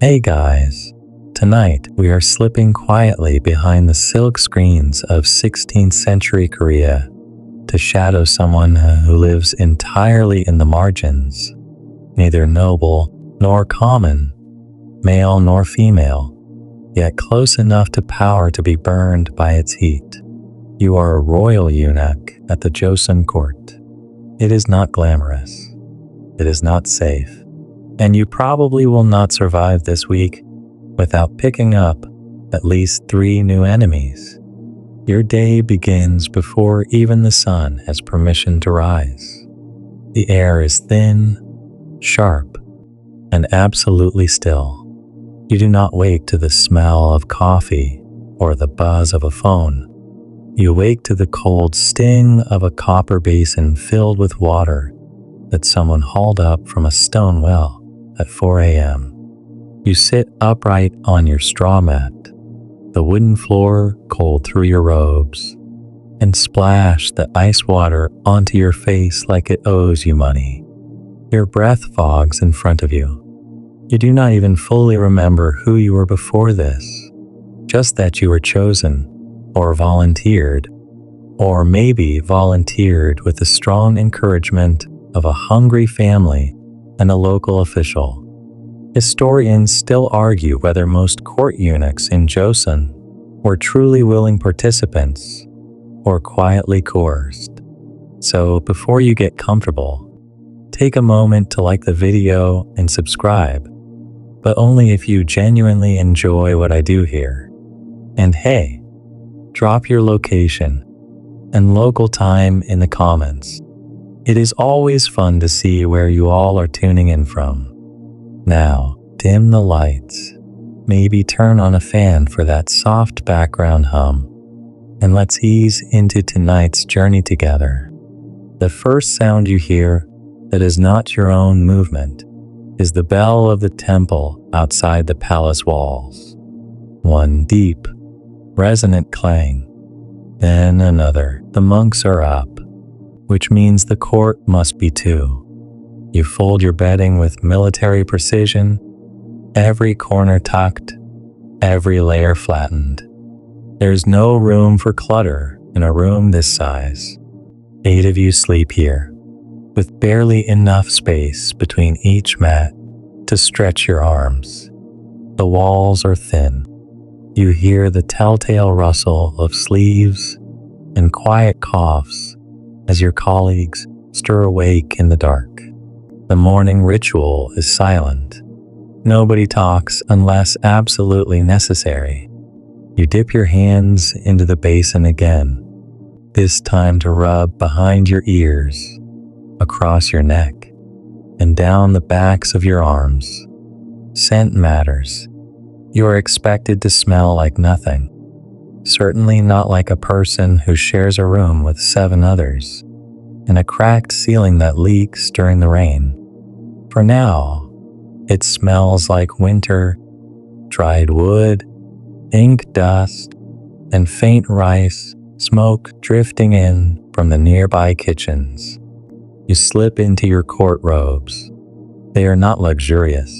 Hey guys, tonight we are slipping quietly behind the silk screens of 16th century Korea to shadow someone who lives entirely in the margins, neither noble nor common, male nor female, yet close enough to power to be burned by its heat. You are a royal eunuch at the Joseon court. It is not glamorous. It is not safe. And you probably will not survive this week without picking up at least 3 new enemies. Your day begins before even the sun has permission to rise. The air is thin, sharp, and absolutely still. You do not wake to the smell of coffee or the buzz of a phone. You wake to the cold sting of a copper basin filled with water that someone hauled up from a stone well at 4 a.m. You sit upright on your straw mat, the wooden floor cold through your robes, and splash the ice water onto your face like it owes you money. Your breath fogs in front of you. You do not even fully remember who you were before this, just that you were chosen, or volunteered, or maybe volunteered with the strong encouragement of a hungry family and a local official. Historians still argue whether most court eunuchs in Joseon were truly willing participants or quietly coerced. So before you get comfortable, take a moment to like the video and subscribe, but only if you genuinely enjoy what I do here. And hey, drop your location and local time in the comments. It is always fun to see where you all are tuning in from. Now, dim the lights, maybe turn on a fan for that soft background hum, and let's ease into tonight's journey together. The first sound you hear that is not your own movement is the bell of the temple outside the palace walls. One deep, resonant clang, then another. The monks are up, which means the court must be too. You fold your bedding with military precision, every corner tucked, every layer flattened. There's no room for clutter in a room this size. 8 of you sleep here, with barely enough space between each mat to stretch your arms. The walls are thin. You hear the telltale rustle of sleeves and quiet coughs as your colleagues stir awake in the dark. The morning ritual is silent. Nobody talks unless absolutely necessary. You dip your hands into the basin again, this time to rub behind your ears, across your neck, and down the backs of your arms. Scent matters. You are expected to smell like nothing. Certainly not like a person who shares a room with 7 others, and a cracked ceiling that leaks during the rain. For now, it smells like winter, dried wood, ink dust, and faint rice smoke drifting in from the nearby kitchens. You slip into your court robes. They are not luxurious,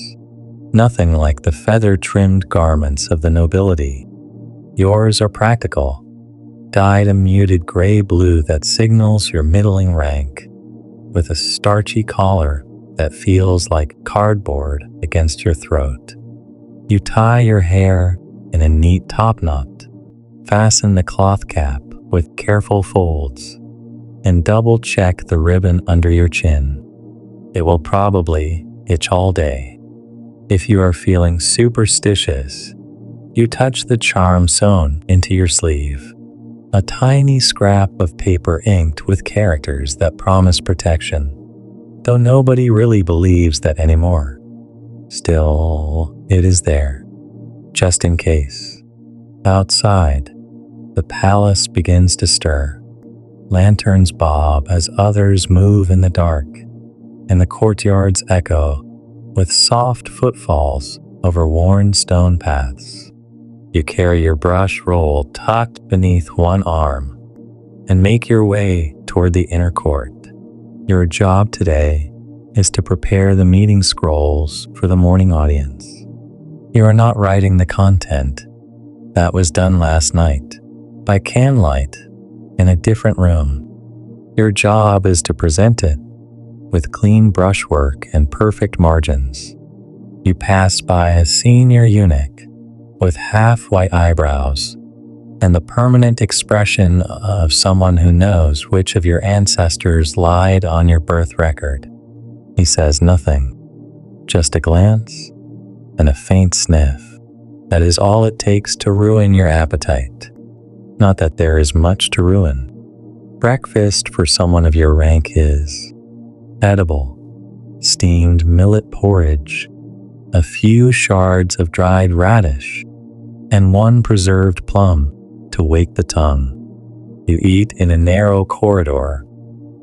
nothing like the feather-trimmed garments of the nobility. Yours are practical, dyed a muted gray-blue that signals your middling rank, with a starchy collar that feels like cardboard against your throat. You tie your hair in a neat topknot, fasten the cloth cap with careful folds, and double-check the ribbon under your chin. It will probably itch all day. If you are feeling superstitious, you touch the charm sewn into your sleeve, a tiny scrap of paper inked with characters that promise protection, though nobody really believes that anymore. Still, it is there, just in case. Outside, the palace begins to stir. Lanterns bob as others move in the dark, and the courtyards echo with soft footfalls over worn stone paths. You carry your brush roll tucked beneath one arm and make your way toward the inner court. Your job today is to prepare the meeting scrolls for the morning audience. You are not writing the content. That was done last night, by candlelight, in a different room. Your job is to present it, with clean brushwork and perfect margins. You pass by a senior eunuch, with half-white eyebrows, and the permanent expression of someone who knows which of your ancestors lied on your birth record. He says nothing, just a glance and a faint sniff. That is all it takes to ruin your appetite. Not that there is much to ruin. Breakfast for someone of your rank is edible, steamed millet porridge, a few shards of dried radish, and one preserved plum to wake the tongue. You eat in a narrow corridor,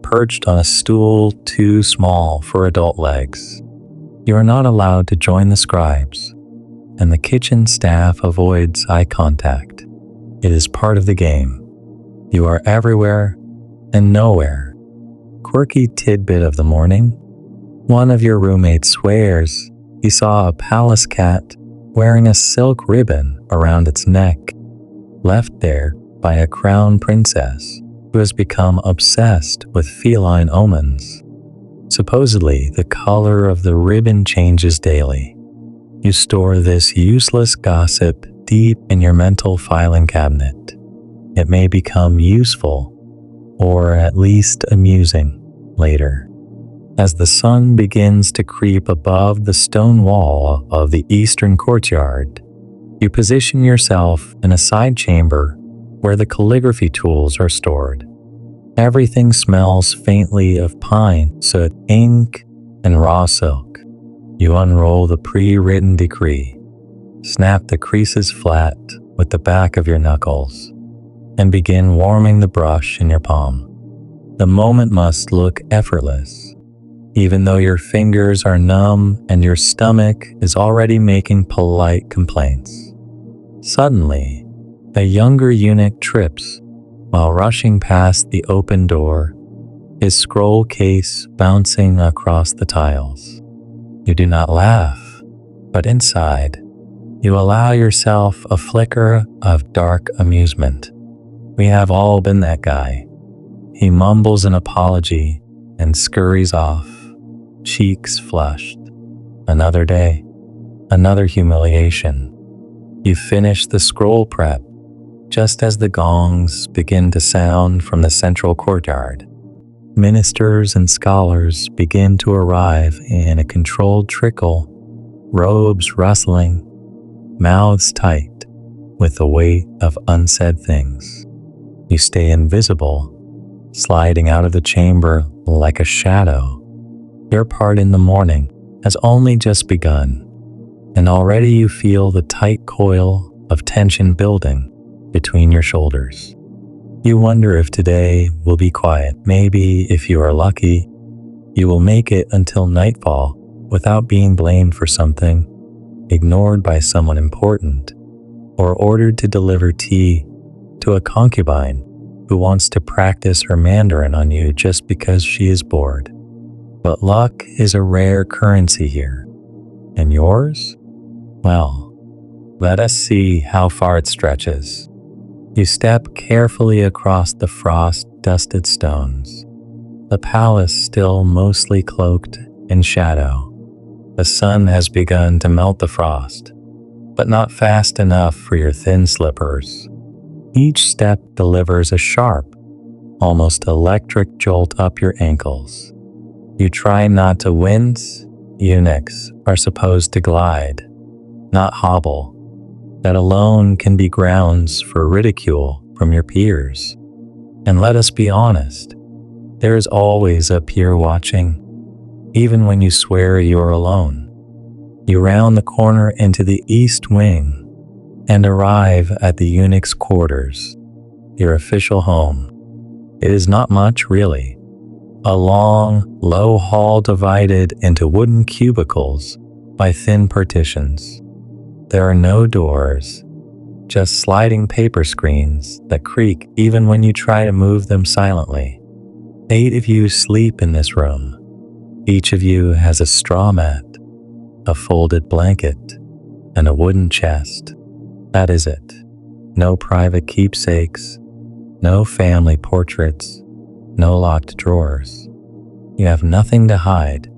perched on a stool too small for adult legs. You are not allowed to join the scribes, and the kitchen staff avoids eye contact. It is part of the game. You are everywhere and nowhere. Quirky tidbit of the morning. One of your roommates swears he saw a palace cat wearing a silk ribbon around its neck, left there by a crown princess who has become obsessed with feline omens. Supposedly, the color of the ribbon changes daily. You store this useless gossip deep in your mental filing cabinet. It may become useful, or at least amusing, later. As the sun begins to creep above the stone wall of the eastern courtyard, you position yourself in a side chamber where the calligraphy tools are stored. Everything smells faintly of pine, soot, ink, and raw silk. You unroll the pre-written decree, snap the creases flat with the back of your knuckles, and begin warming the brush in your palm. The moment must look effortless, even though your fingers are numb and your stomach is already making polite complaints. Suddenly, a younger eunuch trips while rushing past the open door, his scroll case bouncing across the tiles. You do not laugh, but inside, you allow yourself a flicker of dark amusement. We have all been that guy. He mumbles an apology and scurries off, cheeks flushed. Another day, another humiliation. You finish the scroll prep just as the gongs begin to sound from the central courtyard. Ministers and scholars begin to arrive in a controlled trickle, robes rustling, mouths tight with the weight of unsaid things. You stay invisible, sliding out of the chamber like a shadow. Your part in the morning has only just begun, and already you feel the tight coil of tension building between your shoulders. You wonder if today will be quiet. Maybe, if you are lucky, you will make it until nightfall without being blamed for something, ignored by someone important, or ordered to deliver tea to a concubine who wants to practice her Mandarin on you just because she is bored. But luck is a rare currency here. And yours? Well, let us see how far it stretches. You step carefully across the frost-dusted stones. The palace still mostly cloaked in shadow. The sun has begun to melt the frost, but not fast enough for your thin slippers. Each step delivers a sharp, almost electric jolt up your ankles. You try not to wince. Eunuchs are supposed to glide, not hobble. That alone can be grounds for ridicule from your peers. And let us be honest, there is always a peer watching, even when you swear you are alone. You round the corner into the east wing and arrive at the eunuch's quarters, your official home. It is not much, really. A long, low hall divided into wooden cubicles by thin partitions. There are no doors, just sliding paper screens that creak even when you try to move them silently. 8 of you sleep in this room. Each of you has a straw mat, a folded blanket, and a wooden chest. That is it. No private keepsakes, no family portraits, no locked drawers. You have nothing to hide,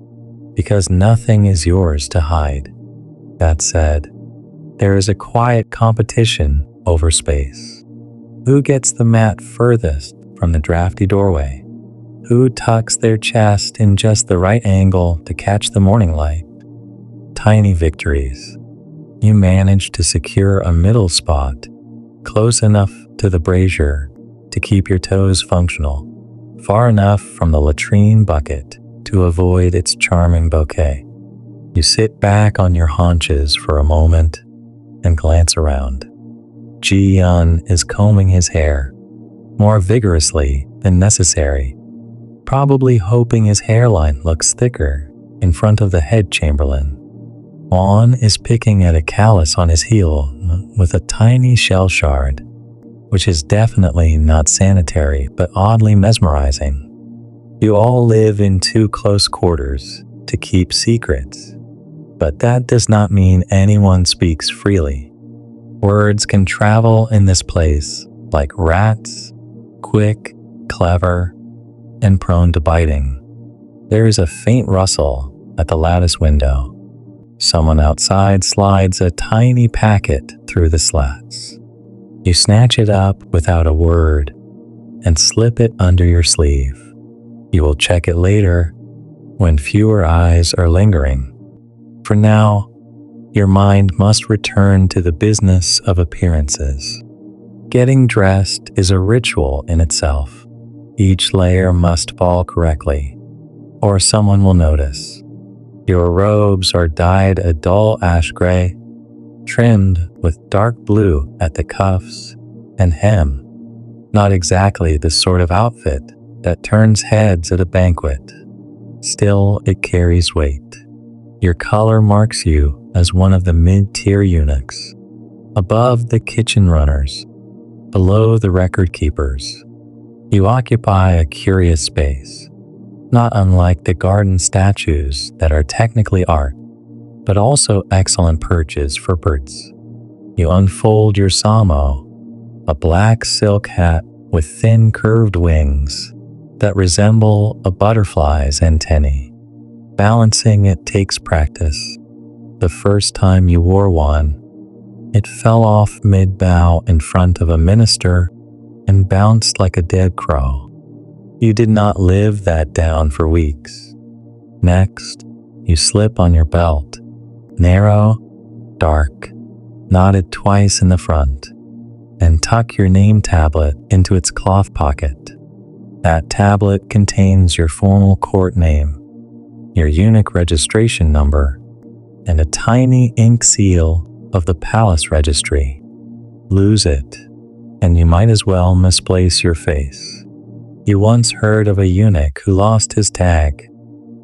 because nothing is yours to hide. That said, there is a quiet competition over space. Who gets the mat furthest from the drafty doorway? Who tucks their chest in just the right angle to catch the morning light? Tiny victories. You manage to secure a middle spot, close enough to the brazier to keep your toes functional, far enough from the latrine bucket to avoid its charming bouquet. You sit back on your haunches for a moment and glance around. Ji-yeon is combing his hair, more vigorously than necessary, probably hoping his hairline looks thicker in front of the head chamberlain. Won is picking at a callus on his heel with a tiny shell shard, which is definitely not sanitary but oddly mesmerizing. You all live in too close quarters to keep secrets, but that does not mean anyone speaks freely. Words can travel in this place like rats, quick, clever, and prone to biting. There is a faint rustle at the lattice window. Someone outside slides a tiny packet through the slats. You snatch it up without a word and slip it under your sleeve. You will check it later when fewer eyes are lingering. For now, your mind must return to the business of appearances. Getting dressed is a ritual in itself. Each layer must fall correctly, or someone will notice. Your robes are dyed a dull ash gray, trimmed with dark blue at the cuffs and hem. Not exactly the sort of outfit that turns heads at a banquet. Still, it carries weight. Your color marks you as one of the mid-tier eunuchs, above the kitchen runners, below the record keepers. You occupy a curious space, not unlike the garden statues that are technically art, but also excellent perches for birds. You unfold your samo, a black silk hat with thin curved wings that resemble a butterfly's antennae. Balancing it takes practice. The first time you wore one, it fell off mid-bow in front of a minister and bounced like a dead crow. You did not live that down for weeks. Next, you slip on your belt, narrow, dark, knotted twice in the front, and tuck your name tablet into its cloth pocket. That tablet contains your formal court name, your eunuch registration number, and a tiny ink seal of the palace registry. Lose it, and you might as well misplace your face. You once heard of a eunuch who lost his tag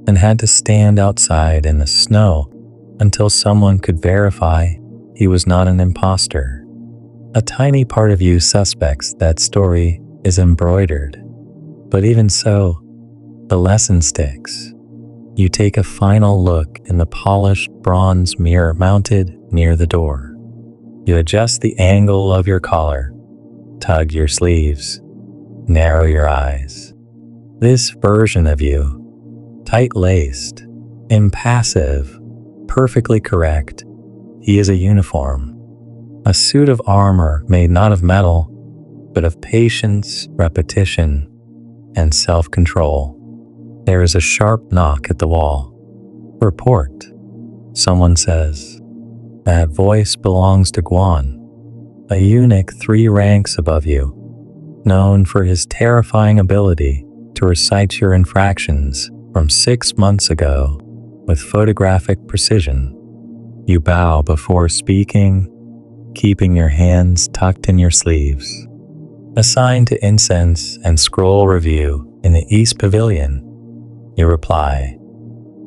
and had to stand outside in the snow until someone could verify he was not an imposter. A tiny part of you suspects that story is embroidered, but even so, the lesson sticks. You take a final look in the polished bronze mirror mounted near the door. You adjust the angle of your collar, tug your sleeves, narrow your eyes. This version of you, tight-laced, impassive, perfectly correct, he is a uniform, a suit of armor made not of metal, but of patience, repetition, and self-control. There is a sharp knock at the wall. Report, someone says. That voice belongs to Guan, a eunuch 3 ranks above you, known for his terrifying ability to recite your infractions from 6 months ago with photographic precision. You bow before speaking, keeping your hands tucked in your sleeves. Assigned to incense and scroll review in the East Pavilion, you reply,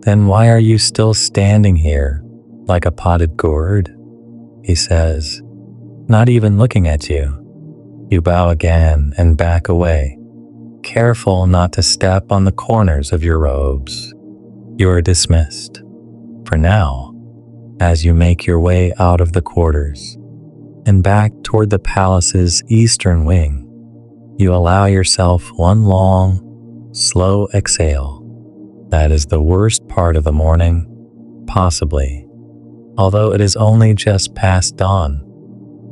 "Then why are you still standing here like a potted gourd?" He says, not even looking at you. You bow again and back away, careful not to step on the corners of your robes. You are dismissed. For now. as you make your way out of the quarters and back toward the palace's eastern wing. You allow yourself one long, slow exhale. That is the worst part of the morning, possibly, although it is only just past dawn,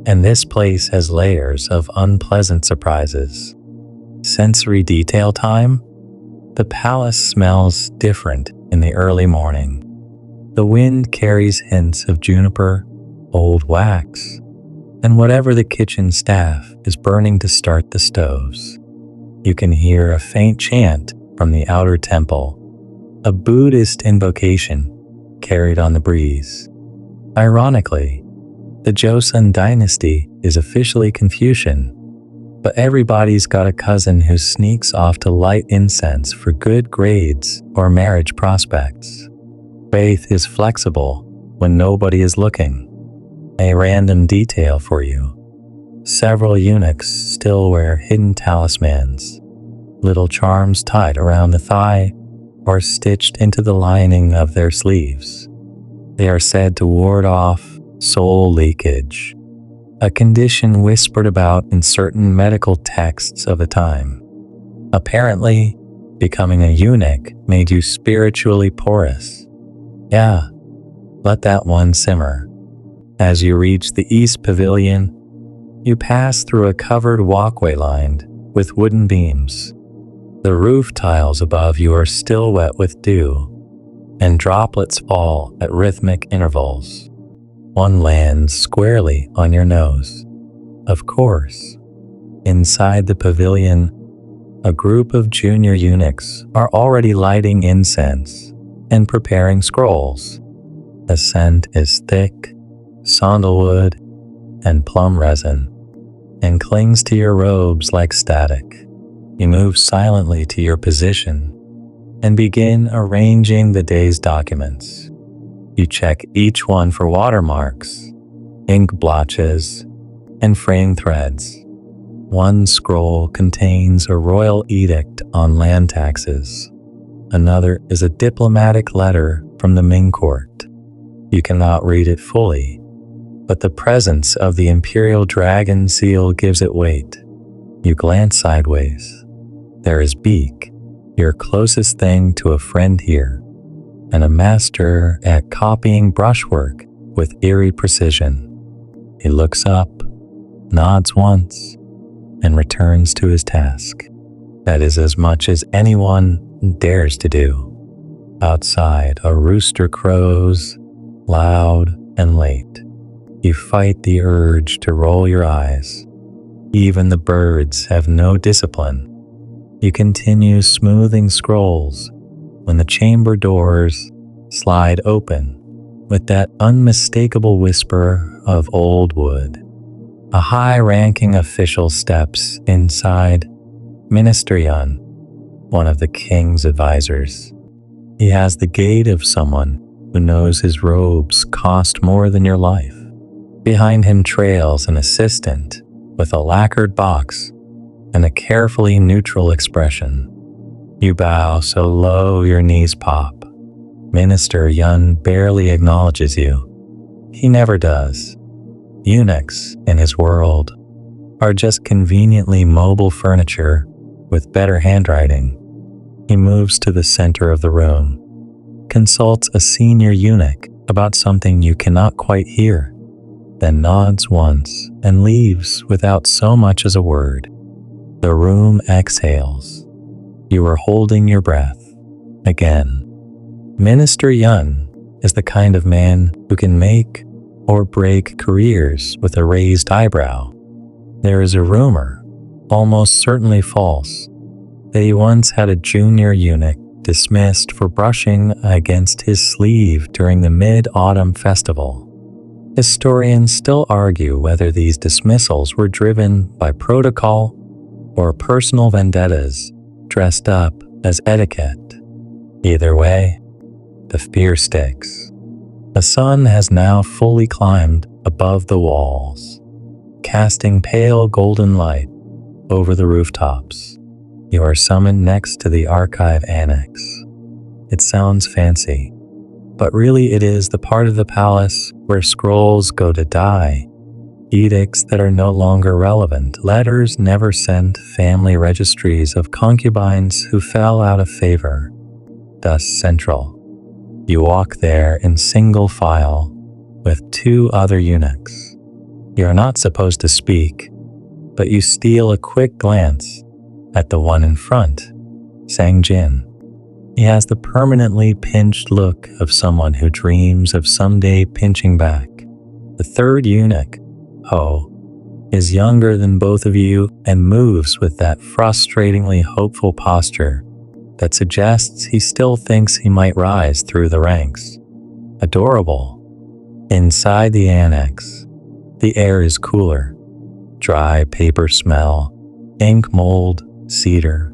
and this place has layers of unpleasant surprises. Sensory detail time? The palace smells different in the early morning. The wind carries hints of juniper, old wax, and whatever the kitchen staff is burning to start the stoves. You can hear a faint chant from the outer temple, a Buddhist invocation carried on the breeze. Ironically, the Joseon Dynasty is officially Confucian, but everybody's got a cousin who sneaks off to light incense for good grades or marriage prospects. Faith is flexible when nobody is looking. A random detail for you. Several eunuchs still wear hidden talismans, little charms tied around the thigh or stitched into the lining of their sleeves. They are said to ward off soul leakage, a condition whispered about in certain medical texts of the time. Apparently, becoming a eunuch made you spiritually porous. Yeah, let that one simmer. As you reach the East Pavilion, you pass through a covered walkway lined with wooden beams. The roof tiles above you are still wet with dew, and droplets fall at rhythmic intervals. One lands squarely on your nose. Of course, inside the pavilion, a group of junior eunuchs are already lighting incense and preparing scrolls. The scent is thick, sandalwood, and plum resin, and clings to your robes like static. You move silently to your position and begin arranging the day's documents. You check each one for watermarks, ink blotches, and fraying threads. One scroll contains a royal edict on land taxes. Another is a diplomatic letter from the Ming court. You cannot read it fully, but the presence of the imperial dragon seal gives it weight. You glance sideways. There is Beak, your closest thing to a friend here, and a master at copying brushwork with eerie precision. He looks up, nods once, and returns to his task. That is as much as anyone dares to do. Outside, a rooster crows, loud and late. You fight the urge to roll your eyes. Even the birds have no discipline. You continue smoothing scrolls when the chamber doors slide open with that unmistakable whisper of old wood. A high-ranking official steps inside, Minister Yun, one of the king's advisors. He has the gait of someone who knows his robes cost more than your life. Behind him trails an assistant with a lacquered box and a carefully neutral expression. You bow so low your knees pop. Minister Yun barely acknowledges you. He never does. Eunuchs in his world are just conveniently mobile furniture with better handwriting. He moves to the center of the room, consults a senior eunuch about something you cannot quite hear, then nods once and leaves without so much as a word. The room exhales. You are holding your breath. Again. Minister Yun is the kind of man who can make or break careers with a raised eyebrow. There is a rumor, almost certainly false, that he once had a junior eunuch dismissed for brushing against his sleeve during the Mid-Autumn Festival. Historians still argue whether these dismissals were driven by protocol or personal vendettas dressed up as etiquette. Either way, the fear sticks. The sun has now fully climbed above the walls, casting pale golden light over the rooftops. You are summoned next to the archive annex. It sounds fancy, But really it is the part of the palace where scrolls go to die, edicts that are no longer relevant, letters never sent, family registries of concubines who fell out of favor. Thus central. You walk there in single file with 2 other eunuchs. You are not supposed to speak, but you steal a quick glance at the one in front, Sang-jin. He has the permanently pinched look of someone who dreams of someday pinching back. The third eunuch, Ho, is younger than both of you and moves with that frustratingly hopeful posture that suggests he still thinks he might rise through the ranks. Adorable. Inside the annex, the air is cooler. Dry paper smell, ink mold, cedar.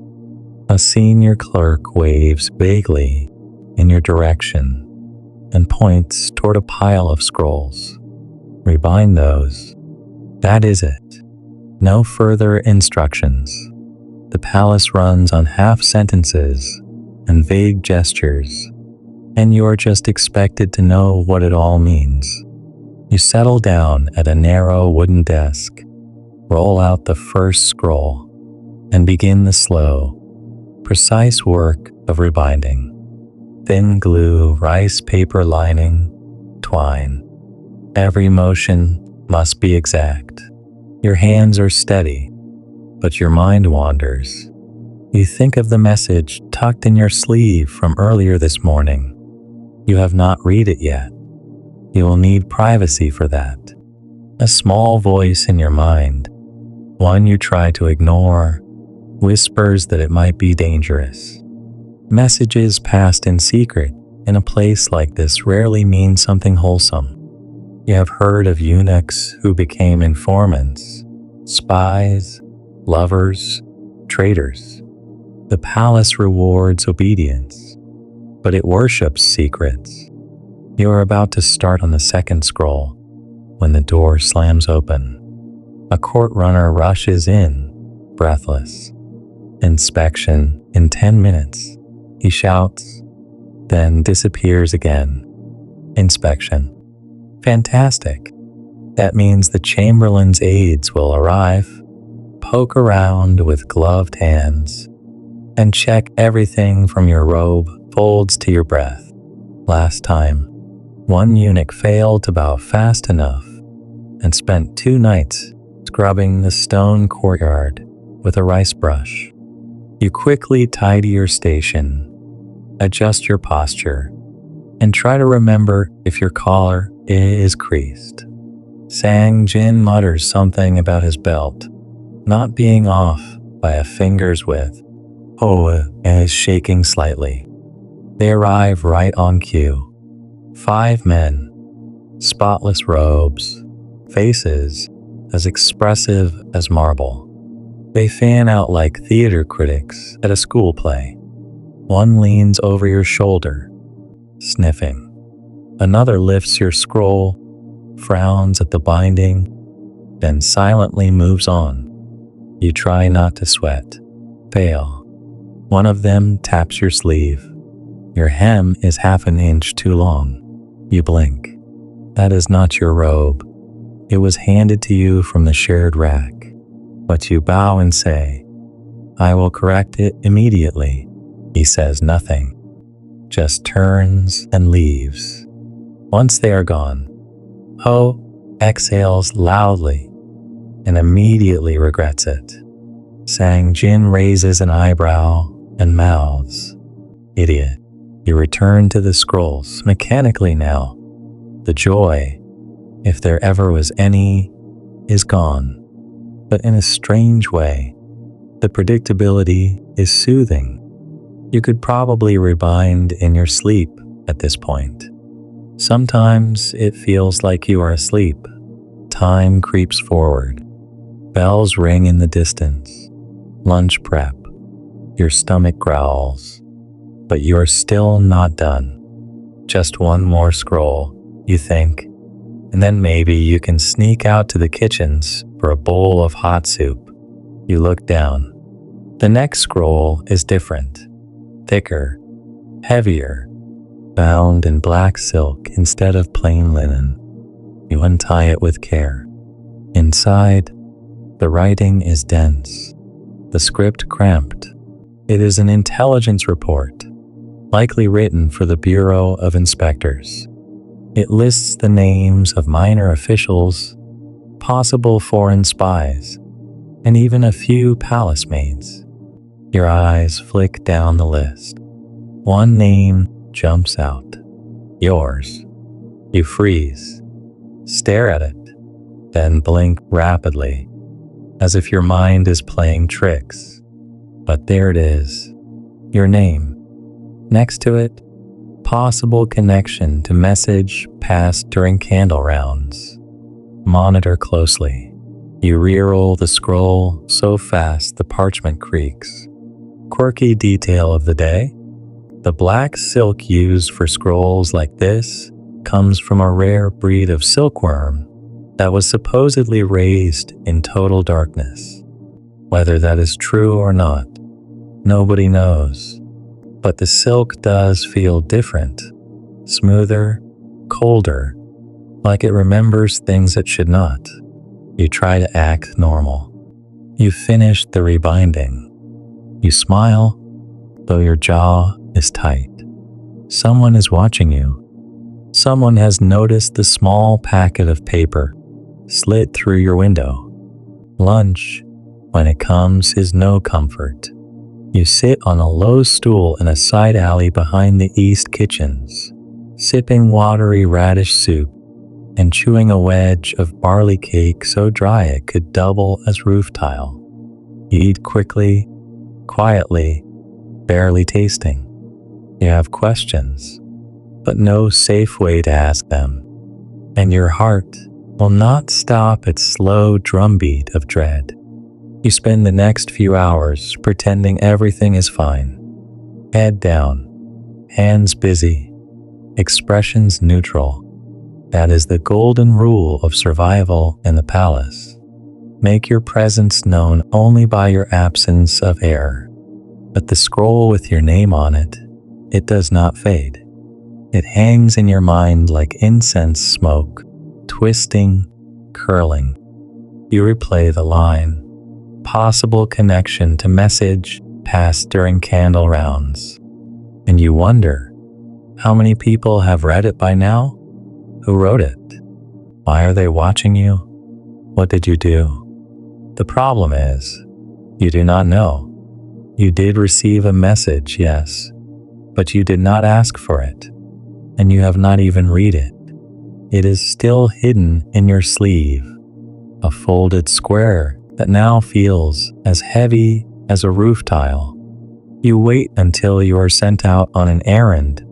A senior clerk waves vaguely in your direction and points toward a pile of scrolls. Rebind those. That is it. No further instructions. The palace runs on half sentences and vague gestures, and you are just expected to know what it all means. You settle down at a narrow wooden desk, roll out the first scroll, and begin the slow, precise work of rebinding. Thin glue, rice paper lining, twine. Every motion must be exact. Your hands are steady, but your mind wanders. You think of the message tucked in your sleeve from earlier this morning. You have not read it yet. You will need privacy for that. A small voice in your mind, one you try to ignore, whispers that it might be dangerous. Messages passed in secret in a place like this rarely mean something wholesome. You have heard of eunuchs who became informants, spies, lovers, traitors. The palace rewards obedience, but it worships secrets. You are about to start on the second scroll when the door slams open. A court runner rushes in, breathless. Inspection in 10 minutes, he shouts, then disappears again. Inspection. Fantastic. That means the Chamberlain's aides will arrive, poke around with gloved hands, and check everything from your robe folds to your breath. Last time, one eunuch failed to bow fast enough and spent 2 nights scrubbing the stone courtyard with a rice brush. You quickly tidy your station, adjust your posture, and try to remember if your collar is creased. Sang-jin mutters something about his belt not being off by a finger's width. Ho is shaking slightly. They arrive right on cue. 5 men, spotless robes, faces as expressive as marble. They fan out like theater critics at a school play. One leans over your shoulder, sniffing. Another lifts your scroll, frowns at the binding, then silently moves on. You try not to sweat. Fail. One of them taps your sleeve. Your hem is half an inch too long. You blink. That is not your robe. It was handed to you from the shared rack. But you bow and say, "I will correct it immediately." He says nothing, just turns and leaves. Once they are gone, Ho exhales loudly and immediately regrets it. Sang-jin raises an eyebrow and mouths, "Idiot." You return to the scrolls mechanically now. The joy, if there ever was any, is gone. But in a strange way, the predictability is soothing. You could probably rebind in your sleep at this point. Sometimes it feels like you are asleep. Time creeps forward. Bells ring in the distance. Lunch prep. Your stomach growls. But you are still not done. Just one more scroll, you think, and then maybe you can sneak out to the kitchens for a bowl of hot soup. You look down. The next scroll is different, thicker, heavier. bound in black silk instead of plain linen. You untie it with care. Inside, the writing is dense, the script cramped. It is an intelligence report, likely written for the Bureau of Inspectors. It lists the names of minor officials, possible foreign spies, and even a few palace maids. Your eyes flick down the list. One name jumps out. Yours. You freeze, stare at it, then blink rapidly, as if your mind is playing tricks. But there it is, your name. Next to it, possible connection to message passed during candle rounds. Monitor closely. You re-roll the scroll so fast the parchment creaks. Quirky detail of the day: the black silk used for scrolls like this comes from a rare breed of silkworm that was supposedly raised in total darkness. Whether that is true or not, nobody knows. But the silk does feel different, smoother, colder, like it remembers things it should not. You try to act normal. You finish the rebinding. You smile, though your jaw is tight. Someone is watching you. Someone has noticed the small packet of paper slid through your window. Lunch, when it comes, is no comfort. You sit on a low stool in a side alley behind the East Kitchens, sipping watery radish soup and chewing a wedge of barley cake so dry it could double as roof tile. You eat quickly, quietly, barely tasting. You have questions, but no safe way to ask them, and your heart will not stop its slow drumbeat of dread. You spend the next few hours pretending everything is fine. Head down, hands busy, expressions neutral. That is the golden rule of survival in the palace. Make your presence known only by your absence of air. But the scroll with your name on it, it does not fade. It hangs in your mind like incense smoke, twisting, curling. You replay the line. Possible connection to message passed during candle rounds. And you wonder, how many people have read it by now? Who wrote it? Why are they watching you? What did you do? The problem is, you do not know. You did receive a message, yes, but you did not ask for it, and you have not even read it. It is still hidden in your sleeve, a folded square that now feels as heavy as a roof tile. You wait until you are sent out on an errand,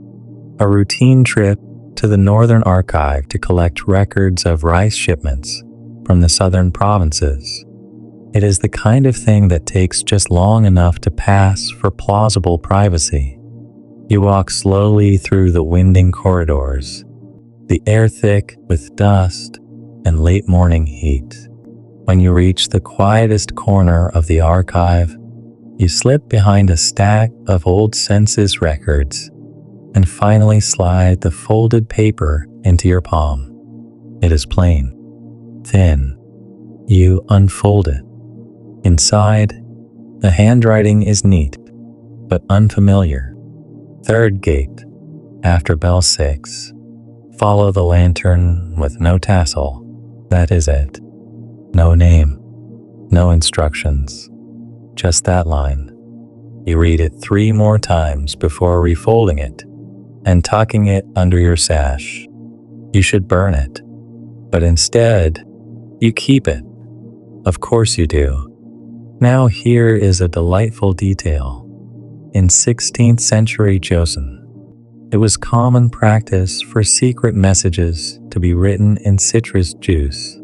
a routine trip to the Northern Archive to collect records of rice shipments from the southern provinces. It is the kind of thing that takes just long enough to pass for plausible privacy. You walk slowly through the winding corridors, the air thick with dust and late morning heat. When you reach the quietest corner of the archive, you slip behind a stack of old census records and finally slide the folded paper into your palm. It is plain, thin. You unfold it. Inside, the handwriting is neat, but unfamiliar. Third gate, after bell 6. Follow the lantern with no tassel. That is it. No name, no instructions, just that line. You read it 3 more times before refolding it and tucking it under your sash. You should burn it, but instead, you keep it. Of course you do. Now here is a delightful detail. In 16th century Joseon, it was common practice for secret messages to be written in citrus juice,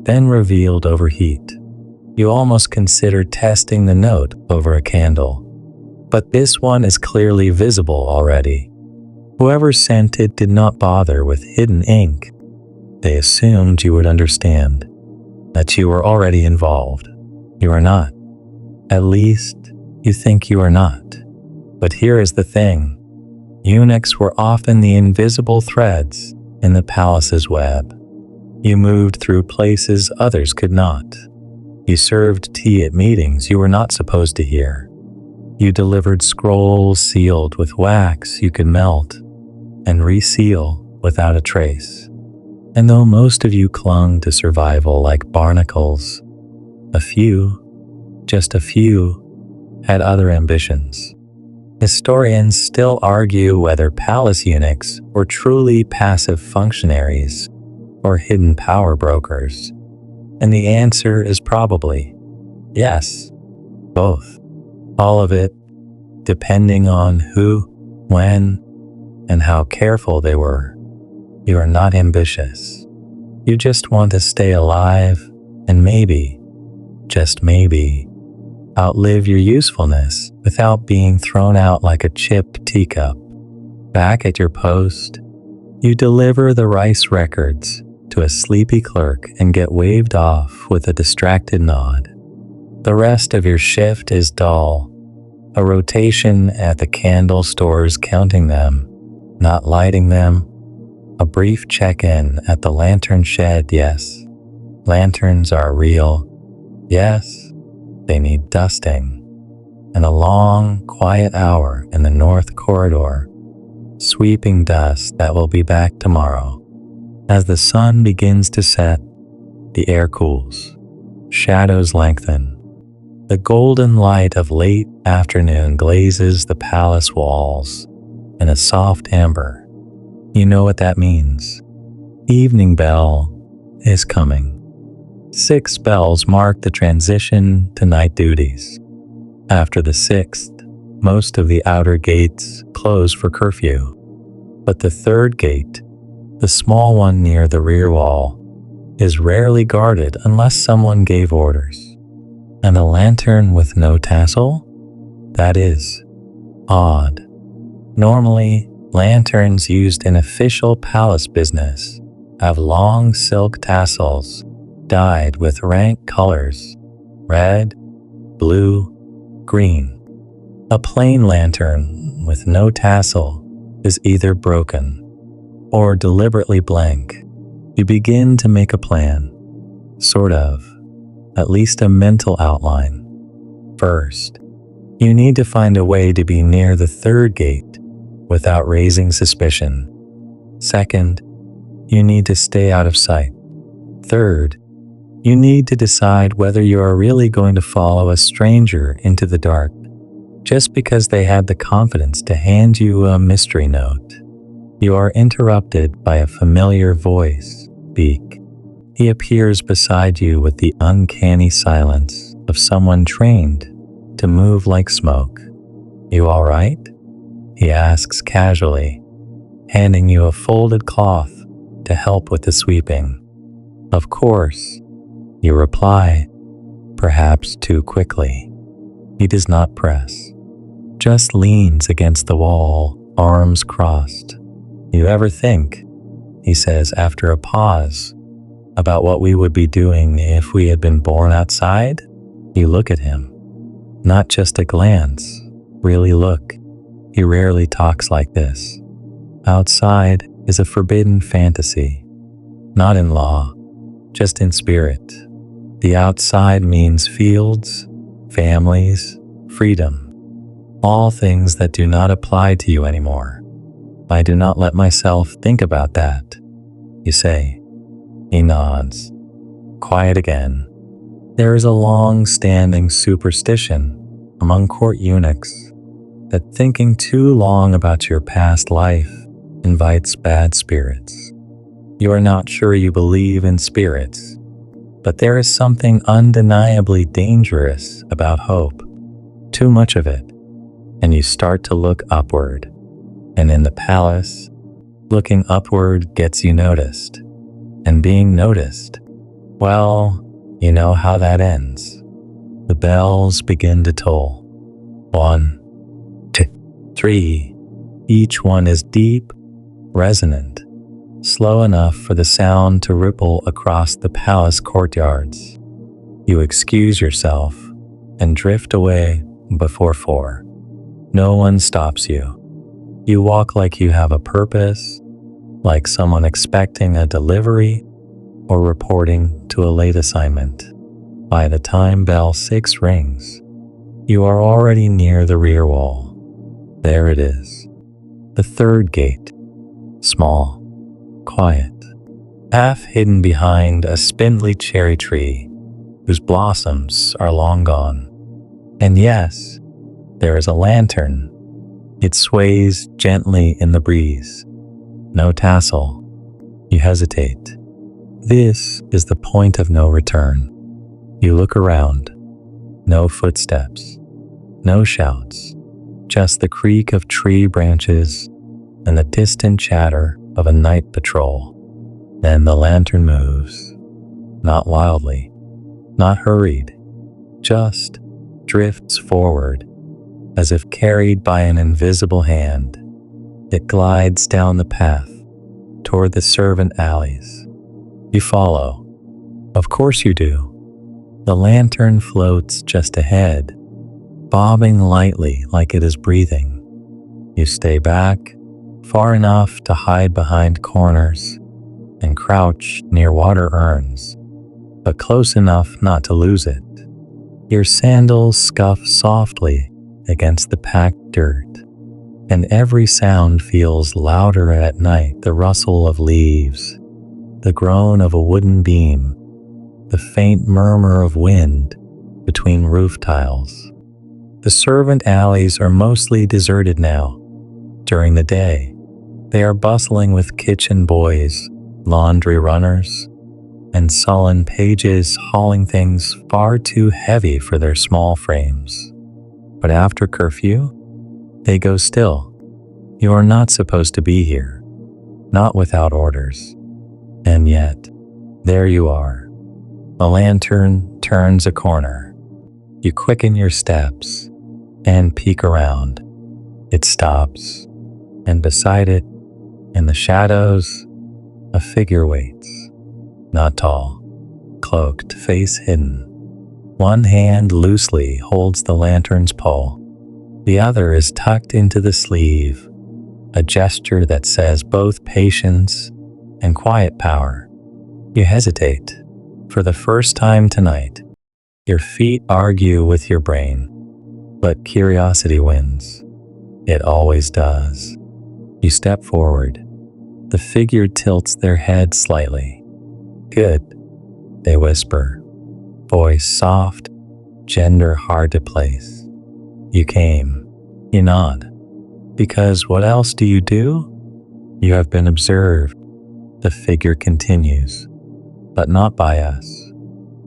then revealed over heat. You almost consider testing the note over a candle, but this one is clearly visible already. Whoever sent it did not bother with hidden ink. They assumed you would understand, that you were already involved. You are not. At least, you think you are not. But here is the thing. Eunuchs were often the invisible threads in the palace's web. You moved through places others could not. You served tea at meetings you were not supposed to hear. You delivered scrolls sealed with wax you could melt and reseal without a trace. And though most of you clung to survival like barnacles, a few, just a few, had other ambitions. Historians still argue whether palace eunuchs were truly passive functionaries or hidden power brokers. And the answer is probably yes, both. All of it, depending on who, when, and how careful they were. You are not ambitious. You just want to stay alive and maybe, just maybe, outlive your usefulness without being thrown out like a chipped teacup. Back at your post, you deliver the rice records to a sleepy clerk and get waved off with a distracted nod. The rest of your shift is dull. A rotation at the candle stores counting them, not lighting them. A brief check-in at the lantern shed, yes. Lanterns are real. Yes, they need dusting. And a long, quiet hour in the north corridor, sweeping dust that will be back tomorrow. As the sun begins to set, the air cools. Shadows lengthen. The golden light of late afternoon glazes the palace walls in a soft amber. You know what that means. Evening bell is coming. 6 bells mark the transition to night duties. After the 6th, most of the outer gates close for curfew. But the 3rd gate, the small one near the rear wall, is rarely guarded unless someone gave orders. And a lantern with no tassel? That is odd. Normally, lanterns used in official palace business have long silk tassels dyed with rank colors: red, blue, green. A plain lantern with no tassel is either broken or deliberately blank. You begin to make a plan, sort of, at least a mental outline. First, you need to find a way to be near the 3rd gate without raising suspicion. Second, you need to stay out of sight. Third, you need to decide whether you are really going to follow a stranger into the dark just because they had the confidence to hand you a mystery note. You are interrupted by a familiar voice, Beak. He appears beside you with the uncanny silence of someone trained to move like smoke. You all right? He asks casually, handing you a folded cloth to help with the sweeping. Of course, you reply, perhaps too quickly. He does not press, just leans against the wall, arms crossed. You ever think, he says after a pause, about what we would be doing if we had been born outside? You look at him. Not just a glance, really look. He rarely talks like this. Outside is a forbidden fantasy, not in law, just in spirit. The outside means fields, families, freedom, all things that do not apply to you anymore. I do not let myself think about that, you say. He nods. Quiet again. There is a long-standing superstition among court eunuchs that thinking too long about your past life invites bad spirits. You are not sure you believe in spirits, but there is something undeniably dangerous about hope. Too much of it, and you start to look upward. And in the palace, looking upward gets you noticed. And being noticed, well, you know how that ends. The bells begin to toll. 1, 2, 3. Each one is deep, resonant, slow enough for the sound to ripple across the palace courtyards. You excuse yourself and drift away before 4. No one stops you. You walk like you have a purpose, like someone expecting a delivery or reporting to a late assignment. By the time bell 6 rings, you are already near the rear wall. There it is. The third gate. Small, quiet, half hidden behind a spindly cherry tree whose blossoms are long gone. And yes, there is a lantern. It sways gently in the breeze. No tassel. You hesitate. This is the point of no return. You look around. No footsteps. No shouts. Just the creak of tree branches and the distant chatter of a night patrol. Then the lantern moves. Not wildly. Not hurried. Just drifts forward, as if carried by an invisible hand. It glides down the path toward the servant alleys. You follow. Of course you do. The lantern floats just ahead, bobbing lightly like it is breathing. You stay back, far enough to hide behind corners and crouch near water urns, but close enough not to lose it. Your sandals scuff softly against the packed dirt, and every sound feels louder at night. The rustle of leaves, the groan of a wooden beam, the faint murmur of wind between roof tiles. The servant alleys are mostly deserted now. During the day, they are bustling with kitchen boys, laundry runners, and sullen pages hauling things far too heavy for their small frames. But after curfew, they go still. You are not supposed to be here, not without orders. And yet, there you are. The lantern turns a corner. You quicken your steps and peek around. It stops, and beside it, in the shadows, a figure waits. Not tall, cloaked, face hidden. One hand loosely holds the lantern's pole. The other is tucked into the sleeve, a gesture that says both patience and quiet power. You hesitate. For the first time tonight, your feet argue with your brain, but curiosity wins. It always does. You step forward. The figure tilts their head slightly. Good, they whisper, voice soft, gender hard to place. You came. You nod. Because what else do? You have been observed. The figure continues, but not by us.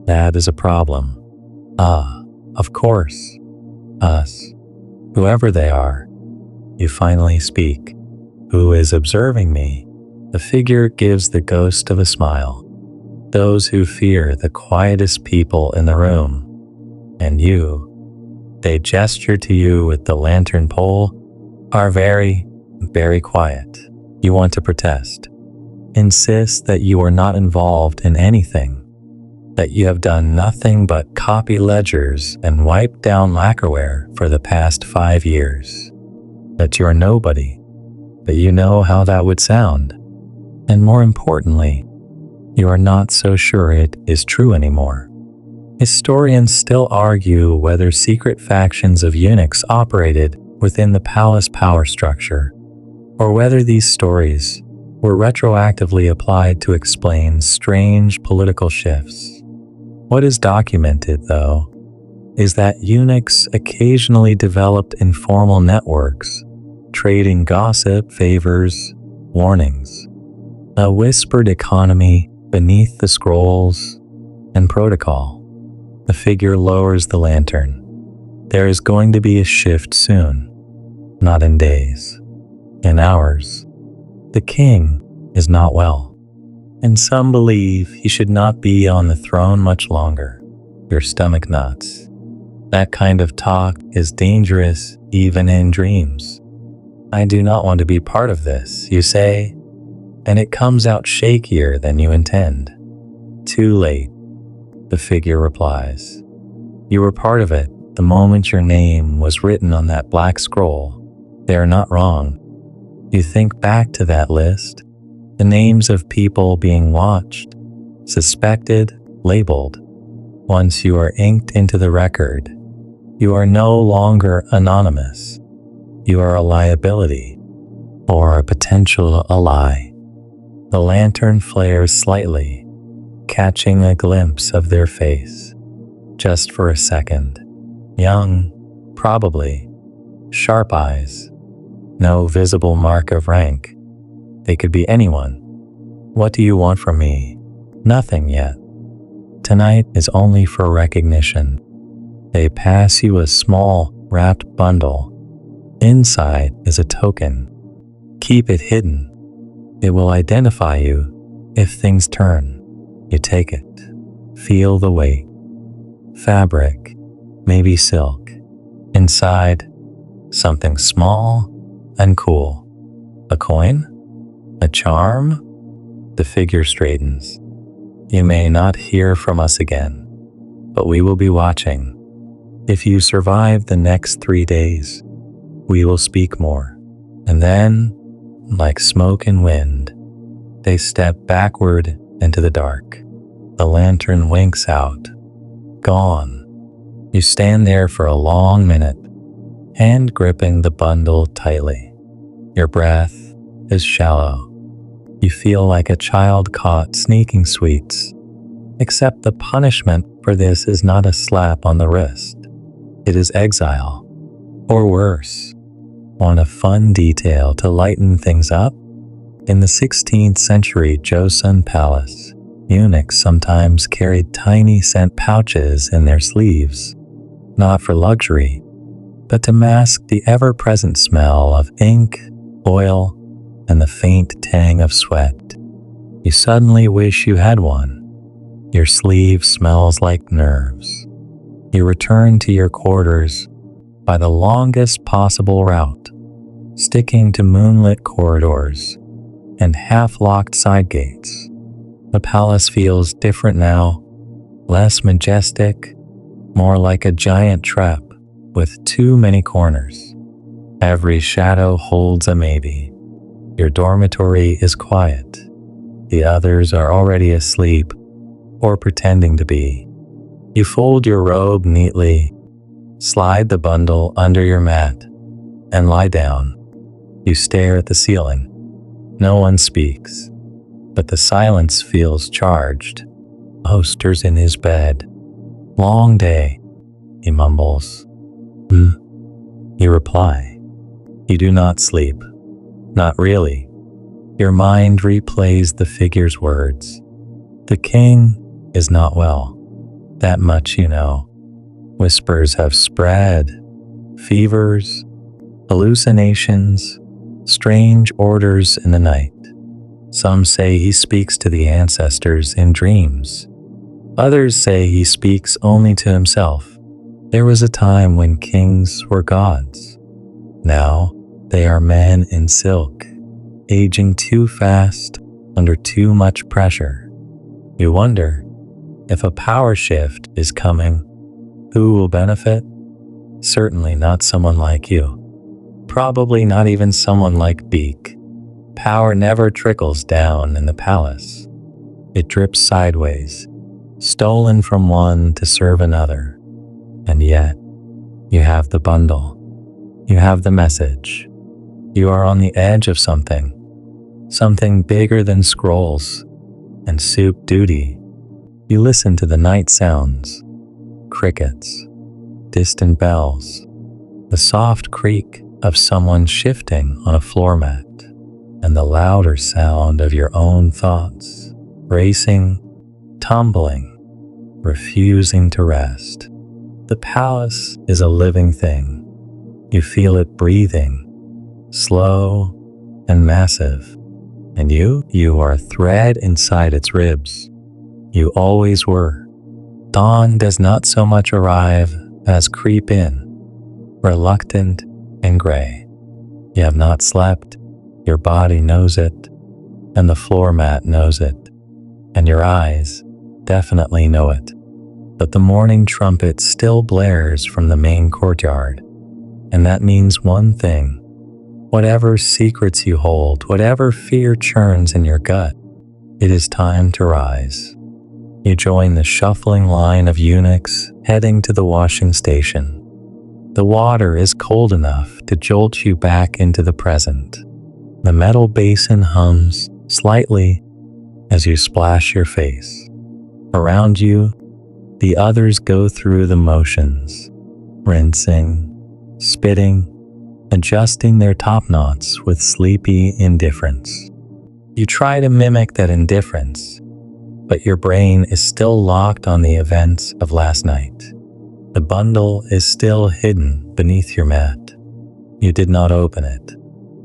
That is a problem. Ah, of course. Us. Whoever they are. You finally speak. Who is observing me? The figure gives the ghost of a smile. Those who fear the quietest people in the room. And you, they gesture to you with the lantern pole, are very, very quiet. You want to protest. Insist that you are not involved in anything. That you have done nothing but copy ledgers and wipe down lacquerware for the past 5 years. That you are nobody. But you know how that would sound. And more importantly, you are not so sure it is true anymore. Historians still argue whether secret factions of eunuchs operated within the palace power structure, or whether these stories were retroactively applied to explain strange political shifts. What is documented, though, is that eunuchs occasionally developed informal networks, trading gossip, favors, warnings, a whispered economy beneath the scrolls and protocol. The figure lowers the lantern. There is going to be a shift soon, not in days, in hours. The king is not well, and some believe he should not be on the throne much longer. Your stomach knots. That kind of talk is dangerous even in dreams. I do not want to be part of this, you say, and it comes out shakier than you intend. Too late, the figure replies. You were part of it the moment your name was written on that black scroll. They are not wrong. You think back to that list, the names of people being watched, suspected, labeled. Once you are inked into the record, you are no longer anonymous. You are a liability, or a potential ally. The lantern flares slightly, catching a glimpse of their face. Just for a second. Young, probably. Sharp eyes. No visible mark of rank. They could be anyone. What do you want from me? Nothing yet. Tonight is only for recognition. They pass you a small, wrapped bundle. Inside is a token. Keep it hidden. It will identify you if things turn. You take it. Feel the weight. Fabric, maybe silk. Inside, something small and cool. A coin? A charm? The figure straightens. You may not hear from us again, but we will be watching. If you survive the next 3 days, we will speak more. And then, like smoke and wind, they step backward into the dark. The lantern winks out. Gone. You stand there for a long minute, hand gripping the bundle tightly. Your breath is shallow. You feel like a child caught sneaking sweets, except the punishment for this is not a slap on the wrist. It is exile, or worse. Want a fun detail to lighten things up? In the 16th century Joseon palace, eunuchs sometimes carried tiny scent pouches in their sleeves, not for luxury, but to mask the ever-present smell of ink, oil, and the faint tang of sweat. You suddenly wish you had one. Your sleeve smells like nerves. You return to your quarters by the longest possible route, sticking to moonlit corridors and half-locked side gates. The palace feels different now, less majestic, more like a giant trap with too many corners. Every shadow holds a maybe. Your dormitory is quiet. The others are already asleep or pretending to be. You fold your robe neatly, slide the bundle under your mat, and lie down. You stare at the ceiling. No one speaks, but the silence feels charged. Oster's in his bed. Long day, he mumbles. You reply. You do not sleep. Not really. Your mind replays the figure's words. The king is not well. That much you know. Whispers have spread. Fevers, hallucinations, strange orders in the night. Some say he speaks to the ancestors in dreams. Others say he speaks only to himself. There was a time when kings were gods. Now they are men in silk, aging too fast under too much pressure. You wonder, if a power shift is coming, who will benefit? Certainly not someone like you. Probably not even someone like Beak. Power never trickles down in the palace. It drips sideways, stolen from one to serve another. And yet, you have the bundle. You have the message. You are on the edge of something bigger than scrolls and soup duty. You listen to the night sounds, crickets, distant bells, the soft creak of someone shifting on a floor mat, and the louder sound of your own thoughts, racing, tumbling, refusing to rest. The palace is a living thing. You feel it breathing, slow and massive, and you are a thread inside its ribs. You always were. Dawn does not so much arrive as creep in, reluctant and gray. You have not slept, your body knows it, and the floor mat knows it, and your eyes definitely know it. But the morning trumpet still blares from the main courtyard, and that means one thing. Whatever secrets you hold, whatever fear churns in your gut, it is time to rise. You join the shuffling line of eunuchs heading to the washing station. The water is cold enough to jolt you back into the present. The metal basin hums slightly as you splash your face. Around you, the others go through the motions, rinsing, spitting, adjusting their top knots with sleepy indifference. You try to mimic that indifference, but your brain is still locked on the events of last night. The bundle is still hidden beneath your mat. You did not open it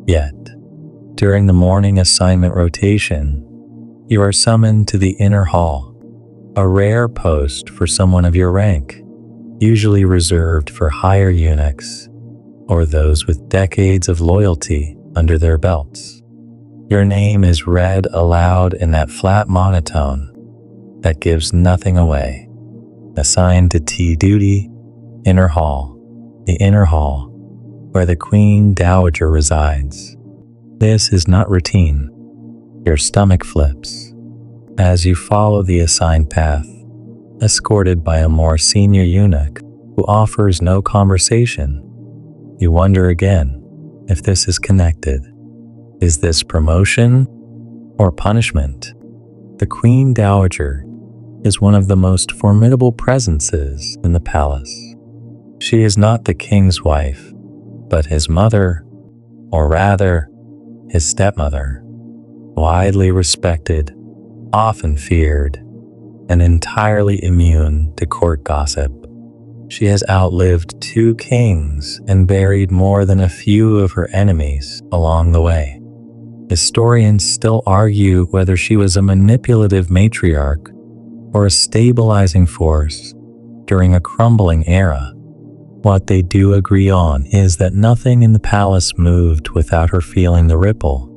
yet. During the morning assignment rotation, you are summoned to the inner hall, a rare post for someone of your rank, usually reserved for higher eunuchs or those with decades of loyalty under their belts. Your name is read aloud in that flat monotone that gives nothing away. Assigned to tea duty, inner hall, the inner hall, where the Queen Dowager resides. This is not routine. Your stomach flips as you follow the assigned path, escorted by a more senior eunuch who offers no conversation. You wonder again if this is connected. Is this promotion or punishment? The Queen Dowager is one of the most formidable presences in the palace. She is not the king's wife, but his mother, or rather, his stepmother, widely respected, often feared, and entirely immune to court gossip. She has outlived 2 kings and buried more than a few of her enemies along the way. Historians still argue whether she was a manipulative matriarch or a stabilizing force during a crumbling era. What they do agree on is that nothing in the palace moved without her feeling the ripple.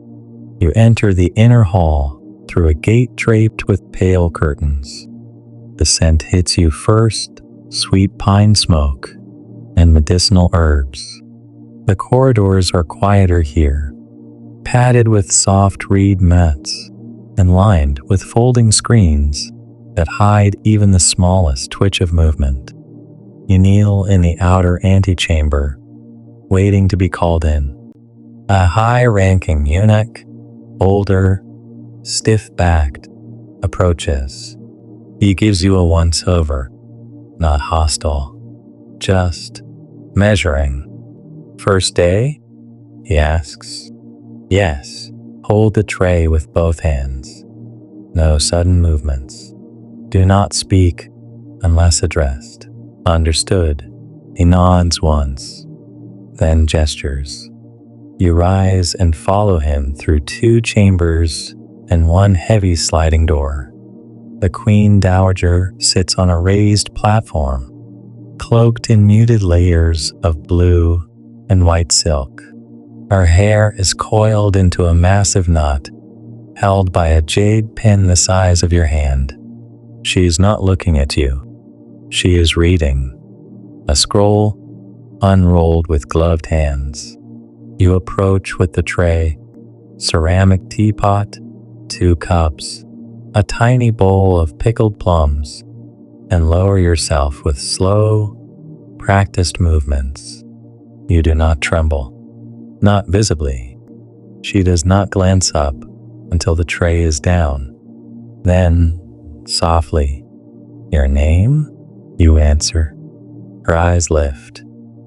You enter the inner hall through a gate draped with pale curtains. The scent hits you first, sweet pine smoke and medicinal herbs. The corridors are quieter here, padded with soft reed mats and lined with folding screens that hide even the smallest twitch of movement. You kneel in the outer antechamber, waiting to be called in. A high-ranking eunuch, older, stiff-backed, approaches. He gives you a once-over, not hostile, just measuring. First day? He asks. Yes. Hold the tray with both hands. No sudden movements. Do not speak unless addressed. Understood. He nods once, then gestures. You rise and follow him through 2 chambers and 1 heavy sliding door. The Queen Dowager sits on a raised platform, cloaked in muted layers of blue and white silk. Her hair is coiled into a massive knot, held by a jade pin the size of your hand. She is not looking at you. She is reading. A scroll, unrolled with gloved hands. You approach with the tray, ceramic teapot, 2 cups, a tiny bowl of pickled plums, and lower yourself with slow, practiced movements. You do not tremble, not visibly. She does not glance up until the tray is down. Then, softly, "Your name?" you answer. Her eyes lift.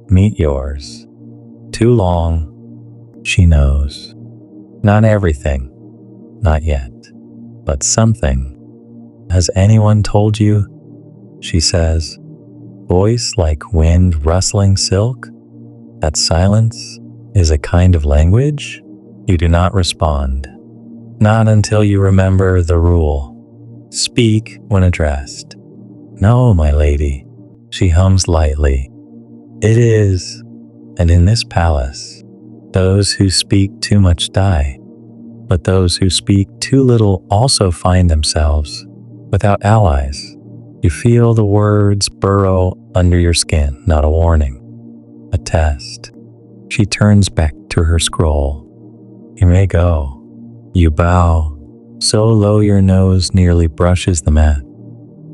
Meet yours. Too long. She knows. Not everything. Not yet. But something. Has anyone told you? She says, voice like wind rustling silk. That silence is a kind of language? You do not respond. Not until you remember the rule. Speak when addressed. No, my lady. She hums lightly. It is, and in this palace, those who speak too much die, but those who speak too little also find themselves without allies. You feel the words burrow under your skin, not a warning, a test. She turns back to her scroll. You may go. You bow, so low your nose nearly brushes the mat.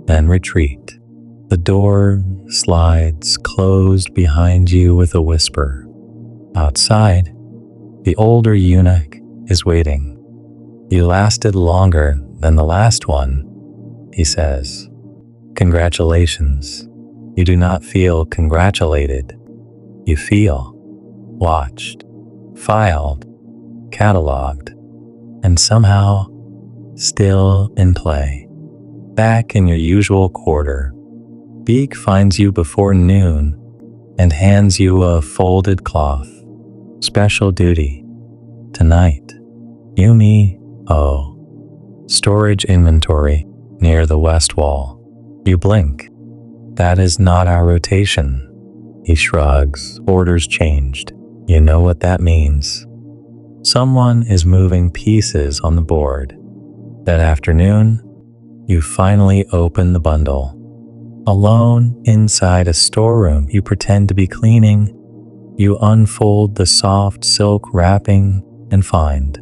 Then retreat. The door slides closed behind you with a whisper. Outside, the older eunuch is waiting. You lasted longer than the last one, he says. Congratulations. You do not feel congratulated. You feel watched, filed, cataloged, and somehow still in play. Back in your usual quarter, Beak finds you before noon and hands you a folded cloth. Special duty. Tonight. Yumi. Storage inventory near the west wall. You blink. That is not our rotation. He shrugs. Orders changed. You know what that means. Someone is moving pieces on the board. That afternoon, you finally open the bundle. Alone inside a storeroom you pretend to be cleaning, you unfold the soft silk wrapping and find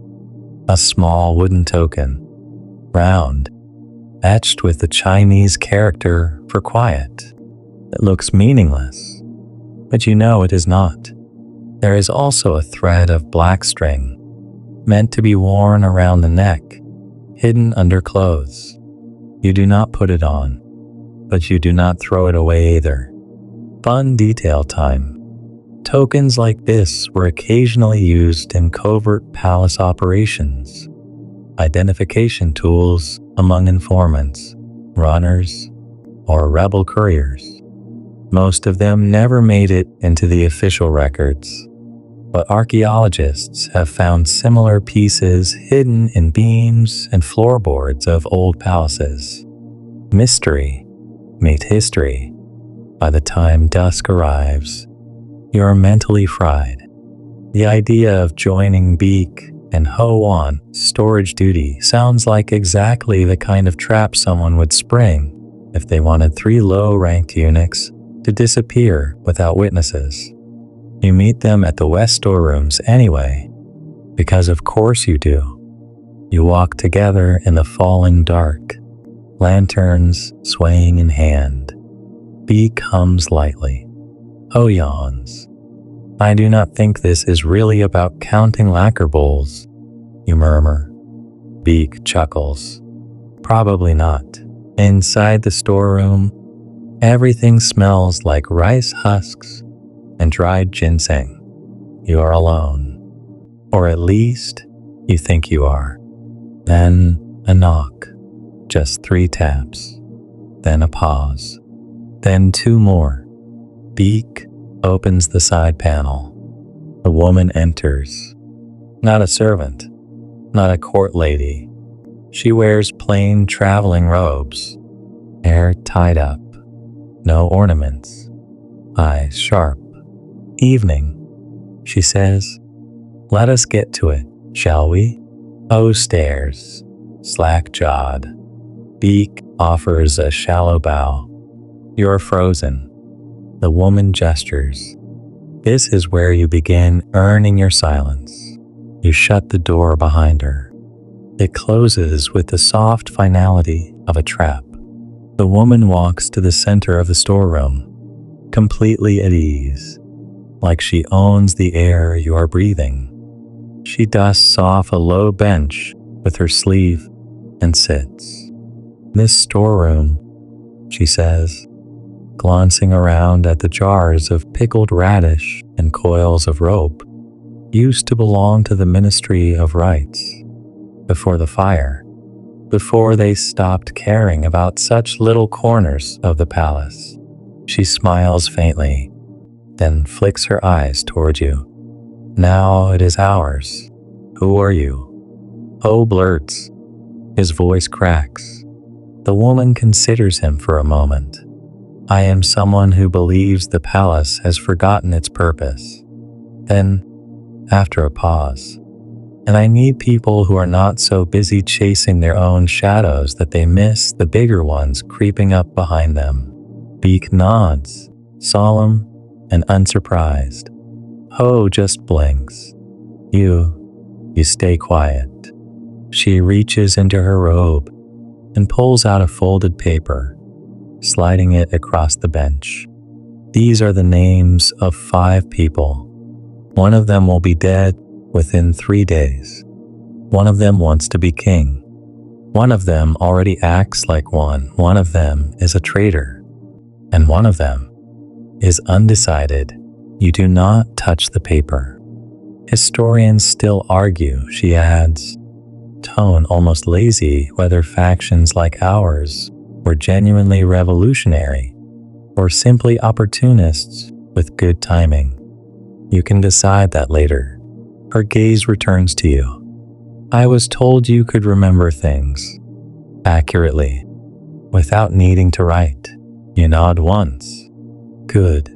a small wooden token, round, etched with the Chinese character for quiet. It looks meaningless, but you know it is not. There is also a thread of black string, meant to be worn around the neck, hidden under clothes. You do not put it on, but you do not throw it away either. Fun detail time. Tokens like this were occasionally used in covert palace operations, identification tools among informants, runners, or rebel couriers. Most of them never made it into the official records, but archaeologists have found similar pieces hidden in beams and floorboards of old palaces. Mystery meet history. By the time dusk arrives, you are mentally fried. The idea of joining Beak and Ho on storage duty sounds like exactly the kind of trap someone would spring if they wanted 3 low-ranked eunuchs to disappear without witnesses. You meet them at the west storerooms anyway, because of course you do. You walk together in the falling dark, lanterns swaying in hand. Beak hums lightly. Ho yawns. I do not think this is really about counting lacquer bowls, you murmur. Beak chuckles. Probably not. Inside the storeroom, everything smells like rice husks and dried ginseng. You are alone. Or at least, you think you are. Then a knock. Just 3 taps. Then a pause. Then 2 more. Beak opens the side panel. A woman enters. Not a servant. Not a court lady. She wears plain traveling robes. Hair tied up. No ornaments. Eyes sharp. Evening, she says. Let us get to it, shall we? O stares, slack-jawed. Beak offers a shallow bow. You're frozen. The woman gestures. This is where you begin earning your silence. You shut the door behind her. It closes with the soft finality of a trap. The woman walks to the center of the storeroom, completely at ease, like she owns the air you are breathing. She dusts off a low bench with her sleeve and sits. This storeroom, she says, glancing around at the jars of pickled radish and coils of rope, used to belong to the Ministry of Rites. Before the fire, before they stopped caring about such little corners of the palace. She smiles faintly, then flicks her eyes toward you. Now it is ours. Who are you? Ho blurts. His voice cracks. The woman considers him for a moment. I am someone who believes the palace has forgotten its purpose. Then, after a pause, and I need people who are not so busy chasing their own shadows that they miss the bigger ones creeping up behind them. Beak nods, solemn and unsurprised. Ho just blinks. You stay quiet. She reaches into her robe and pulls out a folded paper, sliding it across the bench. These are the names of 5 people. One of them will be dead within 3 days. One of them wants to be king. One of them already acts like one. One of them is a traitor. And one of them is undecided. You do not touch the paper. Historians still argue, she adds, tone almost lazy, whether factions like ours were genuinely revolutionary or simply opportunists with good timing. You can decide that later. Her gaze returns to you. I was told you could remember things accurately without needing to write. You nod once. Good,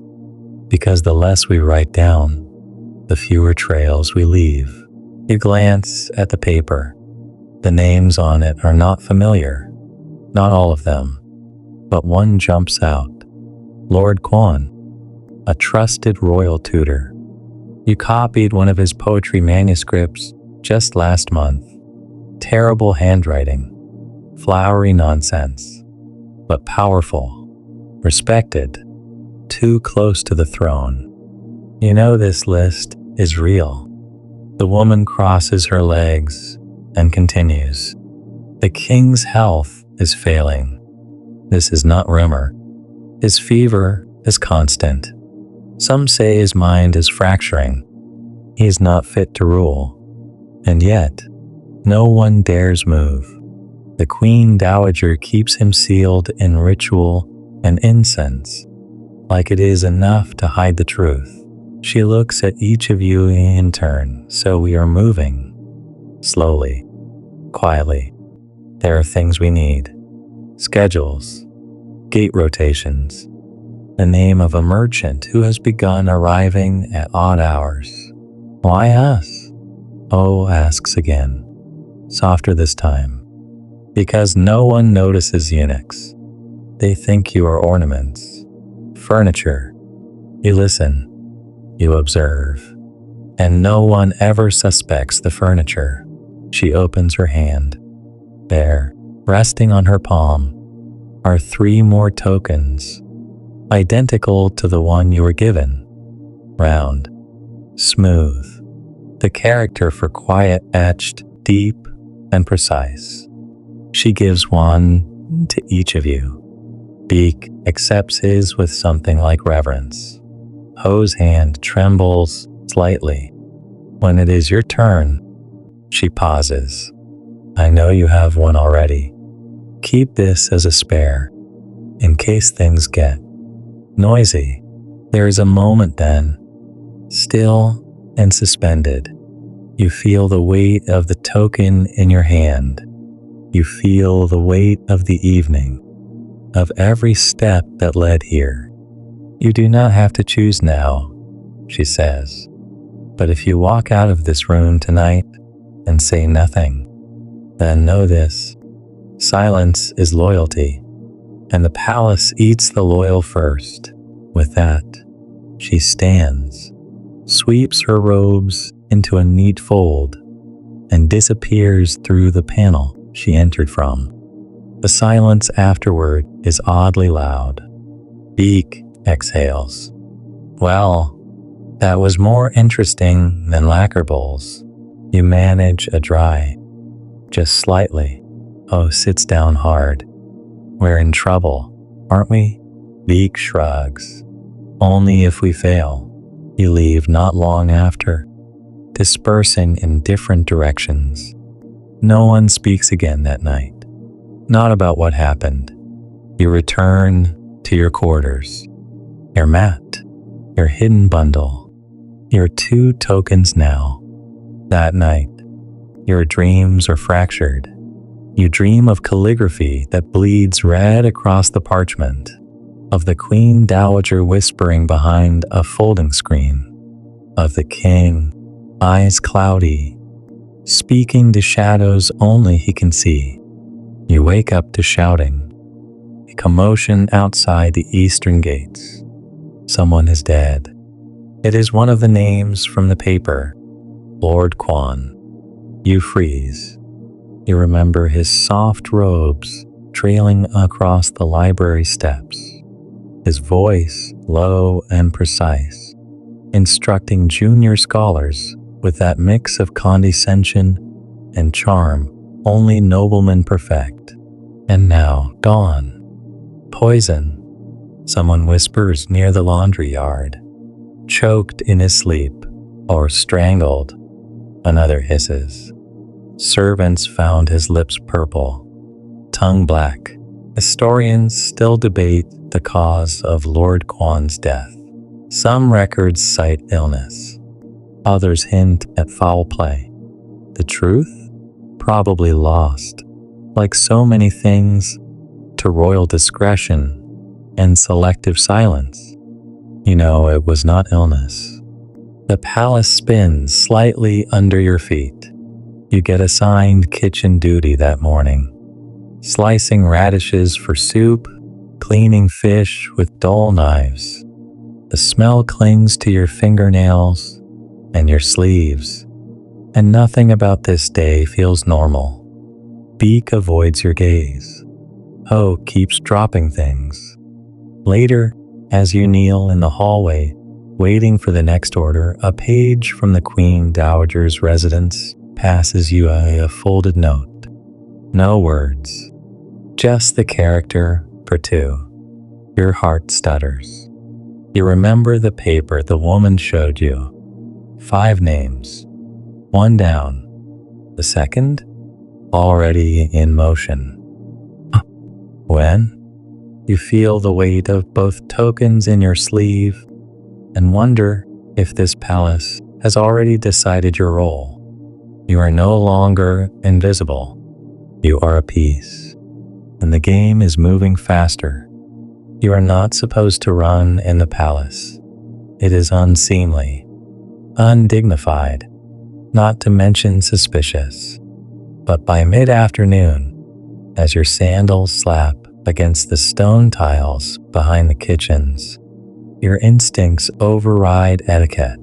because the less we write down, the fewer trails we leave. You glance at the paper. The names on it are not familiar, not all of them, but one jumps out. Lord Quan, a trusted royal tutor. You copied one of his poetry manuscripts just last month. Terrible handwriting, flowery nonsense, but powerful, respected, too close to the throne. You know this list is real. The woman crosses her legs and continues. The king's health is failing. This is not rumor. His fever is constant. Some say his mind is fracturing. He is not fit to rule. And yet, no one dares move. The Queen Dowager keeps him sealed in ritual and incense, like it is enough to hide the truth. She looks at each of you in turn, so we are moving. Slowly, quietly. There are things we need. Schedules, gate rotations, the name of a merchant who has begun arriving at odd hours. Why us? O asks again, softer this time. Because no one notices eunuchs. They think you are ornaments, furniture. You listen, you observe, and no one ever suspects the furniture. She opens her hand. There, resting on her palm, are 3 more tokens, identical to the one you were given. Round, smooth, the character for quiet etched, deep, and precise. She gives one to each of you. Beak accepts his with something like reverence. Ho's hand trembles slightly. When it is your turn, she pauses. I know you have one already. Keep this as a spare, in case things get noisy. There is a moment then, still and suspended. You feel the weight of the token in your hand. You feel the weight of the evening, of every step that led here. You do not have to choose now, she says. But if you walk out of this room tonight and say nothing, then know this: silence is loyalty, and the palace eats the loyal first. With that, she stands, sweeps her robes into a neat fold, and disappears through the panel she entered from. The silence afterward is oddly loud. Beak exhales. Well, that was more interesting than lacquer bowls. You manage a dry, just slightly. Oh, sits down hard. We're in trouble, aren't we? Beak shrugs. Only if we fail. You leave not long after, dispersing in different directions. No one speaks again that night. Not about what happened. You return to your quarters. Your mat, your hidden bundle, your 2 tokens now. That night, your dreams are fractured. You dream of calligraphy that bleeds red across the parchment, of the Queen Dowager whispering behind a folding screen, of the king, eyes cloudy, speaking to shadows only he can see. You wake up to shouting, a commotion outside the eastern gates. Someone is dead. It is one of the names from the paper, Lord Quan. You freeze. You remember his soft robes trailing across the library steps, his voice low and precise, instructing junior scholars with that mix of condescension and charm only noblemen perfect. And now, dawn. Poison, someone whispers near the laundry yard. Choked in his sleep, or strangled, another hisses. Servants found his lips purple, tongue black. Historians still debate the cause of Lord Quan's death. Some records cite illness. Others hint at foul play. The truth? Probably lost, like so many things, to royal discretion and selective silence. You know it was not illness. The palace spins slightly under your feet. You get assigned kitchen duty that morning. Slicing radishes for soup, cleaning fish with dull knives. The smell clings to your fingernails and your sleeves, and nothing about this day feels normal. Beak avoids your gaze. Ho keeps dropping things. Later, as you kneel in the hallway, waiting for the next order, a page from the Queen Dowager's residence passes you a folded note. No words, just the character for two. Your heart stutters. You remember the paper the woman showed you. 5 names. 1 down. The second? Already in motion. When? You feel the weight of both tokens in your sleeve and wonder if this palace has already decided your role. You are no longer invisible. You are a piece, and the game is moving faster. You are not supposed to run in the palace. It is unseemly, undignified, not to mention suspicious. But by mid-afternoon, as your sandals slap against the stone tiles behind the kitchens, your instincts override etiquette.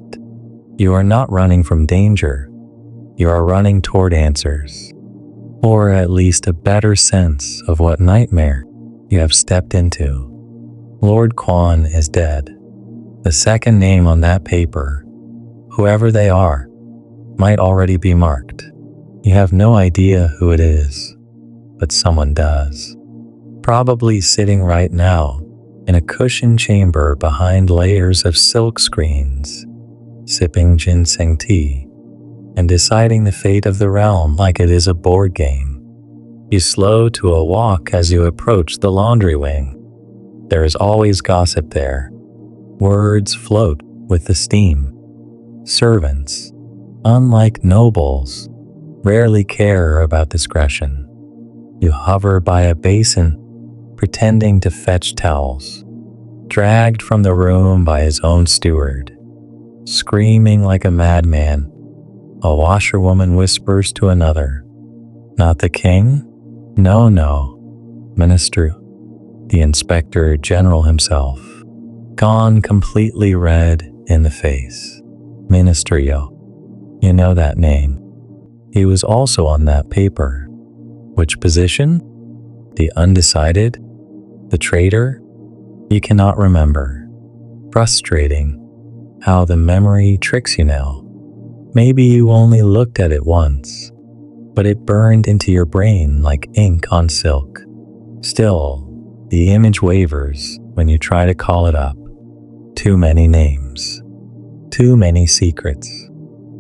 You are not running from danger. You are running toward answers, or at least a better sense of what nightmare you have stepped into. Lord Quan is dead. The second name on that paper, whoever they are, might already be marked. You have no idea who it is, but someone does. Probably sitting right now in a cushioned chamber behind layers of silk screens, sipping ginseng tea and deciding the fate of the realm like it is a board game. You slow to a walk as you approach the laundry wing. There is always gossip there. Words float with the steam. Servants, unlike nobles, rarely care about discretion. You hover by a basin, pretending to fetch towels, dragged from the room by his own steward. Screaming like a madman, a washerwoman whispers to another, "Not the king? No, no. Minister, the inspector general himself, gone completely red in the face. Ministerio. You know that name. He was also on that paper. Which position? The undecided? The traitor? You cannot remember. Frustrating how the memory tricks you now. Maybe you only looked at it once, but it burned into your brain like ink on silk. Still, the image wavers when you try to call it up. Too many names. Too many secrets.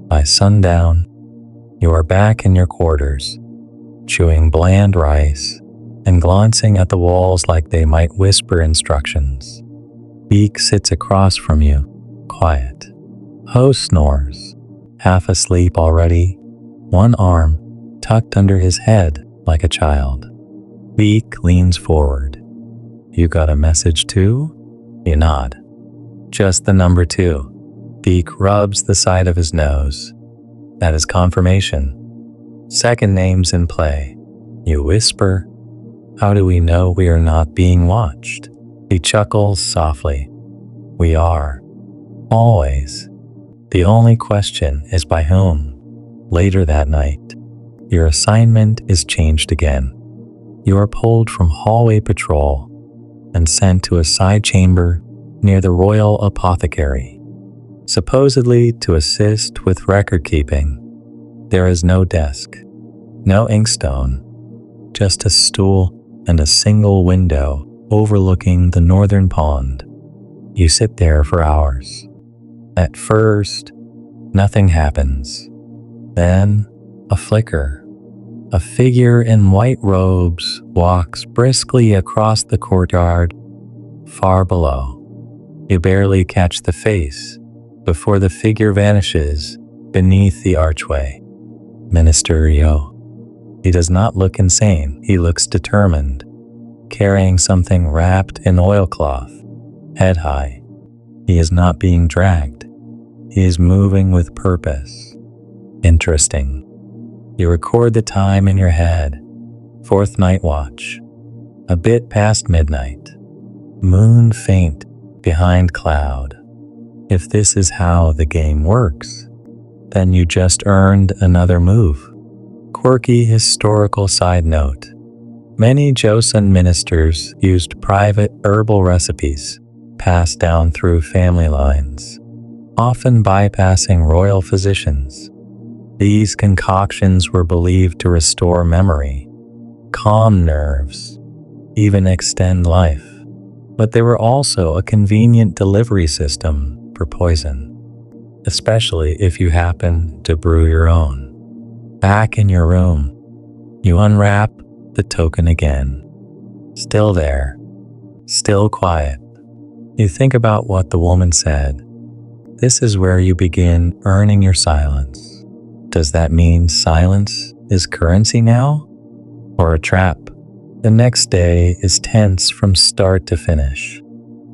By sundown, you are back in your quarters, chewing bland rice and glancing at the walls like they might whisper instructions. Beak sits across from you, quiet. Ho snores, half asleep already, one arm tucked under his head like a child. Beak leans forward. You got a message too? You nod. Just the number 2. Beak rubs the side of his nose. That is confirmation. Second name's in play. You whisper, "How do we know we are not being watched?" He chuckles softly. "We are. Always. The only question is by whom. Later that night, your assignment is changed again. You are pulled from hallway patrol and sent to a side chamber near the royal apothecary, supposedly to assist with record keeping. There is no desk, no inkstone, just a stool and a single window overlooking the northern pond. You sit there for hours. At first, nothing happens. Then, a flicker. A figure in white robes walks briskly across the courtyard, far below. You barely catch the face before the figure vanishes beneath the archway. Minister Yo. He does not look insane. He looks determined, carrying something wrapped in oilcloth, head high. He is not being dragged. He is moving with purpose. Interesting. You record the time in your head. 4th night watch. A bit past midnight. Moon faint behind cloud. If this is how the game works, then you just earned another move. Quirky historical side note. Many Joseon ministers used private herbal recipes passed down through family lines, often bypassing royal physicians. These concoctions were believed to restore memory, calm nerves, even extend life. But they were also a convenient delivery system for poison, especially if you happen to brew your own. Back in your room, you unwrap the token again. Still there, still quiet. You think about what the woman said. This is where you begin earning your silence. Does that mean silence is currency now? Or a trap? The next day is tense from start to finish.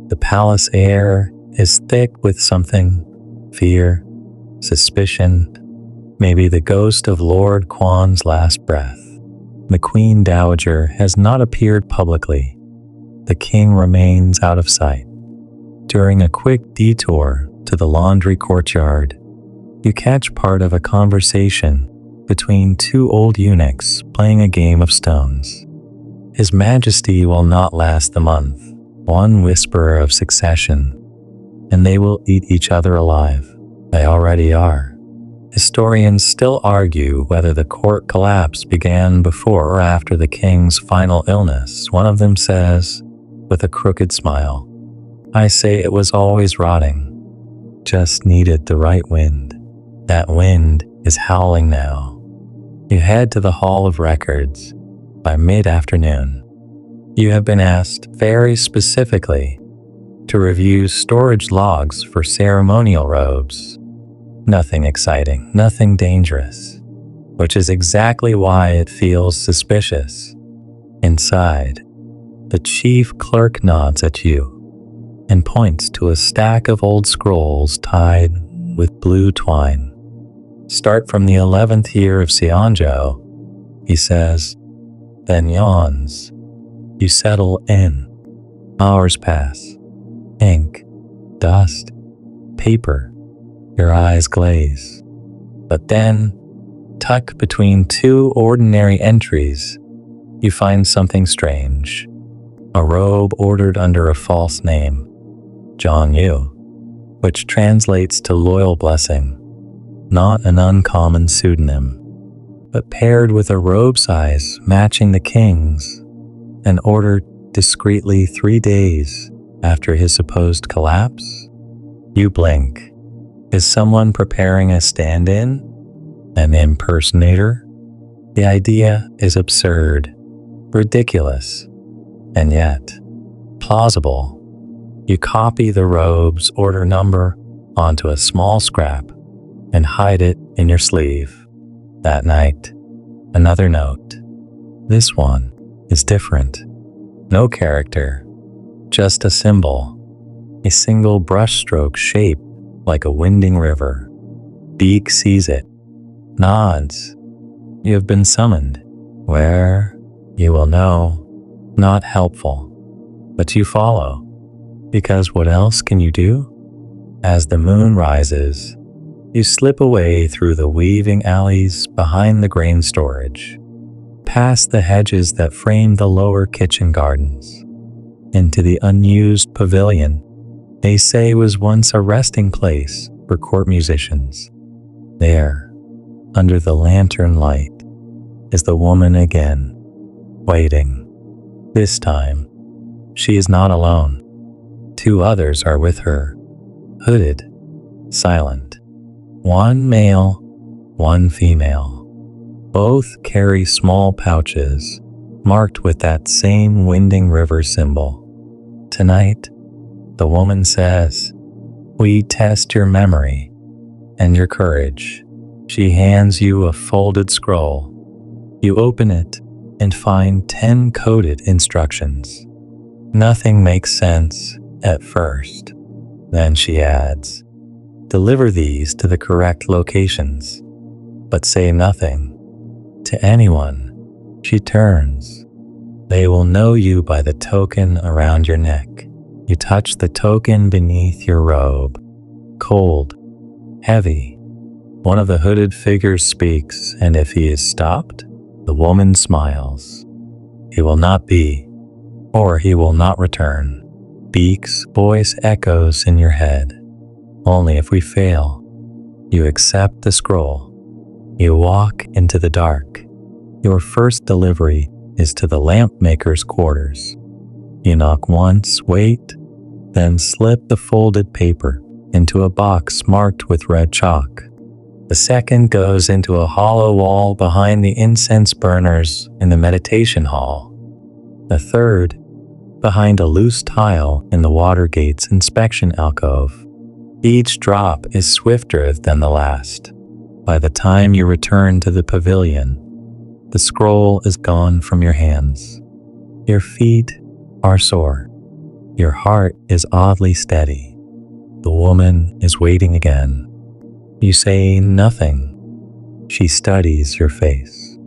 The palace air is thick with something: fear, suspicion, maybe the ghost of Lord Kwan's last breath. The Queen Dowager has not appeared publicly. The king remains out of sight. During a quick detour to the laundry courtyard, you catch part of a conversation between two old eunuchs playing a game of stones. His Majesty will not last the month, one whisper of succession, and they will eat each other alive. They already are. Historians still argue whether the court collapse began before or after the king's final illness. One of them says, with a crooked smile, "I say it was always rotting, just needed the right wind." That wind is howling now. You head to the Hall of Records. By mid-afternoon, you have been asked very specifically to review storage logs for ceremonial robes. Nothing exciting, nothing dangerous, which is exactly why it feels suspicious. Inside, the chief clerk nods at you and points to a stack of old scrolls tied with blue twine. Start from the 11th year of Seonjo, he says, then yawns. You settle in. Hours pass. Ink, dust, paper. Your eyes glaze. But then, tucked between two ordinary entries, you find something strange. A robe ordered under a false name, Jongyu, which translates to loyal blessing. Not an uncommon pseudonym, but paired with a robe size matching the king's, and ordered discreetly 3 days after his supposed collapse. You blink. Is someone preparing a stand-in? An impersonator? The idea is absurd, ridiculous, and yet plausible. You copy the robe's order number onto a small scrap and hide it in your sleeve. That night, another note. This one is different. No character, just a symbol. A single brushstroke shape like a winding river. Beak sees it, nods. You have been summoned. Where? You will know. Not helpful. But you follow. Because what else can you do? As the moon rises, you slip away through the weaving alleys behind the grain storage, past the hedges that frame the lower kitchen gardens, into the unused pavilion they say was once a resting place for court musicians. There, under the lantern light, is the woman again, waiting. This time, she is not alone. 2 others are with her, hooded, silent. 1 male, 1 female. Both carry small pouches marked with that same winding river symbol. Tonight, the woman says, "We test your memory and your courage." She hands you a folded scroll. You open it and find 10 coded instructions. Nothing makes sense at first. Then she adds, "Deliver these to the correct locations, but say nothing to anyone." She turns. "They will know you by the token around your neck." You touch the token beneath your robe. Cold, heavy. One of the hooded figures speaks, and if he is stopped, the woman smiles. "He will not be, or he will not return." Beak's voice echoes in your head. "Only if we fail." You accept the scroll. You walk into the dark. Your first delivery is to the lamp maker's quarters. You knock once, wait, then slip the folded paper into a box marked with red chalk. The second goes into a hollow wall behind the incense burners in the meditation hall. The third, behind a loose tile in the Watergate's inspection alcove. Each drop is swifter than the last. By the time you return to the pavilion, the scroll is gone from your hands. Your feet are sore. Your heart is oddly steady. The woman is waiting again. You say nothing. She studies your face.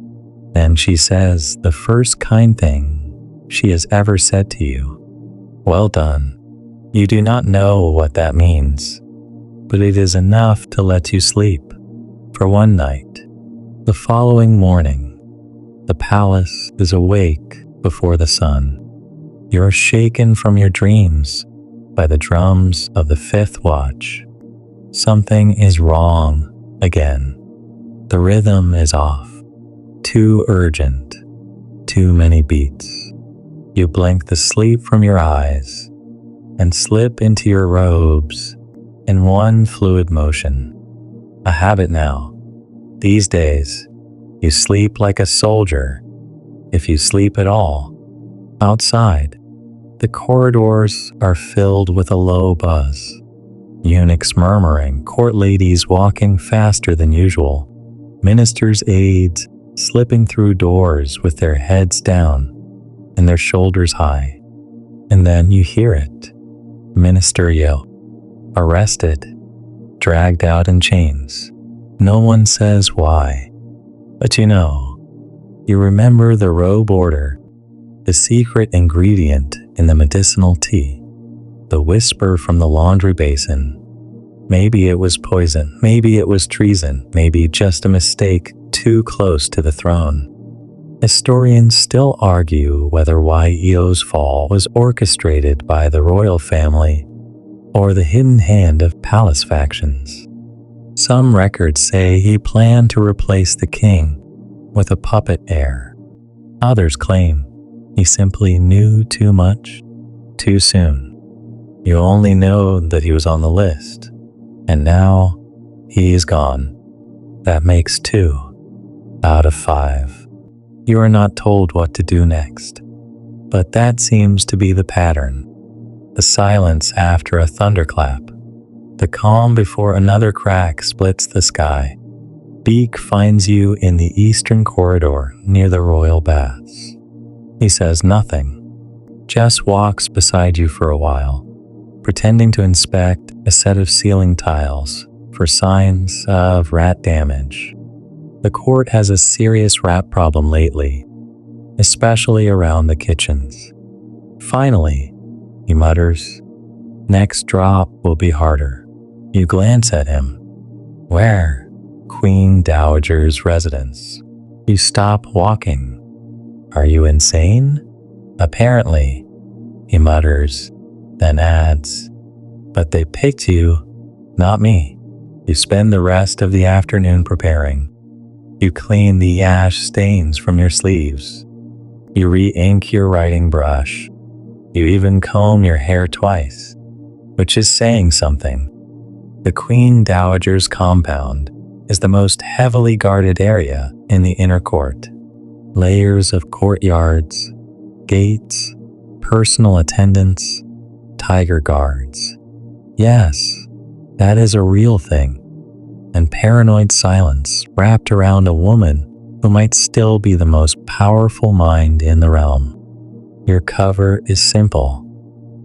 Then she says the first kind thing she has ever said to you. "Well done." You do not know what that means, but it is enough to let you sleep for one night. The following morning, the palace is awake before the sun. You are shaken from your dreams by the drums of the 5th watch. Something is wrong again. The rhythm is off. Too urgent. Too many beats. You blink the sleep from your eyes and slip into your robes in one fluid motion. A habit now. These days, you sleep like a soldier, if you sleep at all. Outside, the corridors are filled with a low buzz. Eunuchs murmuring, court ladies walking faster than usual, ministers' aides slipping through doors with their heads down and their shoulders high. And then you hear it. Minister yell, arrested, dragged out in chains. No one says why, but you know. You remember the robe order, the secret ingredient in the medicinal tea, the whisper from the laundry basin. Maybe it was poison, maybe it was treason, maybe just a mistake too close to the throne. Historians still argue whether Yeo's fall was orchestrated by the royal family or the hidden hand of palace factions. Some records say he planned to replace the king with a puppet heir. Others claim he simply knew too much, too soon. You only know that he was on the list, and now he is gone. That makes 2 out of 5. You are not told what to do next, but that seems to be the pattern. The silence after a thunderclap, the calm before another crack splits the sky. Beak finds you in the eastern corridor near the royal baths. He says nothing, just walks beside you for a while, pretending to inspect a set of ceiling tiles for signs of rat damage. The court has a serious rat problem lately, especially around the kitchens. Finally, he mutters, next drop will be harder. You glance at him. Where? Queen Dowager's residence. You stop walking. Are you insane? Apparently, he mutters, then adds, but they picked you, not me. You spend the rest of the afternoon preparing. You clean the ash stains from your sleeves. You re-ink your writing brush. You even comb your hair twice, which is saying something. The Queen Dowager's compound is the most heavily guarded area in the inner court. Layers of courtyards, gates, personal attendants, tiger guards. Yes, that is a real thing. And paranoid silence wrapped around a woman who might still be the most powerful mind in the realm. Your cover is simple.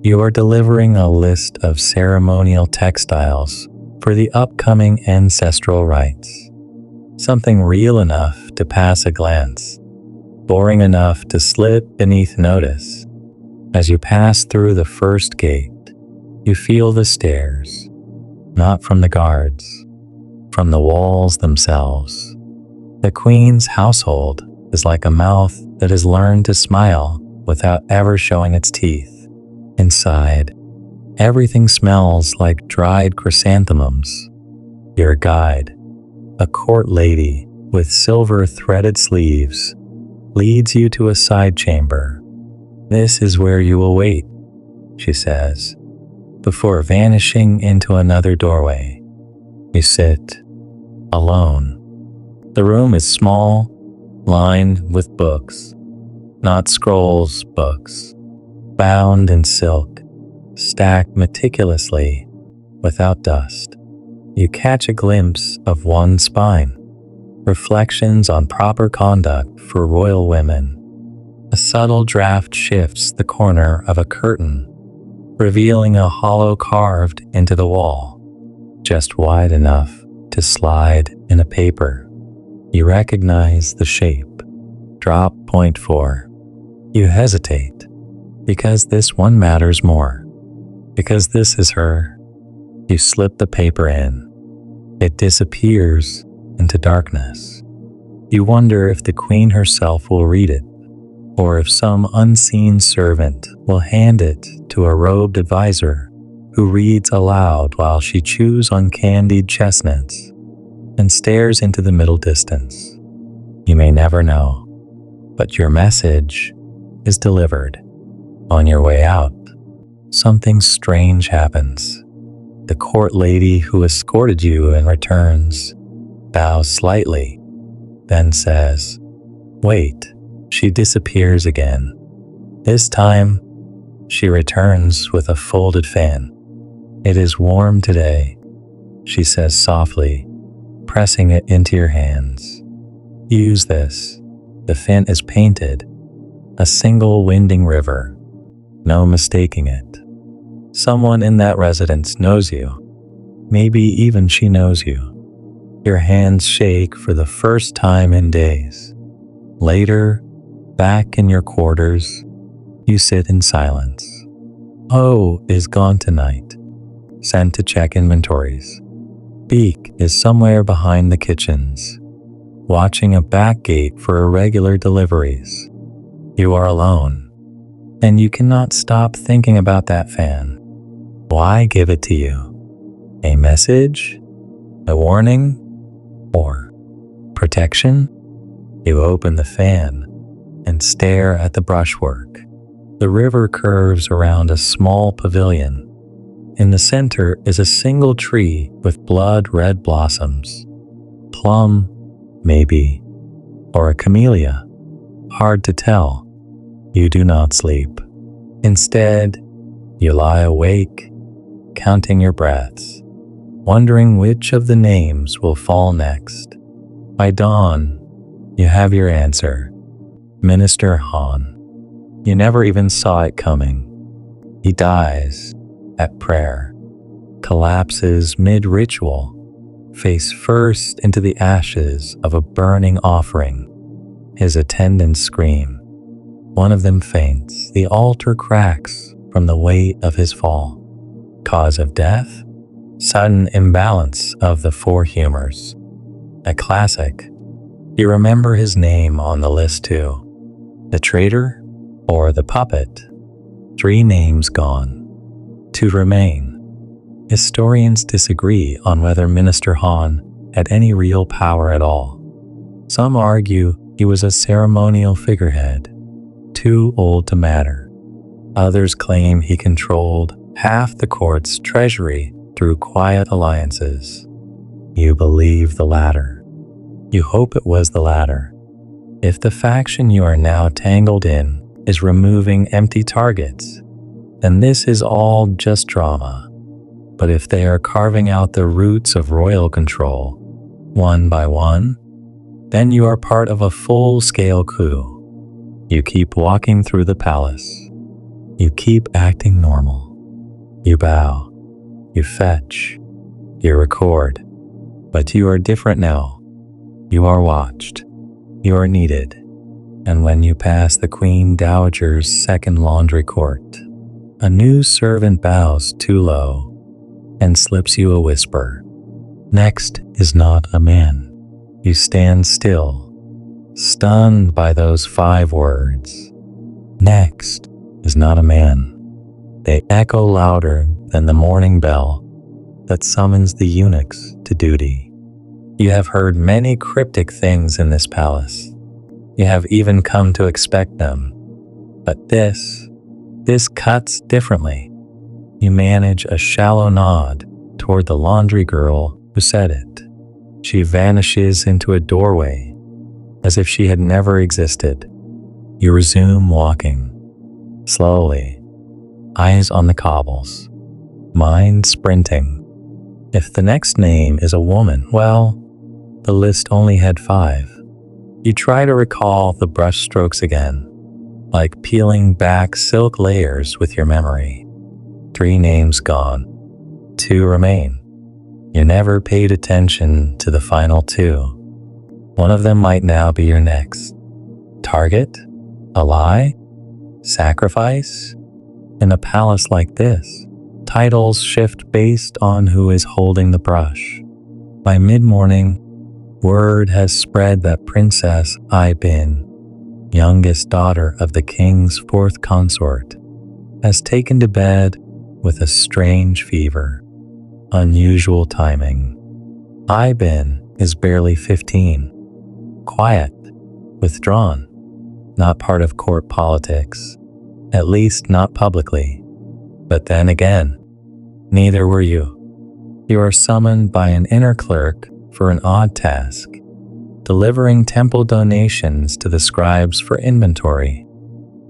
You are delivering a list of ceremonial textiles for the upcoming ancestral rites. Something real enough to pass a glance, boring enough to slip beneath notice. As you pass through the first gate, you feel the stares, not from the guards, from the walls themselves. The Queen's household is like a mouth that has learned to smile without ever showing its teeth. Inside, everything smells like dried chrysanthemums. Your guide, a court lady with silver threaded sleeves, leads you to a side chamber. This is where you will wait, she says, before vanishing into another doorway. You sit, alone. The room is small, lined with books, not scrolls, books, bound in silk, stacked meticulously, without dust. You catch a glimpse of one spine, reflections on proper conduct for royal women. A subtle draft shifts the corner of a curtain, revealing a hollow carved into the wall, just wide enough to slide in a paper. You recognize the shape. Drop point 4. You hesitate, because this one matters more. Because this is her. You slip the paper in. It disappears into darkness. You wonder if the Queen herself will read it, or if some unseen servant will hand it to a robed advisor who reads aloud while she chews on candied chestnuts and stares into the middle distance. You may never know, but your message is delivered. On your way out, something strange happens. The court lady who escorted you and returns bows slightly, then says, "Wait." She disappears again. This time, she returns with a folded fan. "It is warm today," she says softly, pressing it into your hands. "Use this." The fan is painted, a single winding river. No mistaking it. Someone in that residence knows you. Maybe even she knows you. Your hands shake for the first time in days. Later, back in your quarters, you sit in silence. O is gone tonight, sent to check inventories. Beak is somewhere behind the kitchens, watching a back gate for irregular deliveries. You are alone, and you cannot stop thinking about that fan. Why give it to you? A message? A warning? Or protection? You open the fan and stare at the brushwork. The river curves around a small pavilion. In the center is a single tree with blood-red blossoms. Plum, maybe, or a camellia. Hard to tell. You do not sleep. Instead, you lie awake, counting your breaths, wondering which of the names will fall next. By dawn, you have your answer. Minister Han. You never even saw it coming. He dies at prayer, collapses mid-ritual, face first into the ashes of a burning offering. His attendants scream. One of them faints. The altar cracks from the weight of his fall. Cause of death? Sudden imbalance of the four humors. A classic. You remember his name on the list too. The traitor or the puppet? 3 names gone. 2 remain. Historians disagree on whether Minister Han had any real power at all. Some argue he was a ceremonial figurehead, too old to matter. Others claim he controlled half the court's treasury through quiet alliances. You believe the latter. You hope it was the latter. If the faction you are now tangled in is removing empty targets, then this is all just drama. But if they are carving out the roots of royal control, one by one, then you are part of a full-scale coup. You keep walking through the palace. You keep acting normal. You bow. You fetch. You record. But you are different now. You are watched. You are needed. And when you pass the Queen Dowager's second laundry court, a new servant bows too low and slips you a whisper. Next is not a man. You stand still, stunned by those 5 words. Next is not a man. They echo louder than the morning bell that summons the eunuchs to duty. You have heard many cryptic things in this palace. You have even come to expect them. But this cuts differently. You manage a shallow nod toward the laundry girl who said it. She vanishes into a doorway as if she had never existed. You resume walking, slowly, eyes on the cobbles, mind sprinting. If the next name is a woman, well, the list only had 5. You try to recall the brushstrokes again, like peeling back silk layers with your memory. 3 names gone. 2 remain. You never paid attention to the final 2. One of them might now be your next. Target? A lie? Sacrifice? In a palace like this, titles shift based on who is holding the brush. By mid-morning, word has spread that Princess Ai-bin, youngest daughter of the king's 4th consort, has taken to bed with a strange fever. Unusual timing. Ai-bin is barely 15. Quiet, withdrawn, not part of court politics, at least not publicly. But then again, neither were you. You are summoned by an inner clerk for an odd task, delivering temple donations to the scribes for inventory.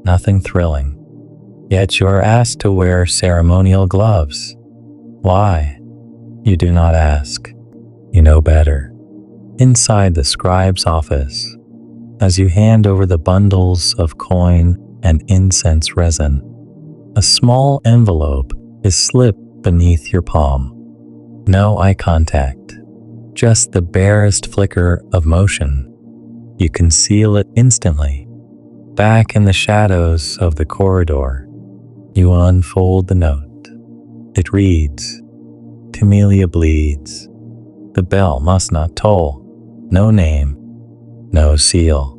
Nothing thrilling. Yet you are asked to wear ceremonial gloves. Why? You do not ask. You know better. Inside the scribe's office, as you hand over the bundles of coin and incense resin, a small envelope is slipped beneath your palm. No eye contact, just the barest flicker of motion. You conceal it instantly. Back in the shadows of the corridor, you unfold the note. It reads, Camellia bleeds. The bell must not toll. No name, no seal,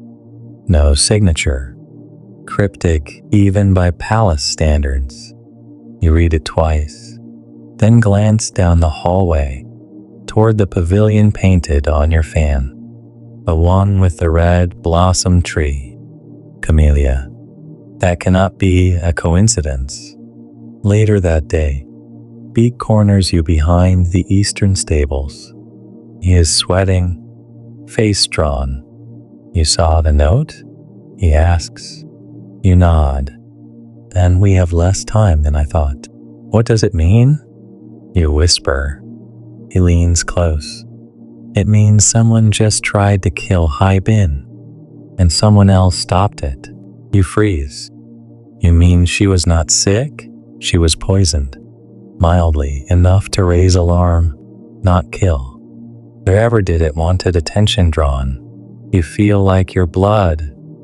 no signature. Cryptic even by palace standards. You read it twice, then glance down the hallway toward the pavilion painted on your fan, the one with the red blossom tree. Camellia. That cannot be a coincidence. Later that day, Beak corners you behind the eastern stables. He is sweating, face drawn. You saw the note? He asks. You nod. Then we have less time than I thought. What does it mean? You whisper. He leans close. It means someone just tried to kill Ai-bin, and someone else stopped it. You freeze. You mean she was not sick? She was poisoned. Mildly enough to raise alarm, not kill. Whoever did it wanted attention drawn. You feel like your blood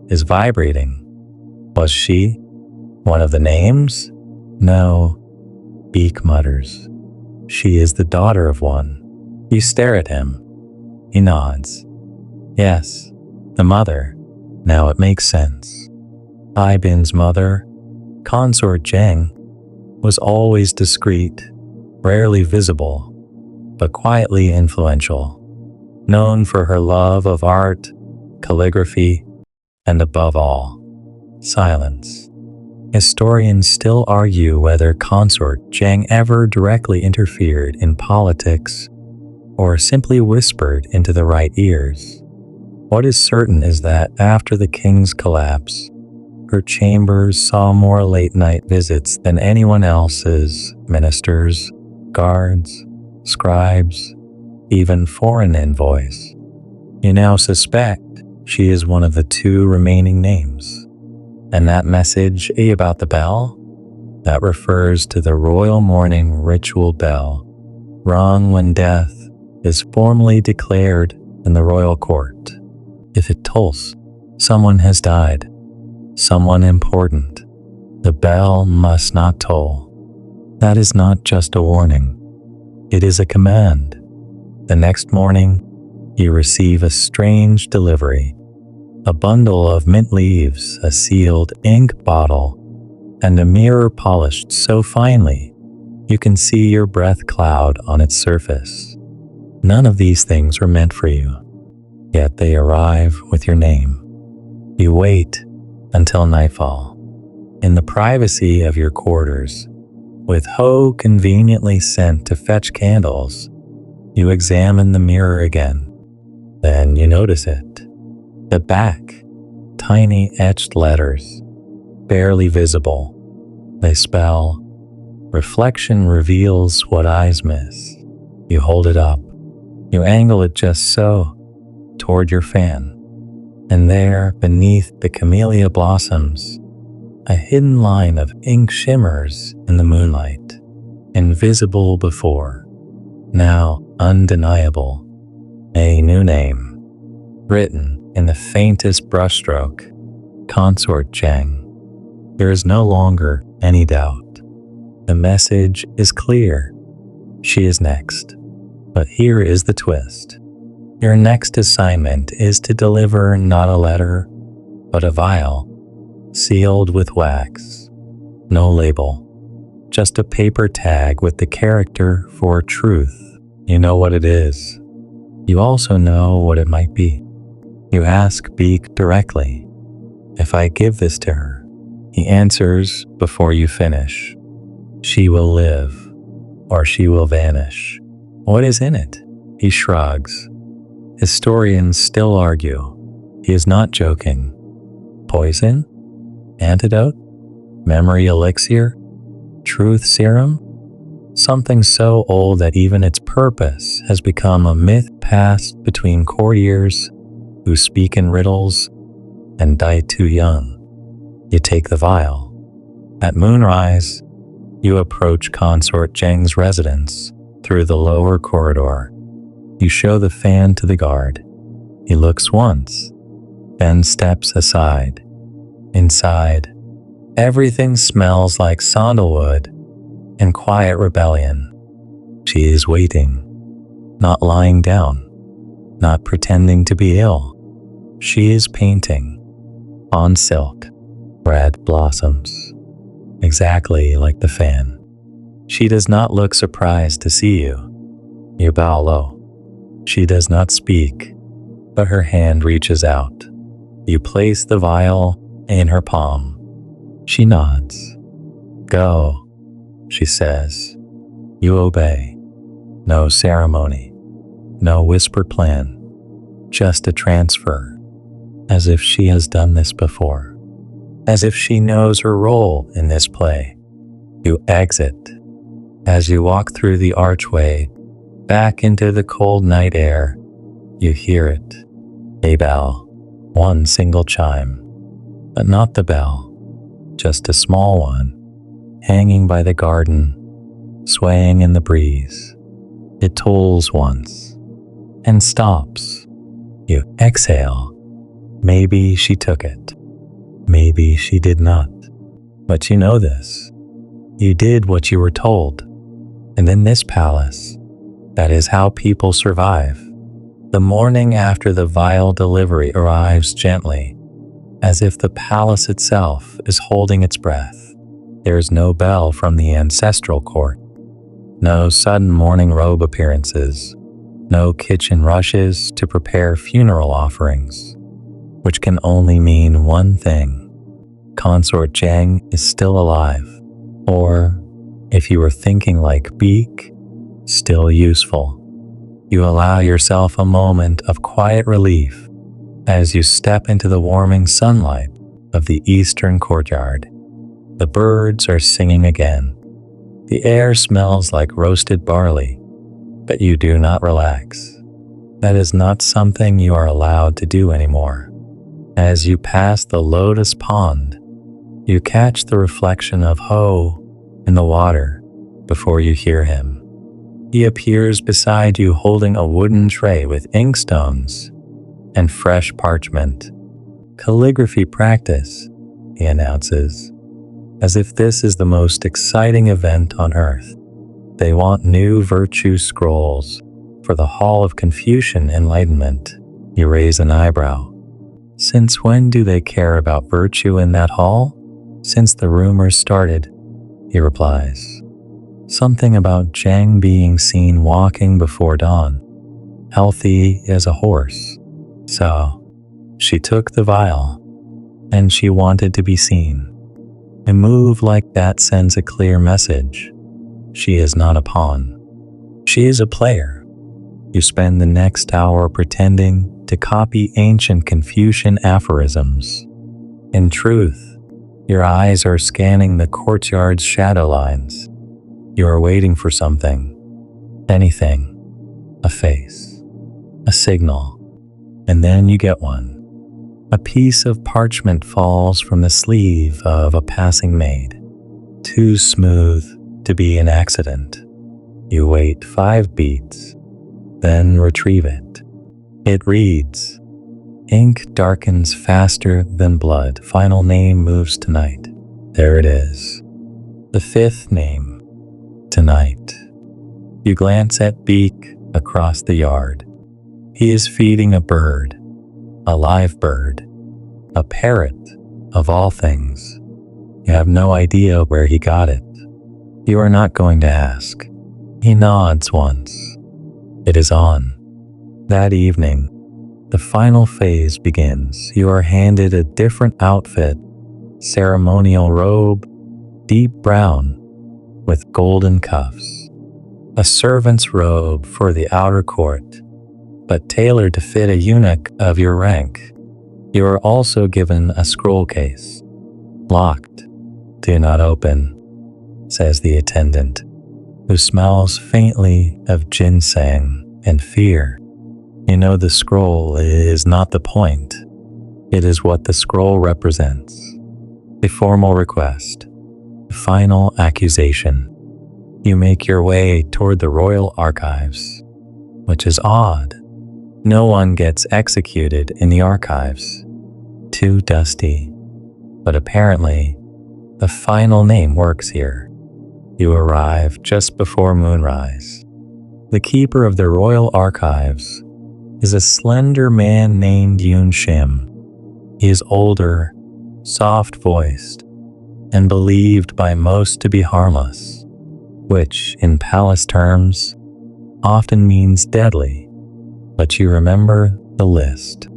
is vibrating. Was she one of the names? No, Beak mutters. She is the daughter of one. You stare at him. He nods. Yes, the mother. Now it makes sense. Ibin's mother, Consort Zheng, was always discreet, rarely visible, but quietly influential, known for her love of art, calligraphy, and above all, silence. Historians still argue whether Consort Zheng ever directly interfered in politics or simply whispered into the right ears. What is certain is that after the king's collapse, her chambers saw more late-night visits than anyone else's: ministers, guards, scribes, even foreign envoys. You now suspect she is one of the two remaining names. And that message about the bell? That refers to the royal morning ritual bell, rung when death is formally declared in the royal court. If it tolls, someone has died, someone important. The bell must not toll. That is not just a warning. It is a command. The next morning, you receive a strange delivery. A bundle of mint leaves, a sealed ink bottle, and a mirror polished so finely you can see your breath cloud on its surface. None of these things were meant for you, yet they arrive with your name. You wait until nightfall, in the privacy of your quarters, with Ho conveniently sent to fetch candles. You examine the mirror again. Then you notice it. The back, tiny etched letters, barely visible. They spell, "Reflection reveals what eyes miss." You hold it up. You angle it just so, toward your fan. And there, beneath the camellia blossoms, a hidden line of ink shimmers in the moonlight, invisible before, now undeniable. A new name, written in the faintest brushstroke, Consort Zheng. There is no longer any doubt. The message is clear. She is next. But here is the twist. Your next assignment is to deliver not a letter, but a vial, sealed with wax. No label, just a paper tag with the character for truth. You know what it is. You also know what it might be. You ask Beak directly, "If I give this to her," he answers before you finish, "She will live, or she will vanish." What is in it? He shrugs. Historians still argue. He is not joking. Poison? Antidote? Memory elixir? Truth serum? Something so old that even its purpose has become a myth passed between courtiers who speak in riddles and die too young. You take the vial. At moonrise, you approach Consort Zheng's residence through the lower corridor. You show the fan to the guard. He looks once, then steps aside. Inside, everything smells like sandalwood and quiet rebellion. She is waiting, not lying down, not pretending to be ill. She is painting, on silk, red blossoms, exactly like the fan. She does not look surprised to see you. You bow low. She does not speak, but her hand reaches out. You place the vial in her palm. She nods. "Go," she says. You obey. No ceremony, no whispered plan, just a transfer, as if she has done this before, as if she knows her role in this play. You exit. As you walk through the archway, back into the cold night air, you hear it. A bell, one single chime, but not the bell, just a small one, hanging by the garden, swaying in the breeze. It tolls once, and stops. You exhale. Maybe she took it. Maybe she did not. But you know this. You did what you were told. And in this palace, that is how people survive. The morning after the vile delivery arrives gently, as if the palace itself is holding its breath. There is no bell from the ancestral court, no sudden morning robe appearances, no kitchen rushes to prepare funeral offerings, which can only mean one thing. Consort Zhang is still alive, or, if you were thinking like Beak, still useful. You allow yourself a moment of quiet relief as you step into the warming sunlight of the eastern courtyard. The birds are singing again. The air smells like roasted barley, but you do not relax. That is not something you are allowed to do anymore. As you pass the lotus pond, you catch the reflection of Ho in the water before you hear him. He appears beside you holding a wooden tray with inkstones and fresh parchment. Calligraphy practice, he announces, as if this is the most exciting event on earth. They want new virtue scrolls for the Hall of Confucian Enlightenment. You raise an eyebrow. Since when do they care about virtue in that hall? Since the rumors started, he replies. Something about Zhang being seen walking before dawn, healthy as a horse. So, she took the vial, and she wanted to be seen. A move like that sends a clear message. She is not a pawn. She is a player. You spend the next hour pretending to copy ancient Confucian aphorisms. In truth, your eyes are scanning the courtyard's shadow lines. You are waiting for something. Anything. A face. A signal. And then you get one. A piece of parchment falls from the sleeve of a passing maid. Too smooth to be an accident. You wait 5 beats, then retrieve it. It reads, "Ink darkens faster than blood. Final name moves tonight." There it is. The 5th name. Tonight. You glance at Beak across the yard. He is feeding a bird. A live bird. A parrot, of all things. You have no idea where he got it. You are not going to ask. He nods once. It is on. That evening, the final phase begins. You are handed a different outfit, ceremonial robe, deep brown, with golden cuffs. A servant's robe for the outer court, but tailored to fit a eunuch of your rank. You are also given a scroll case. Locked. Do not open, says the attendant, who smells faintly of ginseng and fear. You know the scroll is not the point. It is what the scroll represents. The formal request. The final accusation. You make your way toward the royal archives, which is odd. No one gets executed in the archives. Too dusty. But apparently, the final name works here. You arrive just before moonrise. The keeper of the royal archives is a slender man named Eunuch. He is older, soft-voiced, and believed by most to be harmless, which, in palace terms, often means deadly. But you remember the list,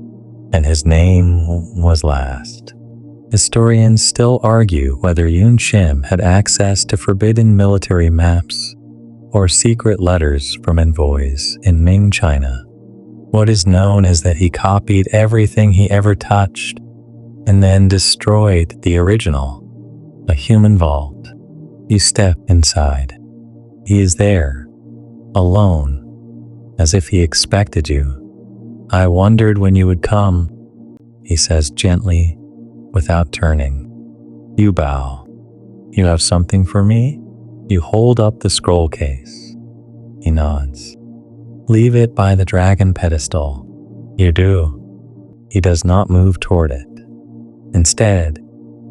and his name was last. Historians still argue whether Eunuch had access to forbidden military maps or secret letters from envoys in Ming China. What is known is that he copied everything he ever touched and then destroyed the original, a human vault. You step inside. He is there, alone, as if he expected you. "I wondered when you would come," he says gently, without turning. You bow. "You have something for me?" You hold up the scroll case. He nods. "Leave it by the dragon pedestal." You do. He does not move toward it. Instead,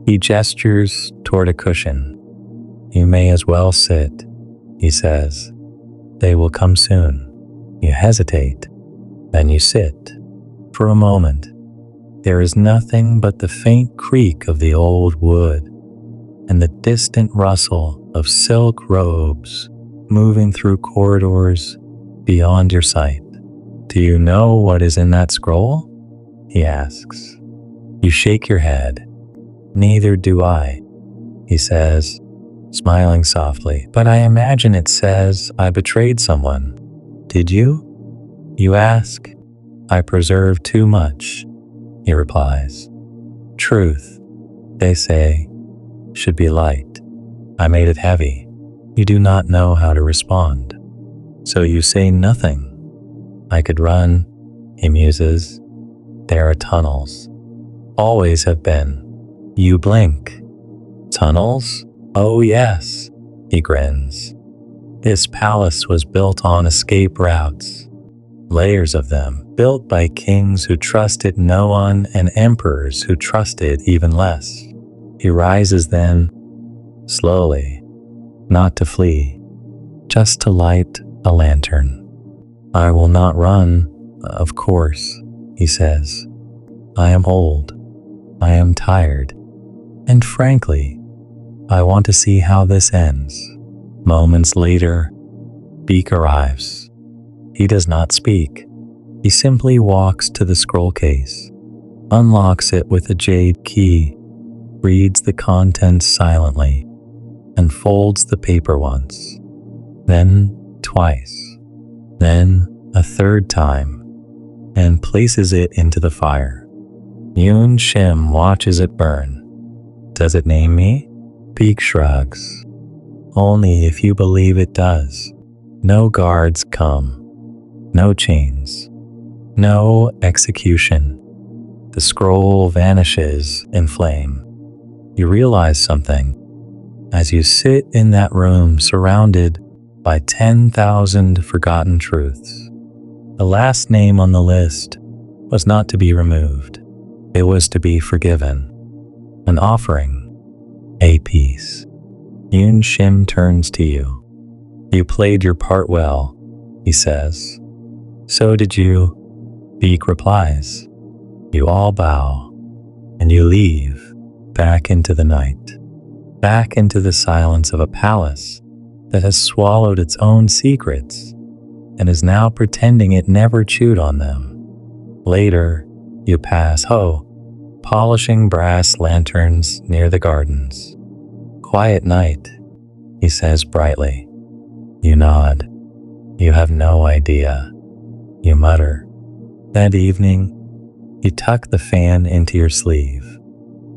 he gestures toward a cushion. You may as well sit. he says. They will come soon. You hesitate. Then you sit. For a moment, there is nothing but the faint creak of the old wood and the distant rustle of silk robes moving through corridors beyond your sight. Do you know what is in that scroll? He asks. You shake your head. Neither do I, he says, smiling softly. But I imagine it says I betrayed someone. Did you? You ask. I preserve too much, he replies. Truth, they say, should be light. I made it heavy. You do not know how to respond. So you say nothing. I could run, he muses. There are tunnels. Always have been. You blink. Tunnels? Oh yes, he grins. This palace was built on escape routes. Layers of them, built by kings who trusted no one and emperors who trusted even less. He rises then, slowly, not to flee, just to light a lantern. I will not run, of course, he says. I am old. I am tired. And frankly, I want to see how this ends. Moments later, Beak arrives. He does not speak. He simply walks to the scroll case, unlocks it with a jade key, reads the contents silently, and folds the paper once, then twice, then a third time, and places it into the fire. Yoon Shim watches it burn. Does it name me? Beak shrugs. Only if you believe it does. No guards come. No chains. No execution. The scroll vanishes in flame. You realize something as you sit in that room surrounded by 10,000 forgotten truths. The last name on the list was not to be removed. It was to be forgiven. An offering. A peace. Yoon Shim turns to you. You played your part well, he says. So did you, Beak replies. You all bow, and you leave back into the night, back into the silence of a palace that has swallowed its own secrets and is now pretending it never chewed on them. Later, you pass Ho, polishing brass lanterns near the gardens. Quiet night, he says brightly. You nod. You have no idea. You mutter. That evening, you tuck the fan into your sleeve.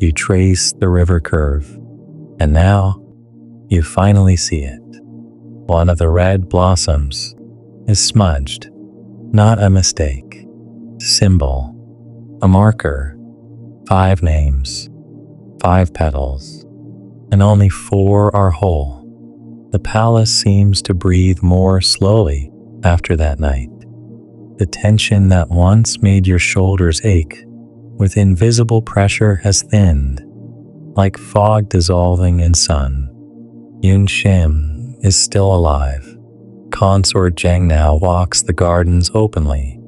You trace the river curve. And now, you finally see it. One of the red blossoms is smudged. Not a mistake. Symbol. A marker. 5 names. 5 petals. And only 4 are whole. The palace seems to breathe more slowly after that night. The tension that once made your shoulders ache with invisible pressure has thinned, like fog dissolving in sun. Yoon Shim is still alive. Consort Jang now walks the gardens openly,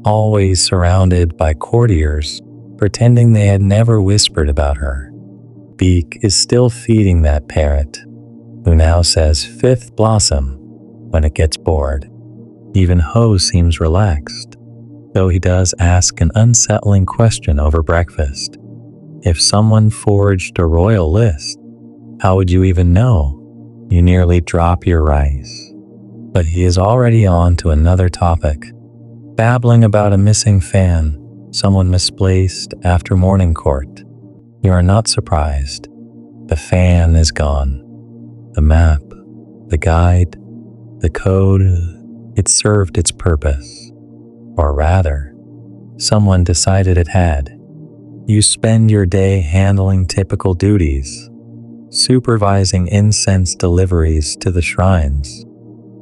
always surrounded by courtiers pretending they had never whispered about her. Beak is still feeding that parrot, who now says 5th blossom when it gets bored. Even Ho seems relaxed, though he does ask an unsettling question over breakfast. If someone forged a royal list, how would you even know? You nearly drop your rice. But he is already on to another topic, babbling about a missing fan someone misplaced after morning court. You are not surprised. The fan is gone. The map, the guide, the code, it served its purpose. Or rather, someone decided it had. You spend your day handling typical duties, supervising incense deliveries to the shrines,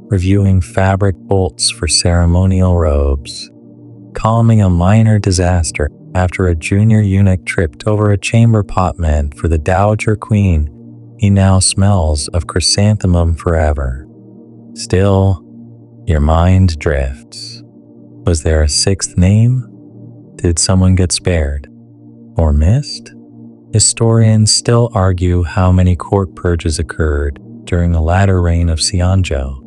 reviewing fabric bolts for ceremonial robes, calming a minor disaster after a junior eunuch tripped over a chamber pot meant for the Dowager Queen. He now smells of chrysanthemum forever. Still, your mind drifts. Was there a sixth name? Did someone get spared? Or missed? Historians still argue how many court purges occurred during the latter reign of Seonjo,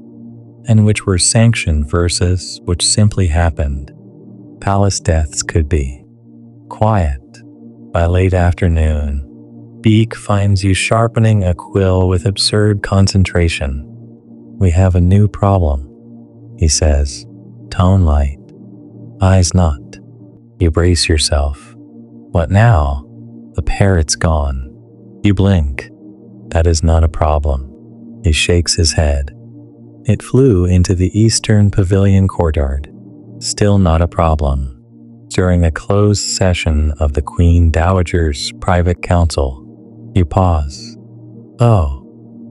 and which were sanctioned versus which simply happened. Palace deaths could be quiet. By late afternoon, Beak finds you sharpening a quill with absurd concentration. "We have a new problem," he says, tone light, eyes not. You brace yourself. What now? The parrot's gone. You blink. That is not a problem. He shakes his head. It flew into the eastern pavilion courtyard. Still not a problem. During a closed session of the Queen Dowager's private council, you pause. Oh,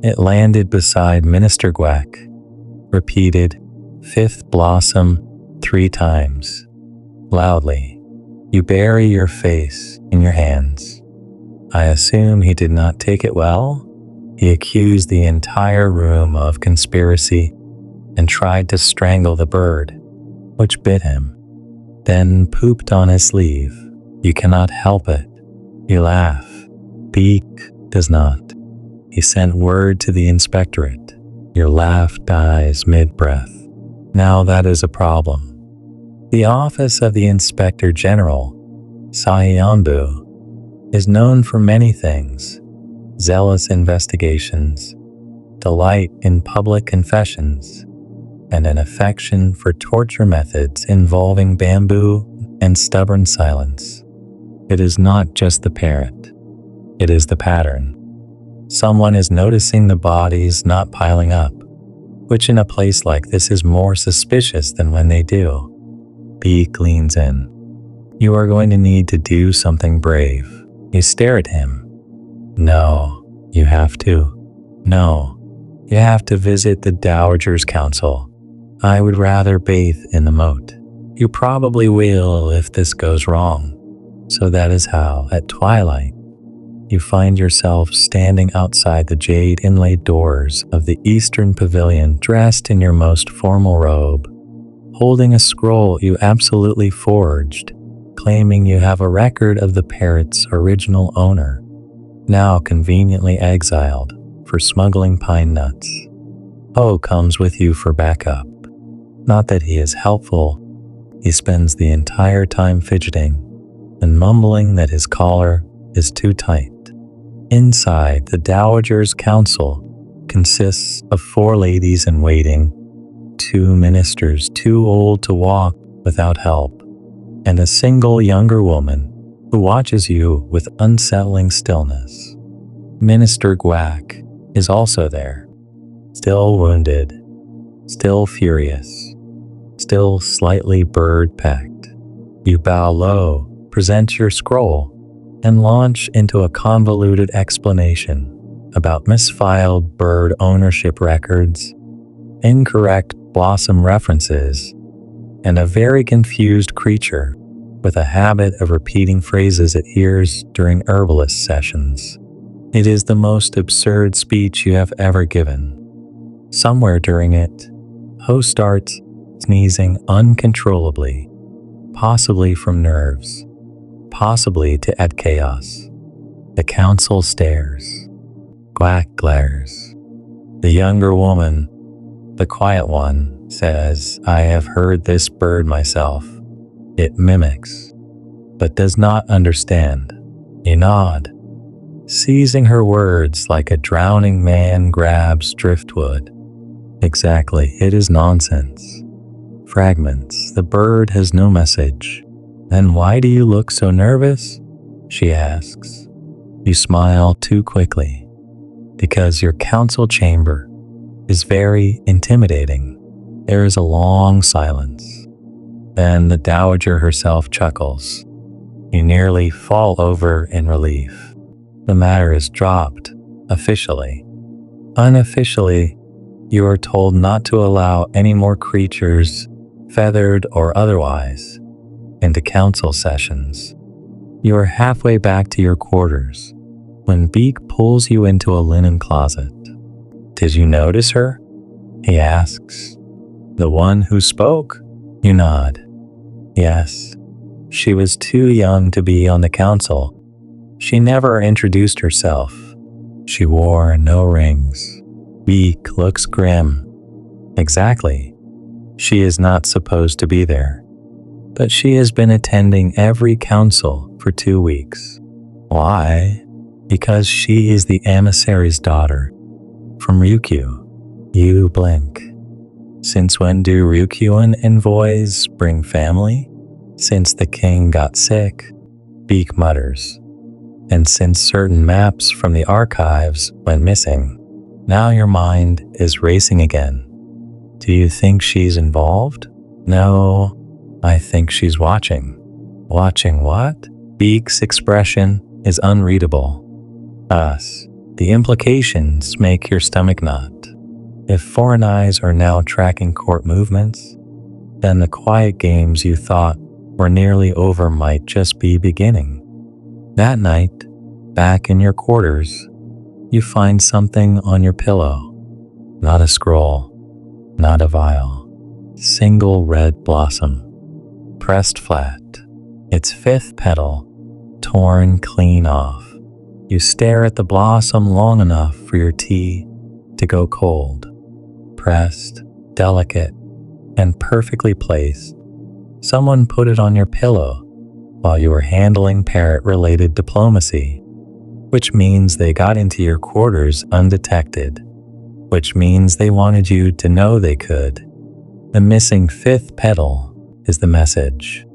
it landed beside Minister Gwack. Repeated, fifth blossom 3 times. Loudly, you bury your face in your hands. I assume he did not take it well. He accused the entire room of conspiracy and tried to strangle the bird, which bit him, then pooped on his sleeve. You cannot help it. You laugh. Beak does not. He sent word to the inspectorate. Your laugh dies mid-breath. Now that is a problem. The office of the Inspector General, Saeonbu, is known for many things: zealous investigations, delight in public confessions, and an affection for torture methods involving bamboo and stubborn silence. It is not just the parrot. It is the pattern. Someone is noticing the bodies not piling up, which in a place like this is more suspicious than when they do. Beak leans in. You are going to need to do something brave. You stare at him. No, you have to. No, you have to visit the Dowager's Council. I would rather bathe in the moat. You probably will if this goes wrong. So that is how, at twilight, you find yourself standing outside the jade inlaid doors of the Eastern Pavilion, dressed in your most formal robe, holding a scroll you absolutely forged, claiming you have a record of the parrot's original owner, now conveniently exiled for smuggling pine nuts. Ho comes with you for backup. Not that he is helpful. He spends the entire time fidgeting and mumbling that his collar is too tight. Inside, the Dowager's Council consists of 4 ladies in waiting, 2 ministers too old to walk without help, and a single younger woman who watches you with unsettling stillness. Minister Gwack is also there, still wounded, still furious, still slightly bird-pecked. You bow low, present your scroll, and launch into a convoluted explanation about misfiled bird ownership records, incorrect blossom references, and a very confused creature with a habit of repeating phrases it hears during herbalist sessions. It is the most absurd speech you have ever given. Somewhere during it, Ho starts sneezing uncontrollably, possibly from nerves, possibly to add chaos. The council stares. Gwack glares. The younger woman, the quiet one, says, I have heard this bird myself. It mimics, but does not understand. You nod, seizing her words like a drowning man grabs driftwood. Exactly, it is nonsense. Fragments. The bird has no message. Then why do you look so nervous? She asks. You smile too quickly. Because your council chamber is very intimidating. There is a long silence. Then the Dowager herself chuckles. You nearly fall over in relief. The matter is dropped, officially. Unofficially, you are told not to allow any more creatures, feathered or otherwise, into council sessions. You are halfway back to your quarters when Beak pulls you into a linen closet. Did you notice her? He asks. The one who spoke? You nod. Yes. She was too young to be on the council. She never introduced herself. She wore no rings. Beak looks grim. Exactly. She is not supposed to be there. But she has been attending every council for 2 weeks. Why? Because she is the emissary's daughter. From Ryukyu. You blink. Since when do Ryukyuan envoys bring family? Since the king got sick, Beak mutters. And since certain maps from the archives went missing, now your mind is racing again. Do you think she's involved? No, I think she's watching. Watching what? Beak's expression is unreadable. Us. The implications make your stomach knot. If foreign eyes are now tracking court movements, then the quiet games you thought were nearly over might just be beginning. That night, back in your quarters, you find something on your pillow. Not a scroll, not a vial. Single red blossom, pressed flat, its 5th petal torn clean off. You stare at the blossom long enough for your tea to go cold. Pressed, delicate, and perfectly placed. Someone put it on your pillow while you were handling parrot-related diplomacy, which means they got into your quarters undetected, which means they wanted you to know they could. The missing 5th petal is the message,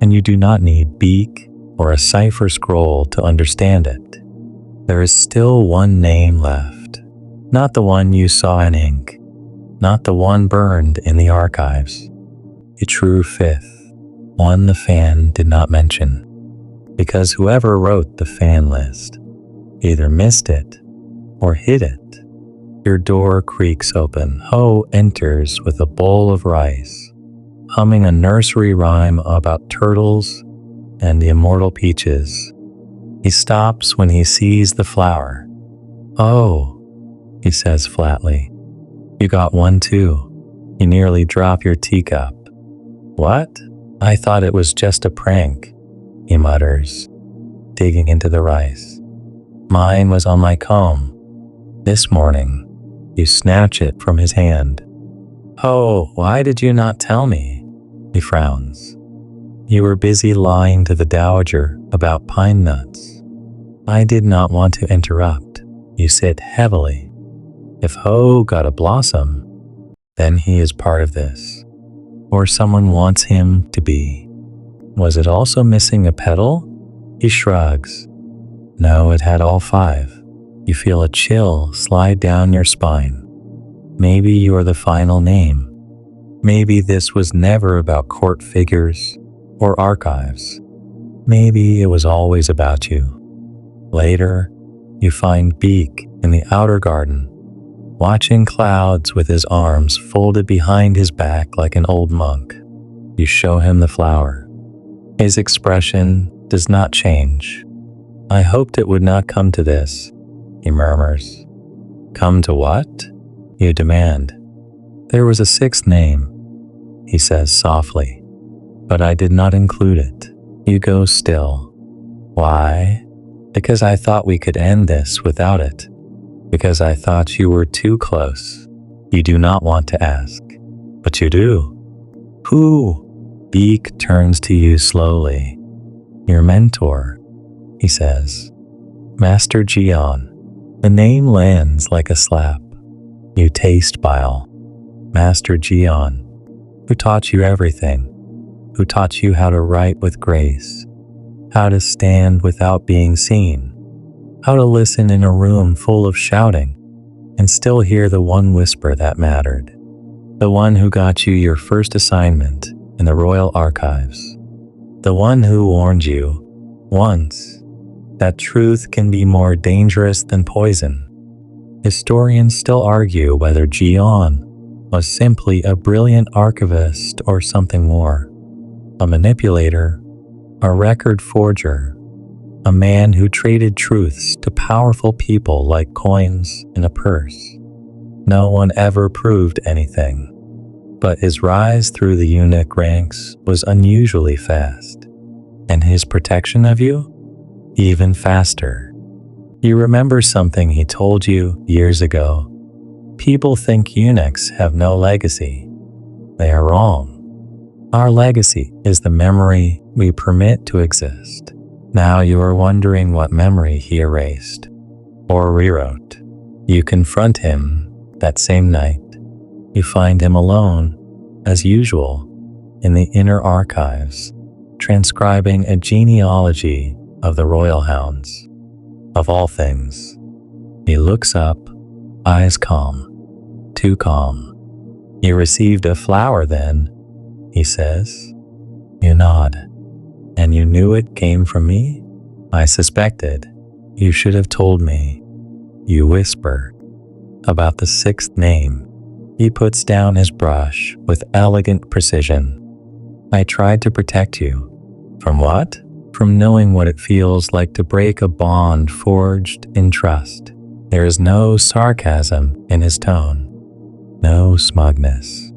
and you do not need Beak or a cipher scroll to understand it. There is still one name left, not the one you saw in ink, not the one burned in the archives. A true 5th, one the fan did not mention, because whoever wrote the fan list either missed it or hid it. Your door creaks open. Ho enters with a bowl of rice, humming a nursery rhyme about turtles and the immortal peaches. He stops when he sees the flower. Oh, he says flatly. You got one too. You nearly drop your teacup. What? I thought it was just a prank, he mutters, digging into the rice. Mine was on my comb. This morning, you snatch it from his hand. Oh, why did you not tell me? He frowns. You were busy lying to the dowager about pine nuts. I did not want to interrupt. You sit heavily. If Ho got a blossom, then he is part of this. Or someone wants him to be. Was it also missing a petal? He shrugs. No, it had all 5. You feel a chill slide down your spine. Maybe you are the final name. Maybe this was never about court figures or archives. Maybe it was always about you. Later, you find Beak in the outer garden, watching clouds with his arms folded behind his back like an old monk. You show him the flower. His expression does not change. I hoped it would not come to this, he murmurs. Come to what? You demand. There was a 6th name, he says softly, but I did not include it. You go still. Why? Because I thought we could end this without it. Because I thought you were too close. You do not want to ask, but you do. Who? Beak turns to you slowly. Your mentor, he says. Master Gion. The name lands like a slap. You taste bile. Master Gion, who taught you everything, who taught you how to write with grace, how to stand without being seen, how to listen in a room full of shouting and still hear the one whisper that mattered, the one who got you your first assignment in the Royal Archives, the one who warned you, once, that truth can be more dangerous than poison. Historians still argue whether Gion was simply a brilliant archivist or something more, a manipulator, a record forger, a man who traded truths to powerful people like coins in a purse. No one ever proved anything, but his rise through the eunuch ranks was unusually fast, and his protection of you, even faster. You remember something he told you years ago? People think eunuchs have no legacy. They are wrong. Our legacy is the memory we permit to exist. Now you are wondering what memory he erased or rewrote. You confront him that same night. You find him alone, as usual, in the inner archives, transcribing a genealogy of the royal hounds. Of all things, he looks up, eyes calm, too calm. "You received a flower then," he says. You nod. "And you knew it came from me?" "I suspected. You should have told me." You whisper. "About the sixth name." He puts down his brush with elegant precision. "I tried to protect you." From what? From knowing what it feels like to break a bond forged in trust. There is no sarcasm in his tone, no smugness,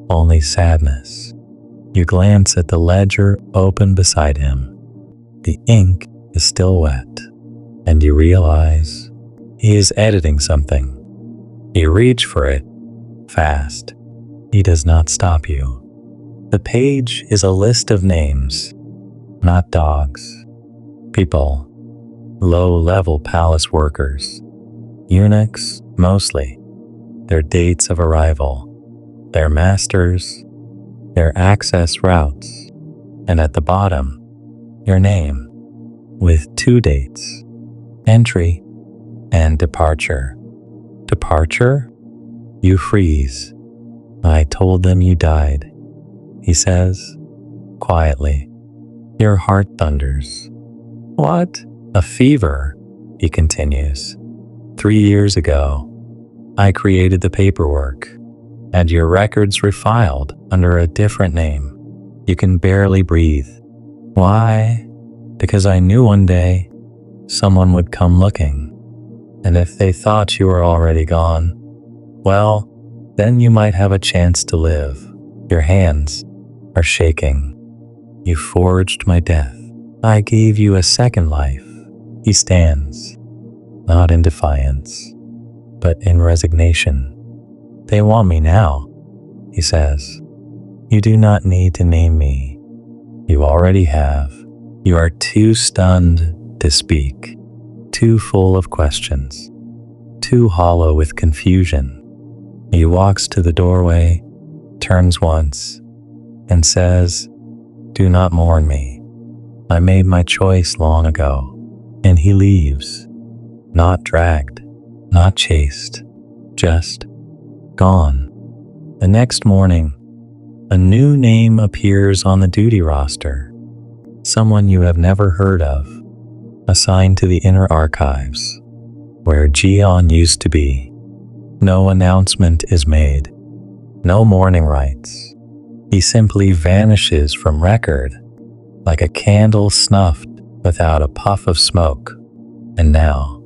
only sadness. You glance at the ledger open beside him. The ink is still wet, and you realize he is editing something. You reach for it, fast. He does not stop you. The page is a list of names, not dogs, people, low-level palace workers, eunuchs mostly, their dates of arrival, their masters, their access routes, and at the bottom, your name, with 2 dates, entry and departure. Departure? You freeze. "I told them you died," he says, quietly. Your heart thunders. "What? A fever," he continues. 3 years ago, I created the paperwork, and your records refiled under a different name. You can barely breathe. Why? Because I knew one day someone would come looking, and if they thought you were already gone, well, then you might have a chance to live. Your hands are shaking. You forged my death. I gave you a second life. He stands, not in defiance, but in resignation. They want me now, he says. You do not need to name me. You already have. You are too stunned to speak, too full of questions, too hollow with confusion. He walks to the doorway, turns once, and says, "Do not mourn me. I made my choice long ago." And he leaves, not dragged, not chased, just gone. The next morning, a new name appears on the duty roster. Someone you have never heard of, assigned to the inner archives, where Joseon used to be. No announcement is made, no mourning rites. He simply vanishes from record, like a candle snuffed without a puff of smoke. And now,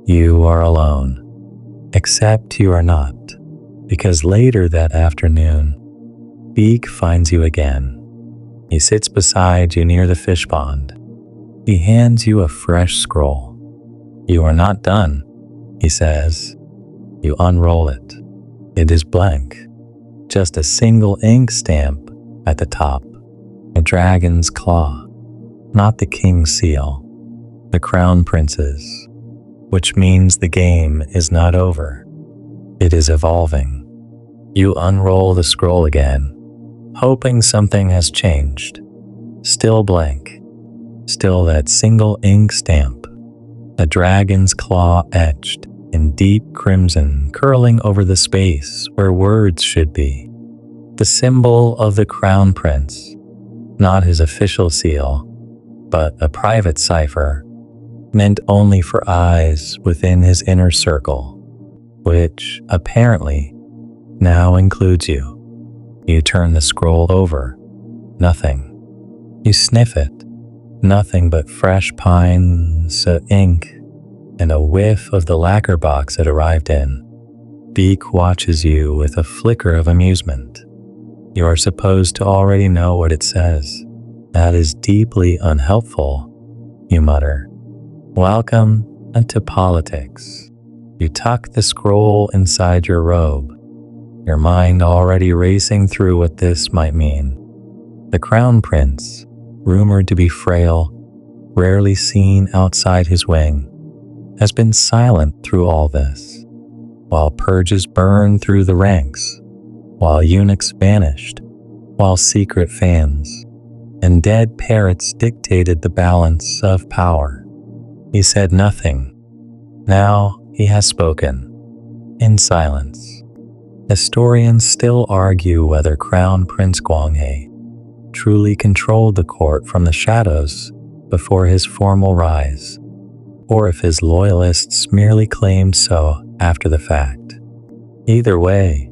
you are alone. Except you are not, because later that afternoon, Beak finds you again. He sits beside you near the fish pond. He hands you a fresh scroll. "You are not done," he says. You unroll it. It is blank, just a single ink stamp at the top, a dragon's claw, not the king's seal, the crown prince's, which means the game is not over. It is evolving. You unroll the scroll again, hoping something has changed. Still blank, still that single ink stamp, a dragon's claw etched in deep crimson curling over the space where words should be. The symbol of the crown prince, not his official seal, but a private cipher, meant only for eyes within his inner circle, which apparently now includes you. You turn the scroll over. Nothing. You sniff it. Nothing but fresh pine, soot ink, and a whiff of the lacquer box it arrived in. beak watches you with a flicker of amusement. You are supposed to already know what it says. That is deeply unhelpful, you mutter. Welcome to politics. You tuck the scroll inside your robe, your mind already racing through what this might mean. The crown prince, rumored to be frail, rarely seen outside his wing, has been silent through all this, while purges burned through the ranks, while eunuchs vanished, while secret fans and dead parrots dictated the balance of power. He said nothing. Now he has spoken, in silence. Historians still argue whether Crown Prince Gwanghae truly controlled the court from the shadows before his formal rise, or if his loyalists merely claimed so after the fact. Either way,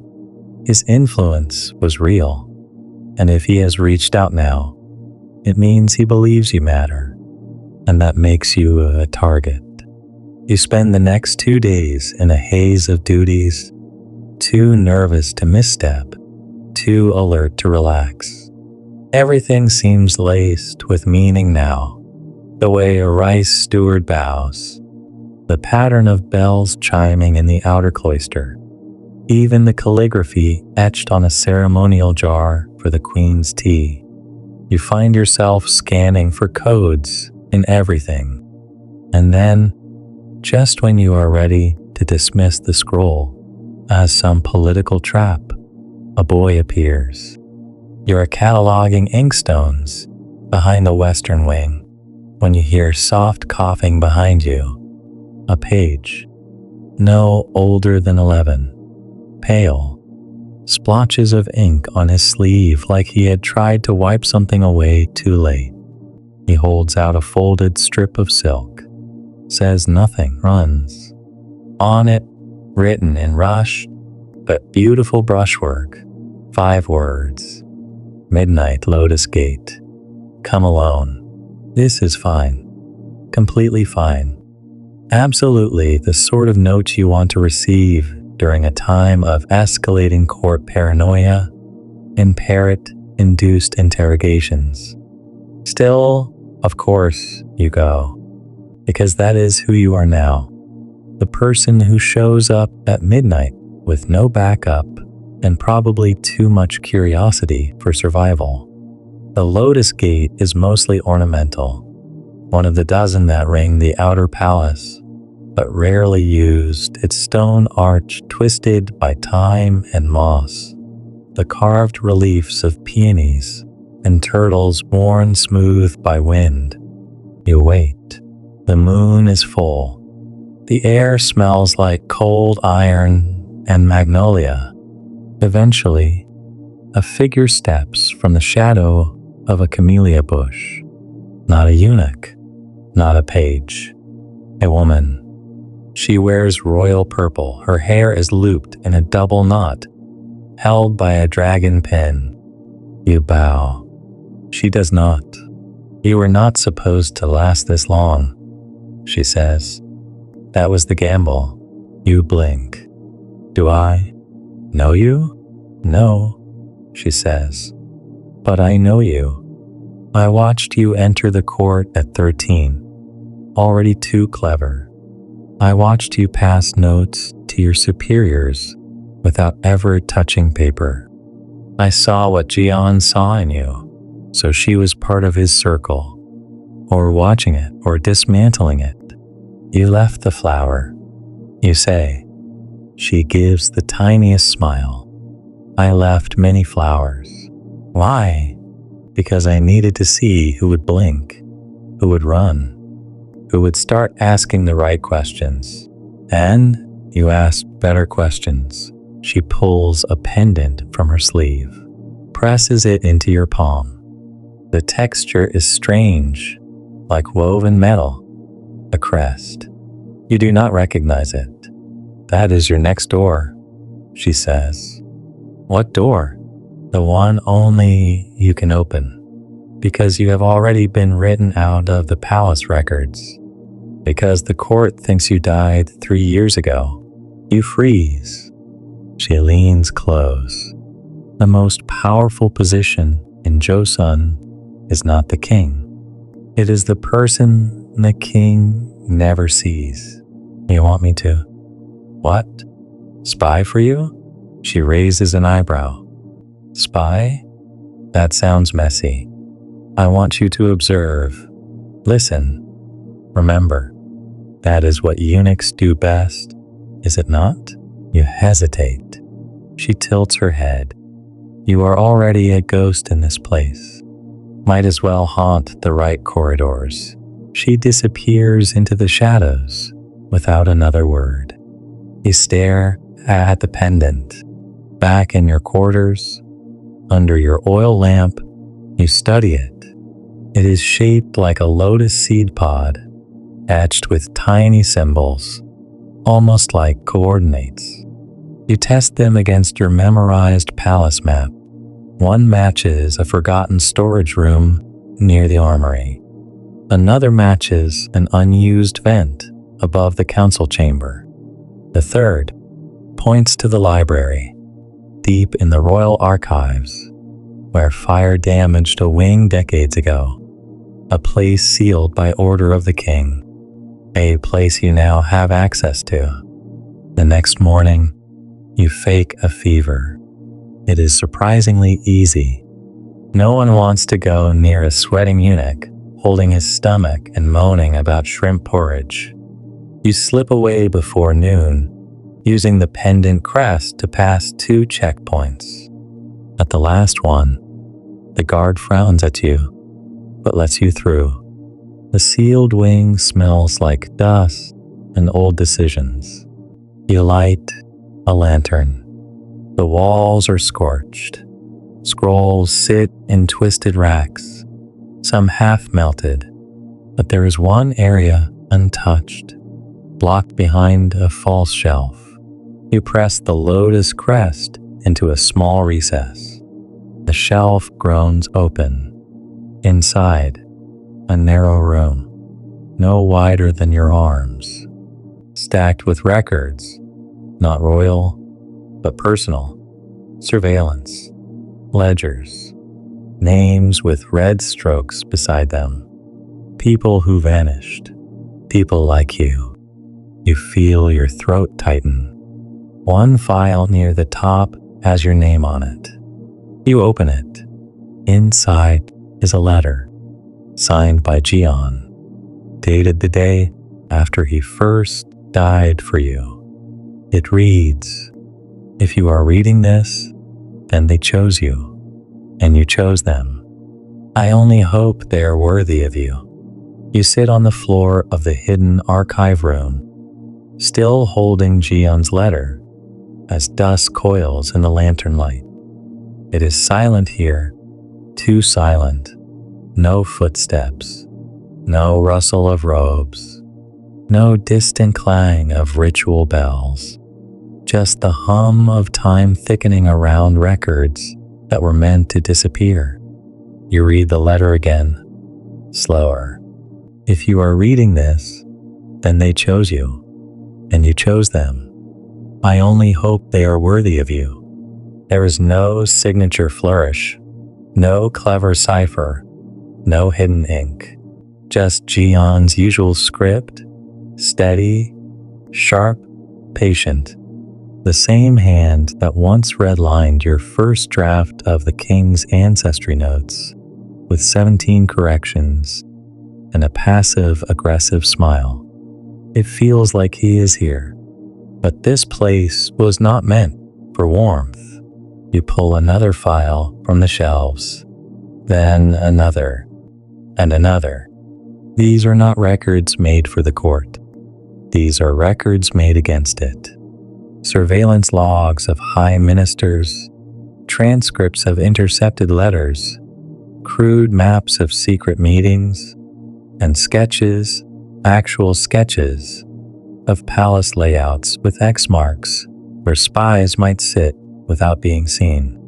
his influence was real, and if he has reached out now, it means he believes you matter, and that makes you a target. You spend the next 2 days in a haze of duties, too nervous to misstep, too alert to relax. Everything seems laced with meaning now, the way a rice steward bows, the pattern of bells chiming in the outer cloister, even the calligraphy etched on a ceremonial jar for the queen's tea. You find yourself scanning for codes in everything, and then, just when you are ready to dismiss the scroll as some political trap, a boy appears. You are cataloging inkstones behind the western wing when you hear soft coughing behind you. A page, no older than 11, pale, splotches of ink on his sleeve like he had tried to wipe something away too late. He holds out a folded strip of silk, says nothing, runs. On it, written in rushed but beautiful brushwork, 5 words. Midnight Lotus Gate. Come alone. This is fine. Completely fine. Absolutely the sort of note you want to receive during a time of escalating court paranoia and parrot-induced interrogations. Still, of course, you go, because that is who you are now, the person who shows up at midnight with no backup and probably too much curiosity for survival. The Lotus Gate is mostly ornamental, one of the dozen that ring the outer palace, but rarely used, its stone arch twisted by time and moss, the carved reliefs of peonies and turtles worn smooth by wind. You wait. The moon is full. The air smells like cold iron and magnolia. Eventually, a figure steps from the shadow of a camellia bush. Not a eunuch, not a page, a woman. She wears royal purple. Her hair is looped in a double knot, held by a dragon pin. You bow. She does not. You were not supposed to last this long, she says. That was the gamble. You blink. Do I know you? No, she says. But I know you. I watched you enter the court at 13, already too clever. I watched you pass notes to your superiors without ever touching paper. I saw what Jeon saw in you, so she was part of his circle, or watching it or dismantling it. You left the flower. You say. She gives the tiniest smile. I left many flowers. Why? Because I needed to see who would blink, who would run, who would start asking the right questions. And you asked better questions. She pulls a pendant from her sleeve, presses it into your palm. The texture is strange, like woven metal, a crest. You do not recognize it. That is your next door, she says. What door? The one only you can open, because you have already been written out of the palace records. Because the court thinks you died 3 years ago. You freeze. She leans close. The most powerful position in Joseon is not the king. It is the person the king never sees. You want me to? What? Spy for you? She raises an eyebrow. Spy? That sounds messy. I want you to observe. Listen. Remember, that is what eunuchs do best, is it not? You hesitate. She tilts her head. You are already a ghost in this place. Might as well haunt the right corridors. She disappears into the shadows without another word. You stare at the pendant. Back in your quarters, under your oil lamp, you study it. It is shaped like a lotus seed pod, etched with tiny symbols, almost like coordinates. You test them against your memorized palace map. One matches a forgotten storage room near the armory. Another matches an unused vent above the council chamber. The third points to the library, deep in the royal archives, where fire damaged a wing decades ago. A place sealed by order of the king. A place you now have access to. The next morning, you fake a fever. It is surprisingly easy. No one wants to go near a sweating eunuch, holding his stomach and moaning about shrimp porridge. You slip away before noon, using the pendant crest to pass 2 checkpoints. At the last one, the guard frowns at you, but lets you through. The sealed wing smells like dust and old decisions. You light a lantern. The walls are scorched. Scrolls sit in twisted racks, some half melted, but there is one area untouched, blocked behind a false shelf. You press the lotus crest into a small recess. The shelf groans open. Inside, a narrow room, no wider than your arms, stacked with records, not royal, but personal, surveillance, ledgers, names with red strokes beside them, people who vanished, people like you. You feel your throat tighten. One file near the top has your name on it. You open it. Inside is a letter, signed by Joseon, dated the day after he first died for you. It reads, if you are reading this, then they chose you, and you chose them. I only hope they are worthy of you. You sit on the floor of the hidden archive room, still holding Joseon's letter, as dust coils in the lantern light. It is silent here, too silent. No footsteps, no rustle of robes, no distant clang of ritual bells, just the hum of time thickening around records that were meant to disappear. You read the letter again, slower. If you are reading this, then they chose you, and you chose them. I only hope they are worthy of you. There is no signature flourish, no clever cipher, no hidden ink, just Joseon's usual script, steady, sharp, patient. The same hand that once redlined your first draft of the king's ancestry notes, with 17 corrections and a passive-aggressive smile. It feels like he is here, but this place was not meant for warmth. You pull another file from the shelves, then another, and another. These are not records made for the court. These are records made against it. Surveillance logs of high ministers, transcripts of intercepted letters, crude maps of secret meetings, and sketches, actual sketches, of palace layouts with X marks where spies might sit without being seen.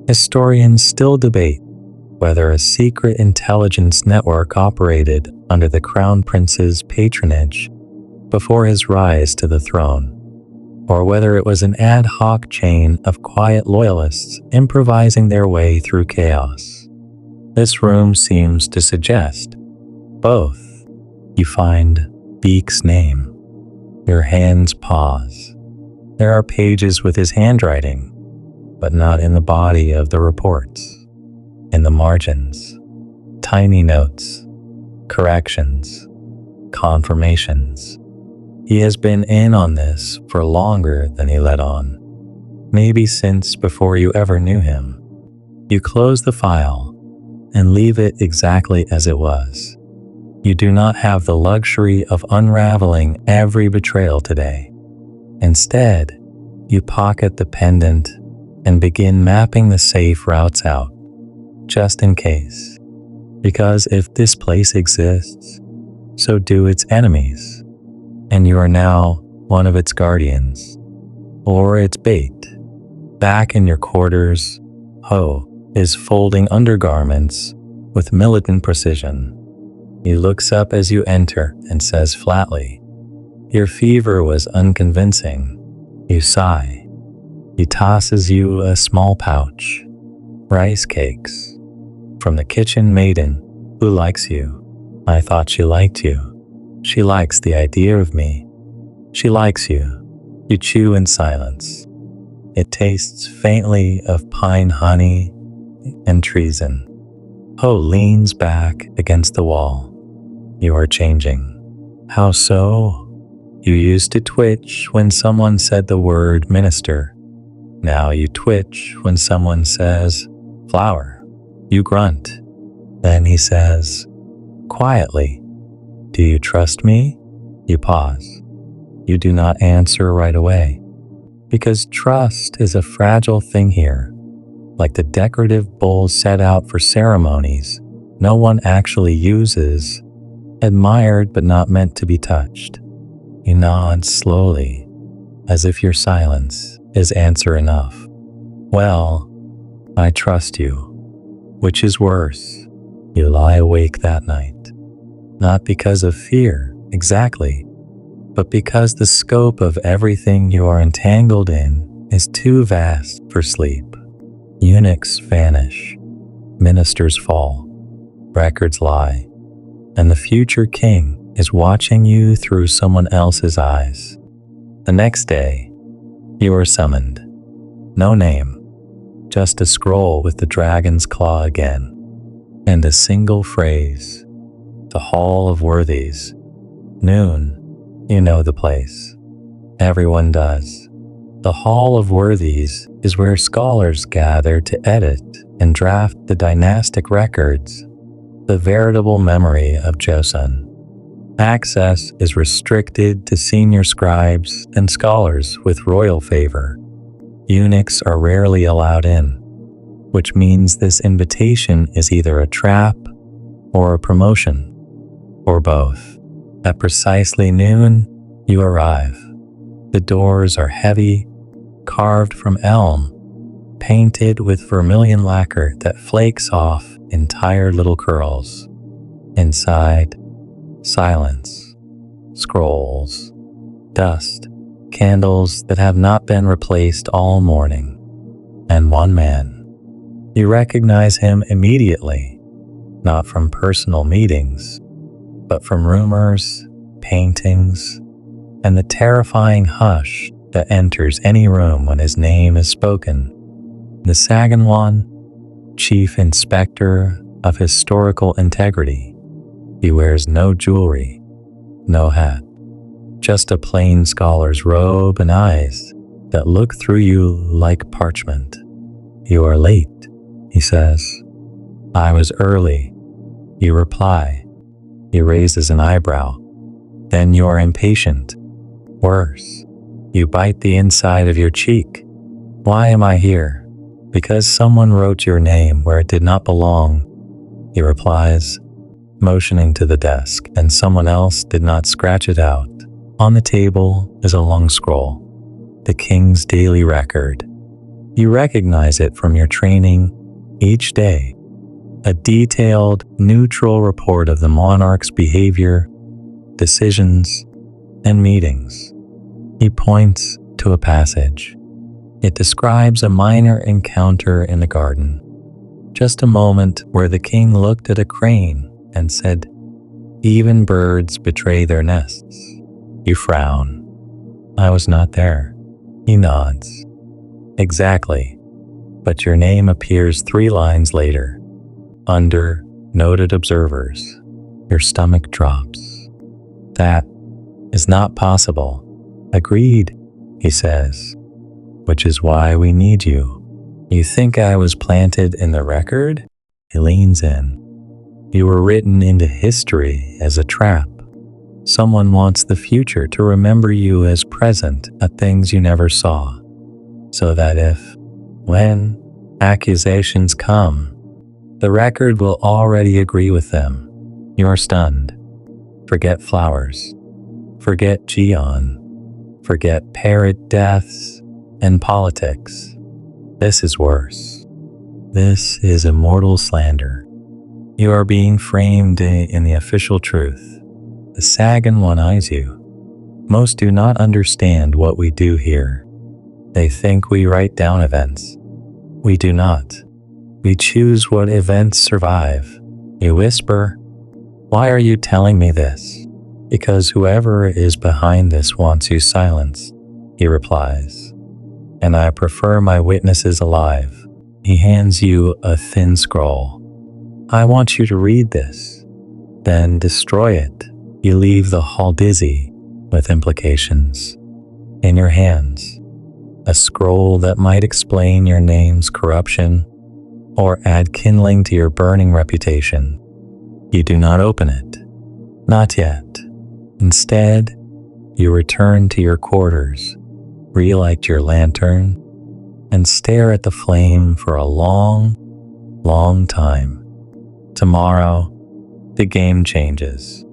Historians still debate whether a secret intelligence network operated under the Crown Prince's patronage before his rise to the throne. or whether it was an ad hoc chain of quiet loyalists improvising their way through chaos. This room seems to suggest both. You find Beek's name. Your hands pause. There are pages with his handwriting, but not in the body of the reports. In the margins, tiny notes, corrections, confirmations. He has been in on this for longer than he let on, maybe since before you ever knew him. You close the file and leave it exactly as it was. You do not have the luxury of unraveling every betrayal today. Instead, you pocket the pendant and begin mapping the safe routes out, just in case. Because if this place exists, so do its enemies, and you are now one of its guardians, or its bait. Back in your quarters, Ho is folding undergarments with militant precision. He looks up as you enter and says flatly, "Your fever was unconvincing." You sigh. He tosses you a small pouch, rice cakes, from the kitchen maiden who likes you. I thought she liked you. She likes the idea of me. She likes you. You chew in silence. It tastes faintly of pine honey and treason. Ho leans back against the wall. You are changing. How so? You used to twitch when someone said the word minister. Now you twitch when someone says flower. You grunt. Then he says, quietly, "Do you trust me?" You pause. You do not answer right away, because trust is a fragile thing here. Like the decorative bowls set out for ceremonies no one actually uses, admired but not meant to be touched. You nod slowly, as if your silence is answer enough. Well, I trust you. Which is worse, you lie awake that night, not because of fear, exactly, but because the scope of everything you are entangled in is too vast for sleep. Eunuchs vanish, ministers fall, records lie, and the future king is watching you through someone else's eyes. The next day, you are summoned. No name, just a scroll with the dragon's claw again, and a single phrase, the Hall of Worthies. Noon, you know the place. Everyone does. The Hall of Worthies is where scholars gather to edit and draft the dynastic records, the veritable memory of Joseon. Access is restricted to senior scribes and scholars with royal favor. Eunuchs are rarely allowed in, which means this invitation is either a trap or a promotion, or both. At precisely noon, you arrive. The doors are heavy, carved from elm, painted with vermilion lacquer that flakes off in tired little curls. Inside, silence, scrolls, dust, candles that have not been replaced all morning, and one man. You recognize him immediately, not from personal meetings, but from rumors, paintings, and the terrifying hush that enters any room when his name is spoken. The Saganwan, Chief Inspector of Historical Integrity. He wears no jewelry, no hat, just a plain scholar's robe and eyes that look through you like parchment. "You are late," he says. "I was early," you reply. He raises an eyebrow. Then you are impatient. Worse, you bite the inside of your cheek. "Why am I here?" "Because someone wrote your name where it did not belong," he replies, motioning to the desk, and someone else did not scratch it out. On the table is a long scroll, the king's daily record. You recognize it from your training each day. A detailed, neutral report of the monarch's behavior, decisions, and meetings. He points to a passage. It describes a minor encounter in the garden. Just a moment where the king looked at a crane and said, "Even birds betray their nests." You frown. "I was not there." He nods. "Exactly. But your name appears 3 lines later, under noted observers." Your stomach drops. "That is not possible." "Agreed," he says, "which is why we need you." "You think I was planted in the record?" He leans in. "You were written into history as a trap. Someone wants the future to remember you as present at things you never saw, so that when accusations come, the record will already agree with them." You're stunned. Forget flowers. Forget Gion. Forget parrot deaths and politics. This is worse. This is immortal slander. You are being framed in the official truth. The Sagan one eyes you. Most do not understand what we do here. They think we write down events. We do not. We choose what events survive. You whisper, "Why are you telling me this?" "Because whoever is behind this wants you silenced," he replies. "And I prefer my witnesses alive." He hands you a thin scroll. "I want you to read this, then destroy it." You leave the hall dizzy with implications. In your hands, a scroll that might explain your name's corruption or add kindling to your burning reputation. You do not open it. Not yet. Instead, you return to your quarters, relight your lantern, and stare at the flame for a long, long time. Tomorrow, the game changes.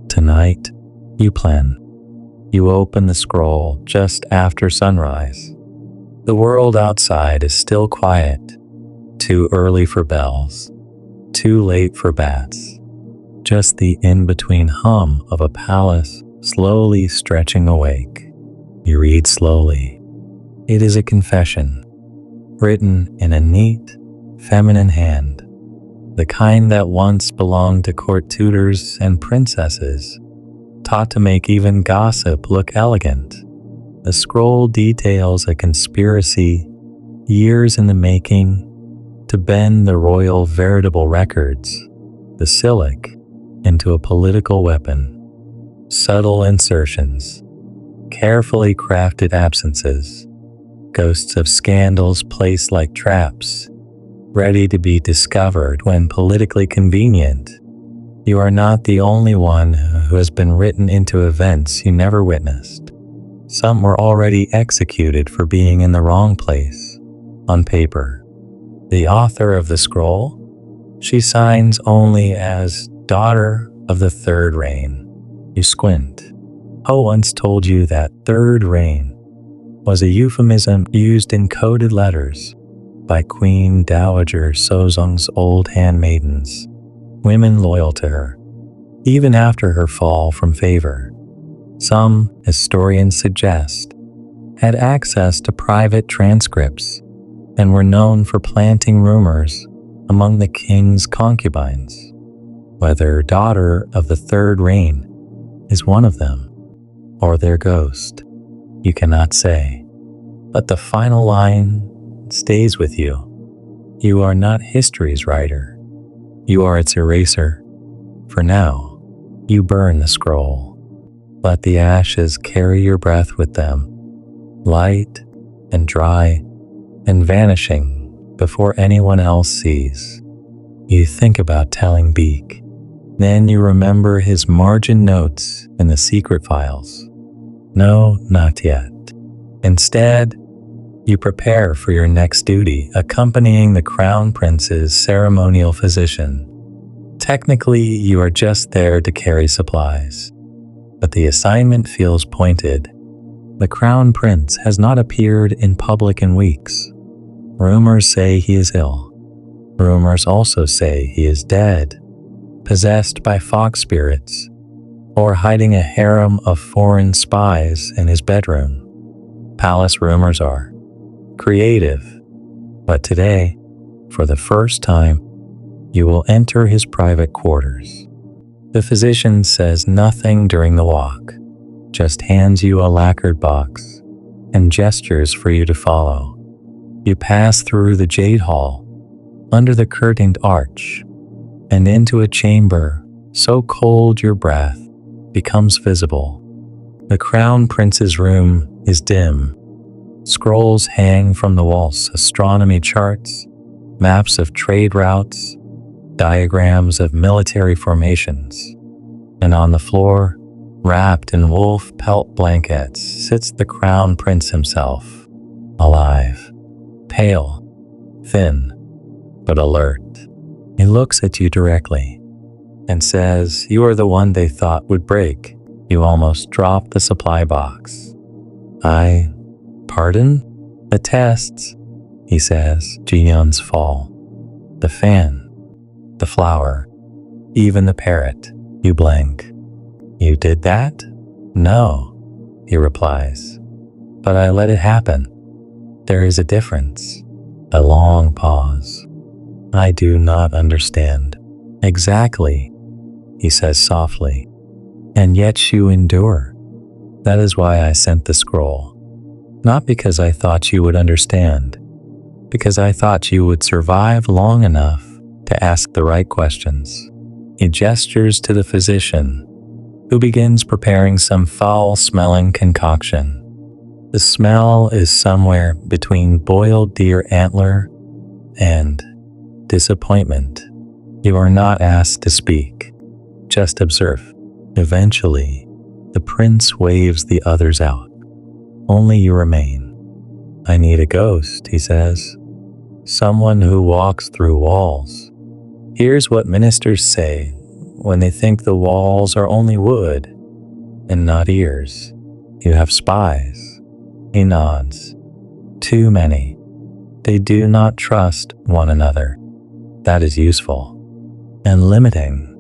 Tonight, you plan. You open the scroll just after sunrise. The world outside is still quiet. Too early for bells. Too late for bats. Just the in-between hum of a palace slowly stretching awake. You read slowly. It is a confession, written in a neat, feminine hand, the kind that once belonged to court tutors and princesses, taught to make even gossip look elegant. The scroll details a conspiracy, years in the making, to bend the royal veritable records, the Silic, into a political weapon. Subtle insertions, carefully crafted absences, ghosts of scandals placed like traps, ready to be discovered when politically convenient. You are not the only one who has been written into events you never witnessed. Some were already executed for being in the wrong place, on paper. The author of the scroll? She signs only as daughter of the third reign. You squint. Ho once told you that third reign was a euphemism used in coded letters by Queen Dowager Sozong's old handmaidens, women loyal to her, even after her fall from favor. Some historians suggest had access to private transcripts and were known for planting rumors among the king's concubines. Whether daughter of the third reign is one of them, or their ghost, you cannot say. But the final line stays with you. You are not history's writer. You are its eraser. For now, you burn the scroll. Let the ashes carry your breath with them, light and dry and vanishing before anyone else sees. You think about telling Beak. Then you remember his margin notes in the secret files. No, not yet. Instead, you prepare for your next duty, accompanying the crown prince's ceremonial physician. Technically, you are just there to carry supplies, but the assignment feels pointed. The crown prince has not appeared in public in weeks. Rumors say he is ill. Rumors also say he is dead, possessed by fox spirits, or hiding a harem of foreign spies in his bedroom. Palace rumors are creative, but today, for the first time, you will enter his private quarters. The physician says nothing during the walk, just hands you a lacquered box and gestures for you to follow. You pass through the Jade Hall, under the curtained arch, and into a chamber so cold your breath becomes visible. The Crown Prince's room is dim. Scrolls hang from the walls, astronomy charts, maps of trade routes, diagrams of military formations. And on the floor, wrapped in wolf pelt blankets, sits the Crown Prince himself, alive, pale, thin, but alert. He looks at you directly and says, "You are the one they thought would break." You almost drop the supply box. Pardon? The tests, he says, Jeon's fall. The fan, the flower, even the parrot. You blank. You did that? No, he replies. But I let it happen. There is a difference. A long pause. I do not understand. Exactly, he says softly. And yet you endure. That is why I sent the scroll. Not because I thought you would understand, because I thought you would survive long enough to ask the right questions. He gestures to the physician, who begins preparing some foul-smelling concoction. The smell is somewhere between boiled deer antler and disappointment. You are not asked to speak, just observe. Eventually, the prince waves the others out. Only you remain. I need a ghost, he says. Someone who walks through walls. Here's what ministers say when they think the walls are only wood and not ears. You have spies. He nods. Too many. They do not trust one another. That is useful. And limiting.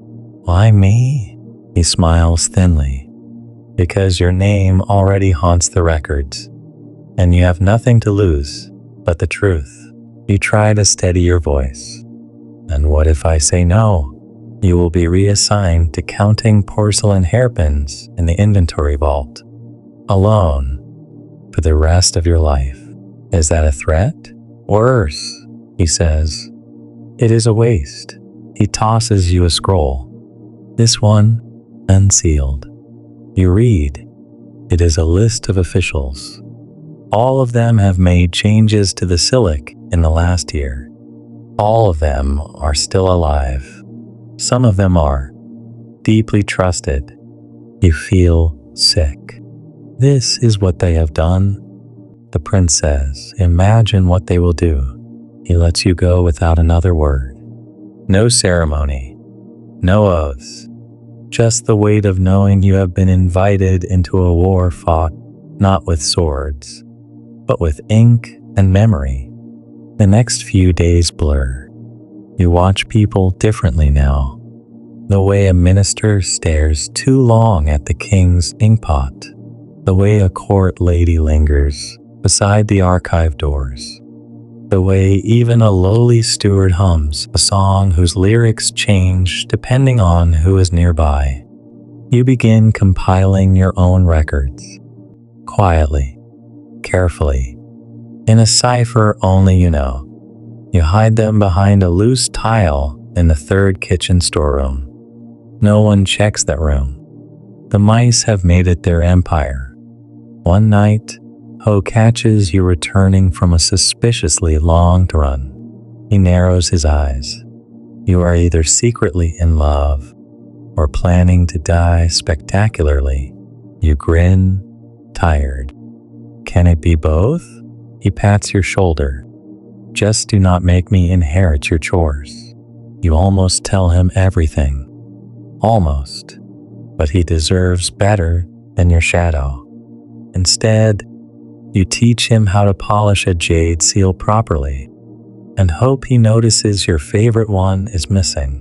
Why me? He smiles thinly. Because your name already haunts the records, and you have nothing to lose but the truth. You try to steady your voice. And what if I say no? You will be reassigned to counting porcelain hairpins in the inventory vault, alone, for the rest of your life. Is that a threat? Worse, he says. It is a waste. He tosses you a scroll. This one, unsealed. You read. It is a list of officials. All of them have made changes to the Silic in the last year. All of them are still alive. Some of them are deeply trusted. You feel sick. This is what they have done. The prince says, imagine what they will do. He lets you go without another word. No ceremony. No oaths. Just the weight of knowing you have been invited into a war fought not with swords, but with ink and memory. The next few days blur. You watch people differently now. The way a minister stares too long at the king's inkpot. The way a court lady lingers beside the archive doors. The way even a lowly steward hums a song whose lyrics change depending on who is nearby. You begin compiling your own records. Quietly, carefully, in a cipher only you know. You hide them behind a loose tile in the third kitchen storeroom. No one checks that room. The mice have made it their empire. One night, Ho catches you returning from a suspiciously long run. He narrows his eyes. You are either secretly in love or planning to die spectacularly. You grin, tired. Can it be both? He pats your shoulder. Just do not make me inherit your chores. You almost tell him everything. Almost. But he deserves better than your shadow. Instead, you teach him how to polish a jade seal properly and hope he notices your favorite one is missing.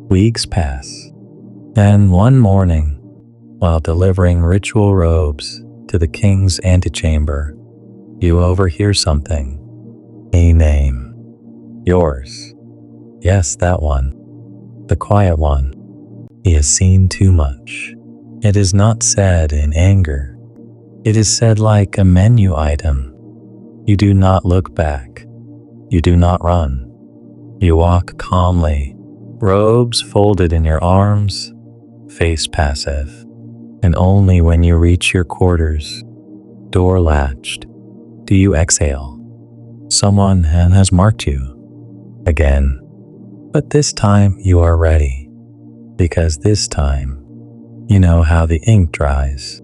Weeks pass. Then one morning, while delivering ritual robes to the king's antechamber, You overhear something. A name. Yours. Yes, that one. The quiet one. He has seen too much. It is not said in anger. It is said like a menu item. You do not look back. You do not run. You walk calmly, robes folded in your arms, face passive. And only when you reach your quarters, door latched, do you exhale. Someone has marked you. Again. But this time you are ready. Because this time, you know how the ink dries.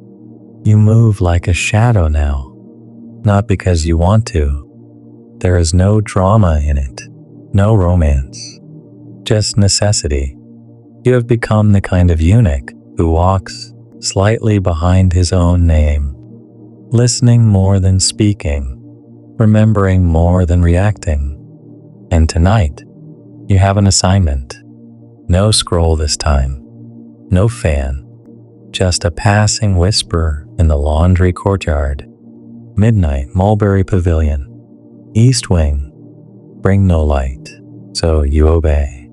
You move like a shadow now. Not because you want to. There is no drama in it. No romance. Just necessity. You have become the kind of eunuch who walks slightly behind his own name, listening more than speaking, remembering more than reacting. And tonight, you have an assignment. No scroll this time. No fan. Just a passing whisper in the laundry courtyard. Midnight, Mulberry Pavilion. East wing. Bring no light. So you obey.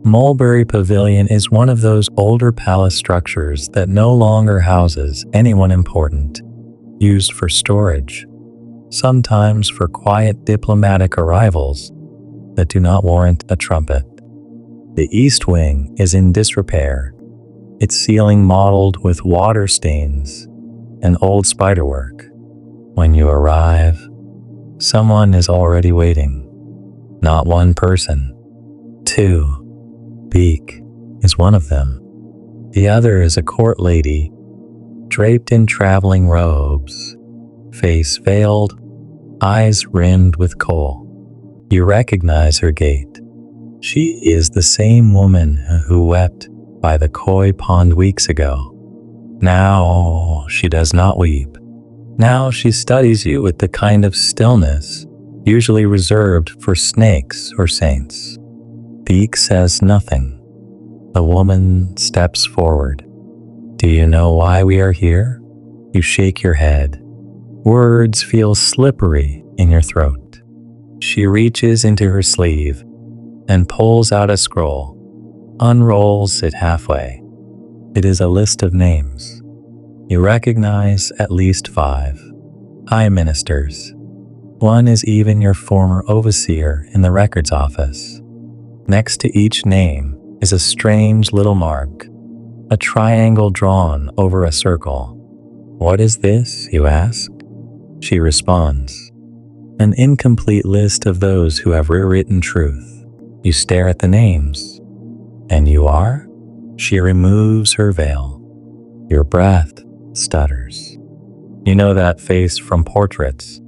Mulberry Pavilion is one of those older palace structures that no longer houses anyone important, used for storage, sometimes for quiet diplomatic arrivals that do not warrant a trumpet. The East Wing is in disrepair, its ceiling mottled with water stains and old spiderwork. When you arrive, someone is already waiting. Not one person. Two. Beak is one of them. The other is a court lady, draped in traveling robes, face veiled, eyes rimmed with kohl. You recognize her gait. She is the same woman who wept by the koi pond weeks ago. Now she does not weep. Now she studies you with the kind of stillness usually reserved for snakes or saints. Beak says nothing. The woman steps forward. Do you know why we are here? You shake your head. Words feel slippery in your throat. She reaches into her sleeve and pulls out a scroll, unrolls it halfway. It is a list of names. You recognize at least 5 high ministers. One is even your former overseer in the records office. Next to each name is a strange little mark, a triangle drawn over a circle. What is this, you ask? She responds, an incomplete list of those who have rewritten truth. You stare at the names. And you are? She removes her veil. Your breath stutters. You know that face from portraits,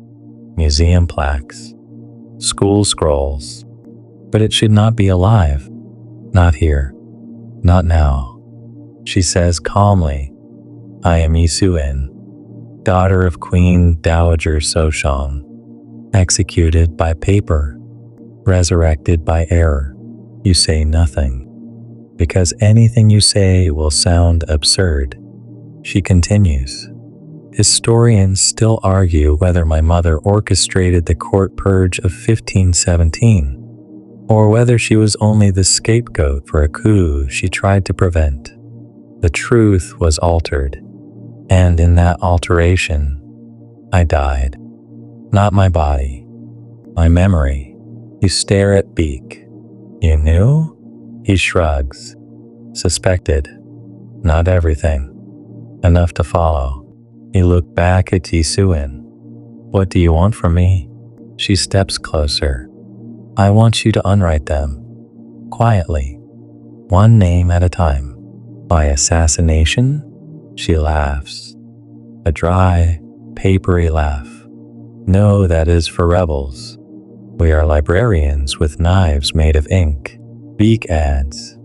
museum plaques, school scrolls. But it should not be alive. Not here. Not now. She says calmly, I am Yusuin, daughter of Queen Dowager Soshong, executed by paper, resurrected by error. You say nothing, because anything you say will sound absurd. She continues, historians still argue whether my mother orchestrated the court purge of 1517, or whether she was only the scapegoat for a coup she tried to prevent. The truth was altered, and in that alteration, I died. Not my body, my memory. You stare at Beak. You knew? He shrugs. Suspected. Not everything. Enough to follow. You look back at Yisuin. What do you want from me? She steps closer. I want you to unwrite them. Quietly. One name at a time. By assassination? She laughs. A dry, papery laugh. No, that is for rebels. We are librarians with knives made of ink. Beak adds.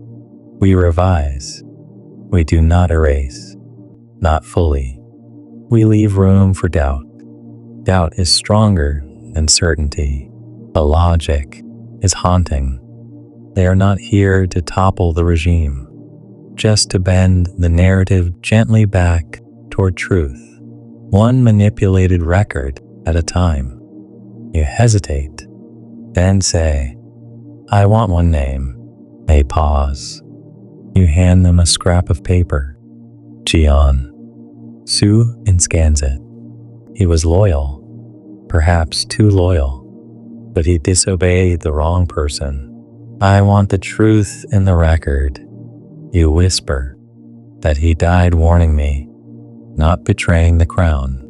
We revise. We do not erase. Not fully. We leave room for doubt. Doubt is stronger than certainty. The logic is haunting. They are not here to topple the regime, just to bend the narrative gently back toward truth. One manipulated record at a time. You hesitate, then say, "I want one name." They pause. You hand them a scrap of paper. Jian. Su-in scans it. He was loyal, perhaps too loyal, but he disobeyed the wrong person. "I want the truth in the record." You whisper, "That he died warning me, not betraying the crown."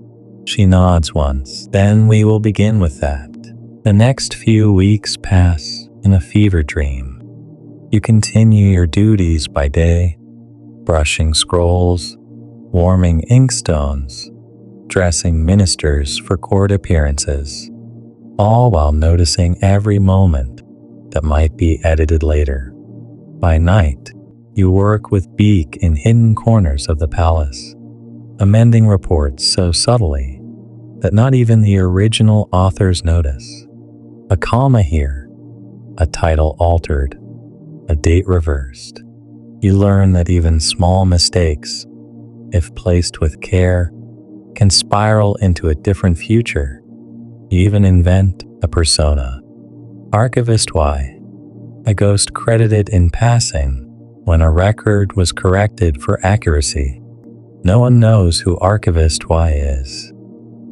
She nods once. "Then we will begin with that." The next few weeks pass in a fever dream. You continue your duties by day, brushing scrolls, warming inkstones, dressing ministers for court appearances, all while noticing every moment that might be edited later. By night, you work with Beak in hidden corners of the palace, amending reports so subtly that not even the original authors notice. A comma here, a title altered, a date reversed. You learn that even small mistakes, if placed with care, can spiral into a different future. You even invent a persona. Archivist Y, a ghost credited in passing when a record was corrected for accuracy. No one knows who Archivist Y is,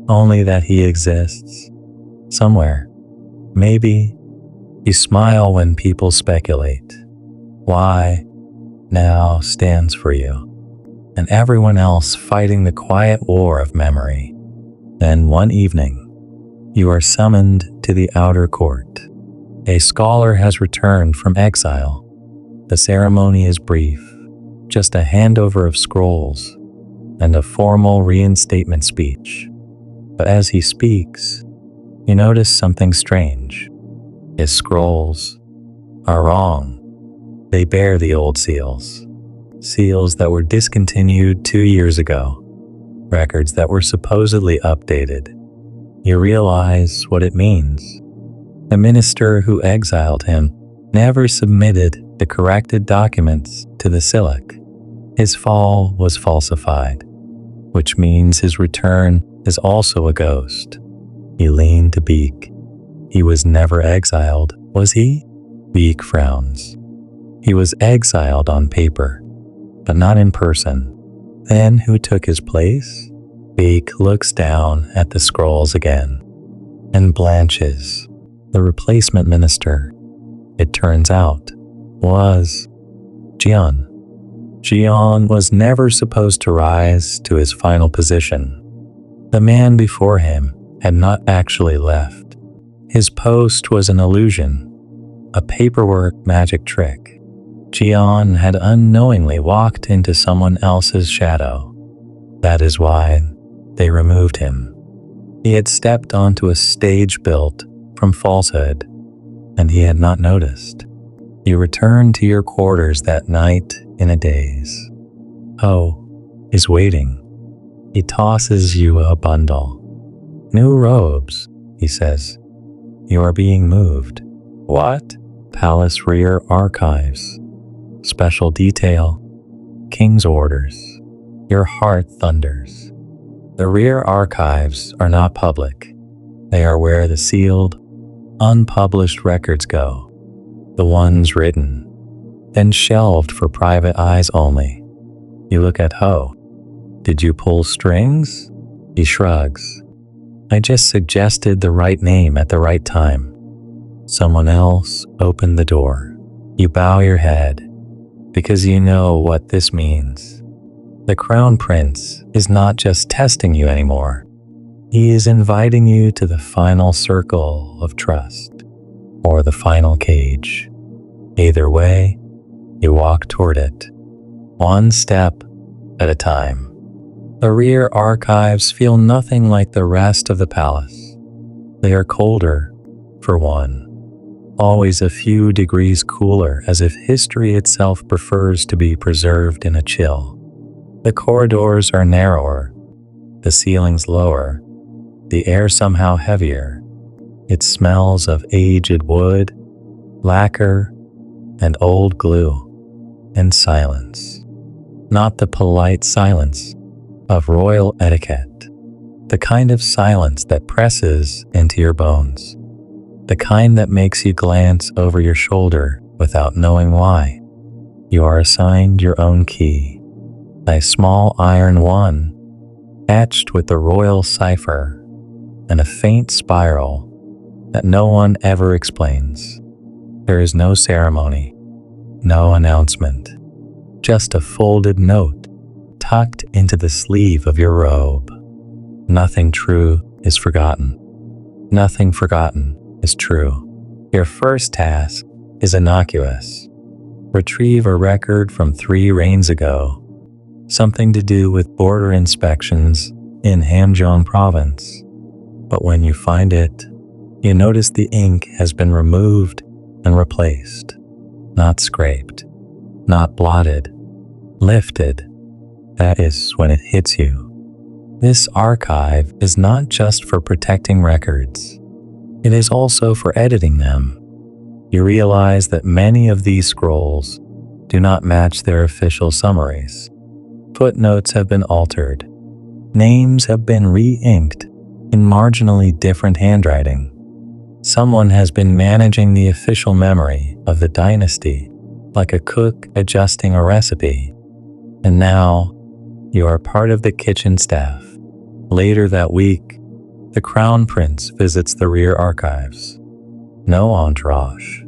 only that he exists somewhere. Maybe. You smile when people speculate. Y now stands for you, and everyone else fighting the quiet war of memory. Then one evening, you are summoned to the outer court. A scholar has returned from exile. The ceremony is brief, just a handover of scrolls and a formal reinstatement speech. But as he speaks, you notice something strange. His scrolls are wrong. They bear the old seals that were discontinued 2 years ago, records that were supposedly updated. You realize what it means. The minister who exiled him never submitted the corrected documents to the Silic. His fall was falsified, which means his return is also a ghost. You lean to Beak. He was never exiled, was he? Beak frowns. He was exiled on paper, but not in person. Then who took his place? Beak looks down at the scrolls again and blanches. The replacement minister, it turns out, was Jian. Jian was never supposed to rise to his final position. The man before him had not actually left. His post was an illusion, a paperwork magic trick. Jian had unknowingly walked into someone else's shadow. That is why they removed him. He had stepped onto a stage built from falsehood, and he had not noticed. You return to your quarters that night in a daze. Ho is waiting. He tosses you a bundle. "New robes," he says. "You are being moved." "What?" "Palace rear archives. Special detail. King's orders." Your heart thunders. The rear archives are not public. They are where the sealed, unpublished records go. The ones written, then shelved for private eyes only. You look at Ho. "Did you pull strings?" He shrugs. "I just suggested the right name at the right time." Someone else opened the door. You bow your head, because you know what this means. The Crown Prince is not just testing you anymore. He is inviting you to the final circle of trust, or the final cage. Either way, you walk toward it, one step at a time. The rear archives feel nothing like the rest of the palace. They are colder, for one. Always a few degrees cooler, as if history itself prefers to be preserved in a chill. The corridors are narrower, the ceilings lower, the air somehow heavier. It smells of aged wood, lacquer, and old glue, and silence. Not the polite silence of royal etiquette, The kind of silence that presses into your bones. The kind that makes you glance over your shoulder without knowing why. You are assigned your own key, a small iron one, etched with the royal cipher, and a faint spiral that no one ever explains. There is no ceremony, no announcement, just a folded note tucked into the sleeve of your robe. Nothing true is forgotten. Nothing forgotten is true. Your first task is innocuous. Retrieve a record from 3 reigns ago, something to do with border inspections in Hamgyong province. But when you find it, you notice the ink has been removed and replaced, not scraped, not blotted, lifted. That is when it hits you. This archive is not just for protecting records. It is also for editing them. You realize that many of these scrolls do not match their official summaries. Footnotes have been altered. Names have been re-inked in marginally different handwriting. Someone has been managing the official memory of the dynasty like a cook adjusting a recipe. And now, you are part of the kitchen staff. Later that week, the Crown Prince visits the rear archives. No entourage,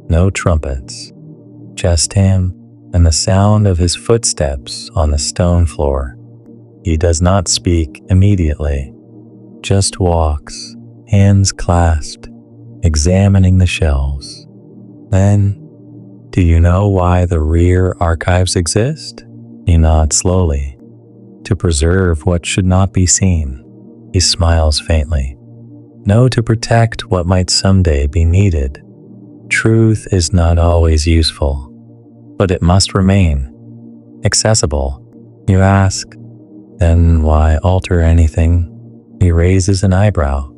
no trumpets, just him and the sound of his footsteps on the stone floor. He does not speak immediately, just walks, hands clasped, examining the shelves. Then, do you know why the rear archives exist? He nods slowly. To preserve what should not be seen. He smiles faintly. No, to protect what might someday be needed. Truth is not always useful, but it must remain accessible. You ask, then why alter anything? He raises an eyebrow.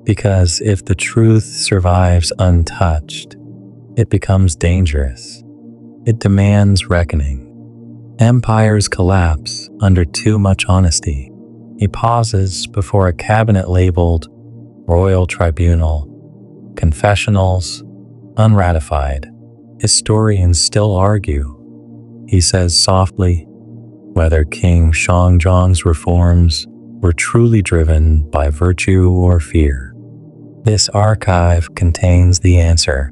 Because if the truth survives untouched, it becomes dangerous. It demands reckoning. Empires collapse under too much honesty. He pauses before a cabinet labeled Royal Tribunal, Confessionals, Unratified. Historians still argue. He says softly, whether King Shangzong's reforms were truly driven by virtue or fear. This archive contains the answer.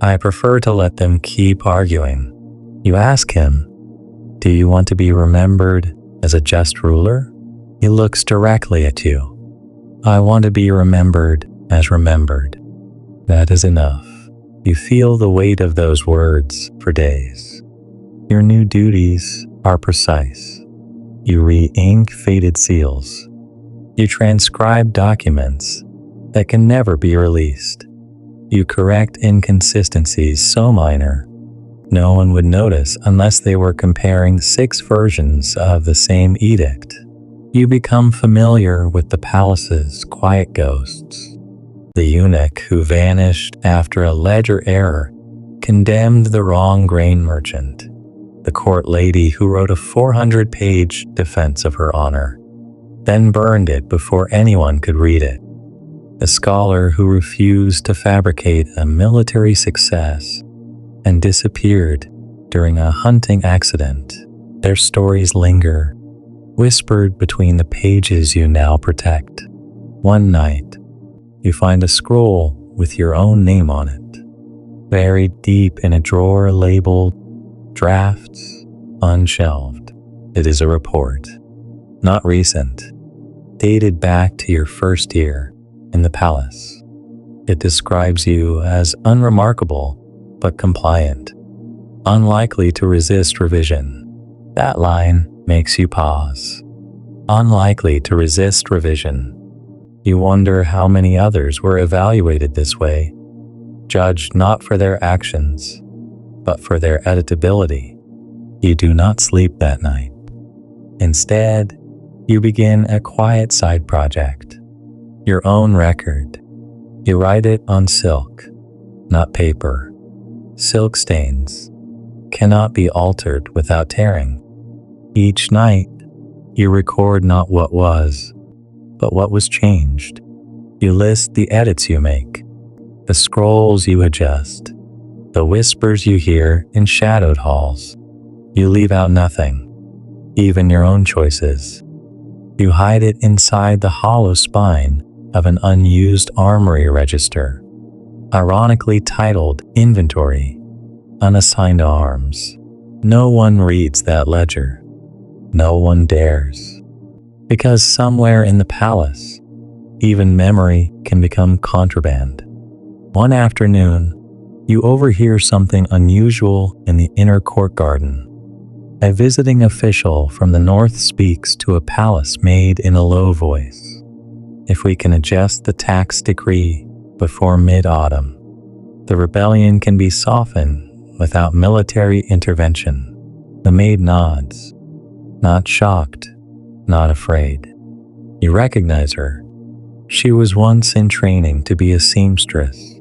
I prefer to let them keep arguing. You ask him, do you want to be remembered as a just ruler? He looks directly at you. I want to be remembered as remembered. That is enough. You feel the weight of those words for days. Your new duties are precise. You re-ink faded seals. You transcribe documents that can never be released. You correct inconsistencies so minor no one would notice unless they were comparing 6 versions of the same edict. You become familiar with the palace's quiet ghosts. The eunuch who vanished after a ledger error condemned the wrong grain merchant. The court lady who wrote a 400-page defense of her honor, then burned it before anyone could read it. The scholar who refused to fabricate a military success and disappeared during a hunting accident. Their stories linger, whispered between the pages you now protect. One night, you find a scroll with your own name on it, buried deep in a drawer labeled Drafts Unshelved. It is a report, not recent, dated back to your first year in the palace. It describes you as unremarkable but compliant, unlikely to resist revision. That line makes you pause. Unlikely to resist revision. You wonder how many others were evaluated this way, judged not for their actions, but for their editability. You do not sleep that night. Instead, you begin a quiet side project, your own record. You write it on silk, not paper. Silk stains cannot be altered without tearing. Each night, you record not what was, But what was changed? You list the edits you make, the scrolls you adjust, the whispers you hear in shadowed halls. You leave out nothing, even your own choices. You hide it inside the hollow spine of an unused armory register, ironically titled Inventory, Unassigned Arms. No one reads that ledger. No one dares. Because somewhere in the palace, even memory can become contraband. One afternoon, you overhear something unusual in the inner court garden. A visiting official from the north speaks to a palace maid in a low voice. If we can adjust the tax decree before mid-autumn, the rebellion can be softened without military intervention. The maid nods, not shocked, not afraid. You recognize her. She was once in training to be a seamstress.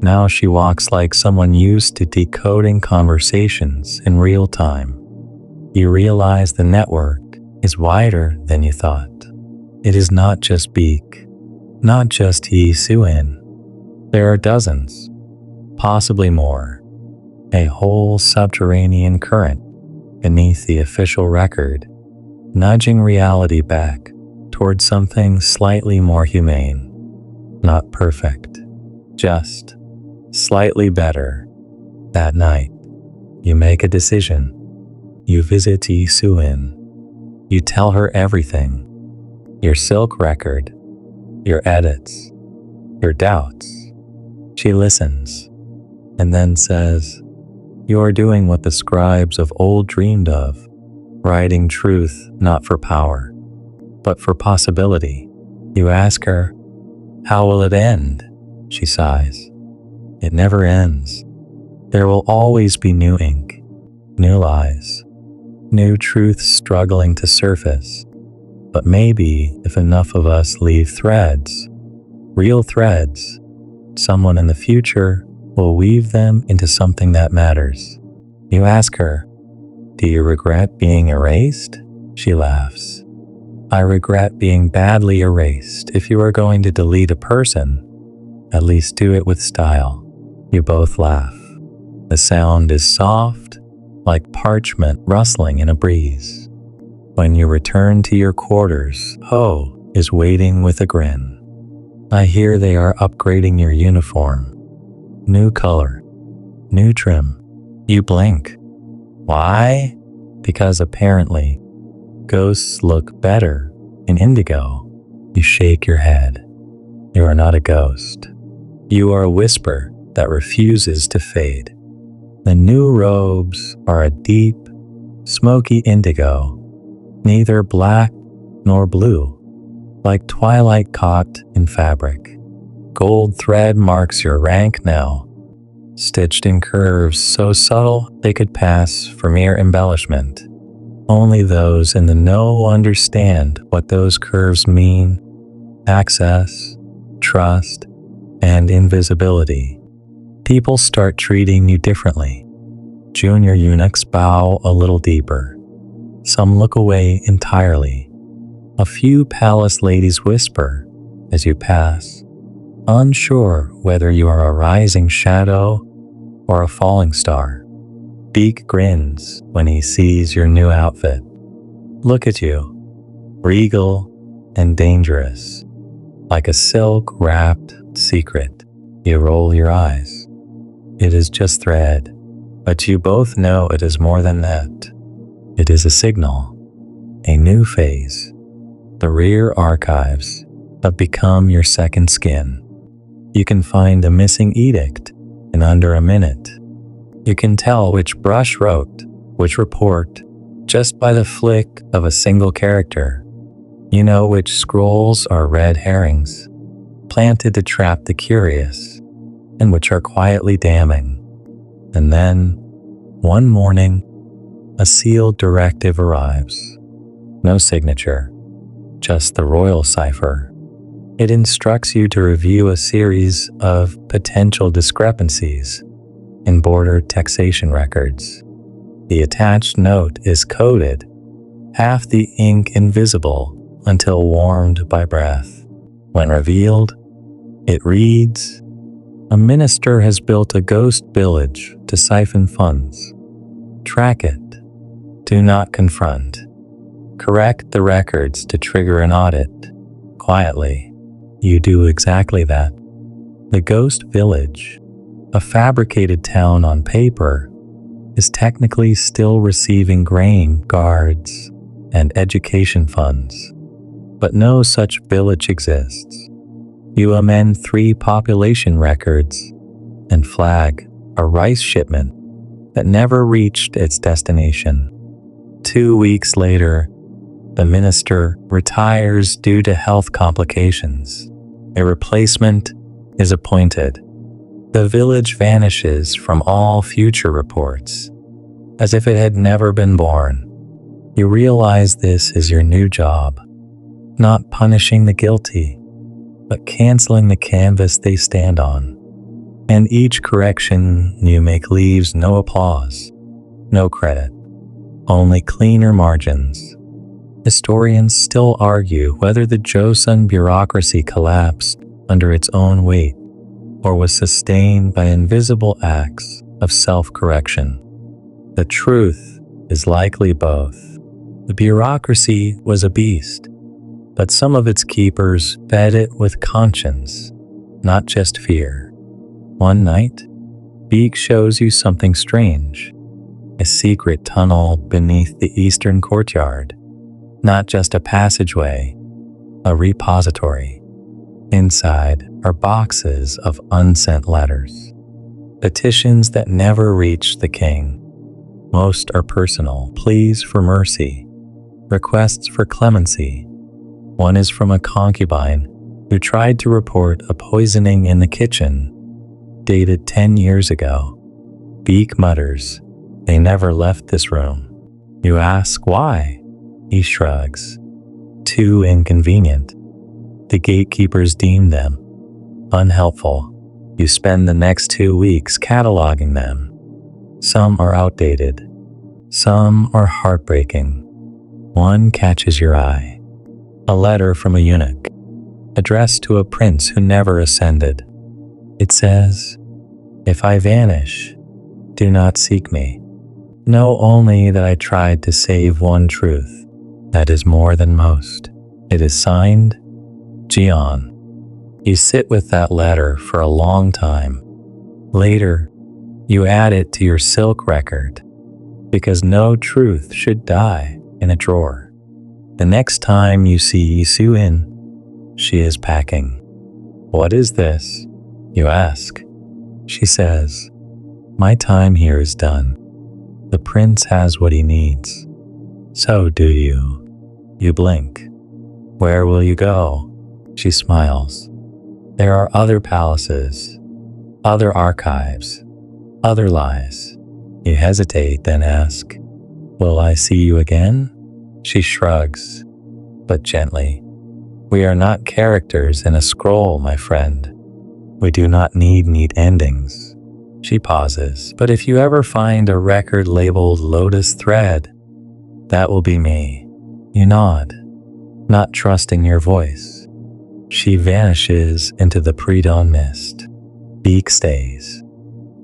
Now she walks like someone used to decoding conversations in real time. You realize the network is wider than you thought. It is not just Beak, not just Yi Suin. There are dozens, possibly more. A whole subterranean current beneath the official record, nudging reality back towards something slightly more humane. Not perfect, just slightly better. That night, you make a decision. You visit Yi Suin. You tell her everything. Your silk record, your edits, your doubts. She listens, and then says, "You are doing what the scribes of old dreamed of, writing truth not for power, but for possibility." You ask her, "How will it end?" She sighs. "It never ends. There will always be new ink, new lies, new truths struggling to surface. But maybe if enough of us leave threads, real threads, someone in the future will weave them into something that matters." You ask her, "Do you regret being erased?" She laughs. "I regret being badly erased. If you are going to delete a person, at least do it with style." You both laugh. The sound is soft, like parchment rustling in a breeze. When you return to your quarters, Ho is waiting with a grin. "I hear they are upgrading your uniform. New color, new trim." You blink. Why? Because apparently, ghosts look better in indigo. You shake your head. You are not a ghost. You are a whisper that refuses to fade. The new robes are a deep, smoky indigo, neither black nor blue, like twilight caught in fabric. Gold thread marks your rank now, stitched in curves so subtle they could pass for mere embellishment. Only those in the know understand what those curves mean: access, trust, and invisibility. People start treating you differently. Junior eunuchs bow a little deeper. Some look away entirely. A few palace ladies whisper as you pass, unsure whether you are a rising shadow or a falling star. Beak grins when he sees your new outfit. Look at you, regal and dangerous, like a silk-wrapped secret. You roll your eyes. It is just thread, but you both know it is more than that. It is a signal, a new phase. The rear archives have become your second skin. You can find a missing edict in under a minute. You can tell which brush wrote which report just by the flick of a single character. You know which scrolls are red herrings, planted to trap the curious, and which are quietly damning. And then, one morning, a sealed directive arrives. No signature, just the royal cipher. It instructs you to review a series of potential discrepancies in border taxation records. The attached note is coded, half the ink invisible until warmed by breath. When revealed, it reads, "A minister has built a ghost village to siphon funds. Track it. Do not confront. Correct the records to trigger an audit. Quietly, you do exactly that." The ghost village, a fabricated town on paper, is technically still receiving grain, guards, and education funds. But no such village exists. You amend 3 population records and flag a rice shipment that never reached its destination. 2 weeks later, the minister retires due to health complications. A replacement is appointed. The village vanishes from all future reports, as if it had never been born. You realize this is your new job, not punishing the guilty, but canceling the canvas they stand on. And each correction you make leaves no applause, no credit, only cleaner margins. Historians still argue whether the Joseon bureaucracy collapsed under its own weight or was sustained by invisible acts of self-correction. The truth is likely both. The bureaucracy was a beast, but some of its keepers fed it with conscience, not just fear. One night, Beak shows you something strange, a secret tunnel beneath the eastern courtyard, not just a passageway, a repository. Inside are boxes of unsent letters, petitions that never reach the king. Most are personal pleas for mercy, requests for clemency. One is from a concubine who tried to report a poisoning in the kitchen, dated 10 years ago. Beak mutters, "They never left this room." You ask why. He shrugs. Too inconvenient. The gatekeepers deem them unhelpful. You spend the next 2 weeks cataloging them. Some are outdated. Some are heartbreaking. One catches your eye. A letter from a eunuch, addressed to a prince who never ascended. It says, "If I vanish, do not seek me. Know only that I tried to save one truth. That is more than most." It is signed, Jeon. You sit with that letter for a long time. Later, you add it to your silk record, because no truth should die in a drawer. The next time you see Suin, she is packing. "What is this?" you ask. She says, "My time here is done. The prince has what he needs. So do you." You blink. "Where will you go?" She smiles. "There are other palaces, other archives, other lies." You hesitate, then ask, "Will I see you again?" She shrugs, but gently. "We are not characters in a scroll, my friend. We do not need neat endings." She pauses. "But if you ever find a record labeled Lotus Thread, that will be me." You nod, not trusting your voice. She vanishes into the pre-dawn mist. Beak stays.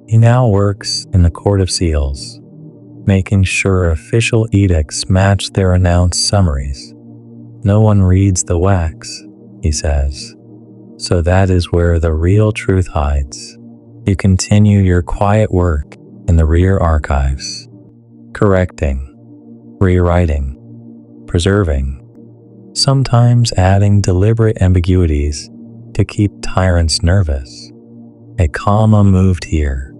He now works in the Court of Seals, making sure official edicts match their announced summaries. "No one reads the wax," he says. "So that is where the real truth hides." You continue your quiet work in the rear archives, correcting, rewriting, preserving, sometimes adding deliberate ambiguities to keep tyrants nervous. A comma moved here,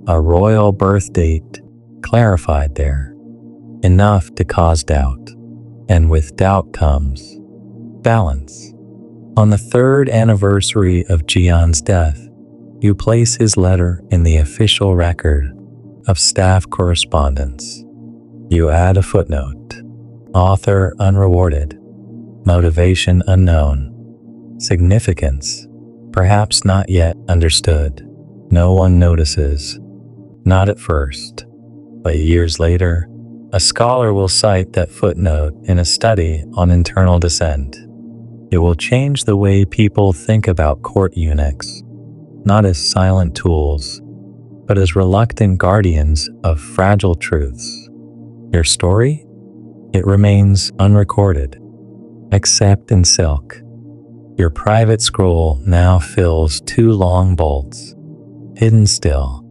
a royal birth date clarified there, enough to cause doubt. And with doubt comes balance. On the 3rd anniversary of Jeon's death, you place his letter in the official record of staff correspondence. You add a footnote. Author unrewarded. Motivation unknown. Significance perhaps not yet understood. No one notices. Not at first, but years later, A scholar will cite that footnote in a study on internal descent. It will change the way people think about court eunuchs, not as silent tools, but as reluctant guardians of fragile truths. Your story? It remains unrecorded, except in silk. Your private scroll now fills 2 long bolts, hidden still,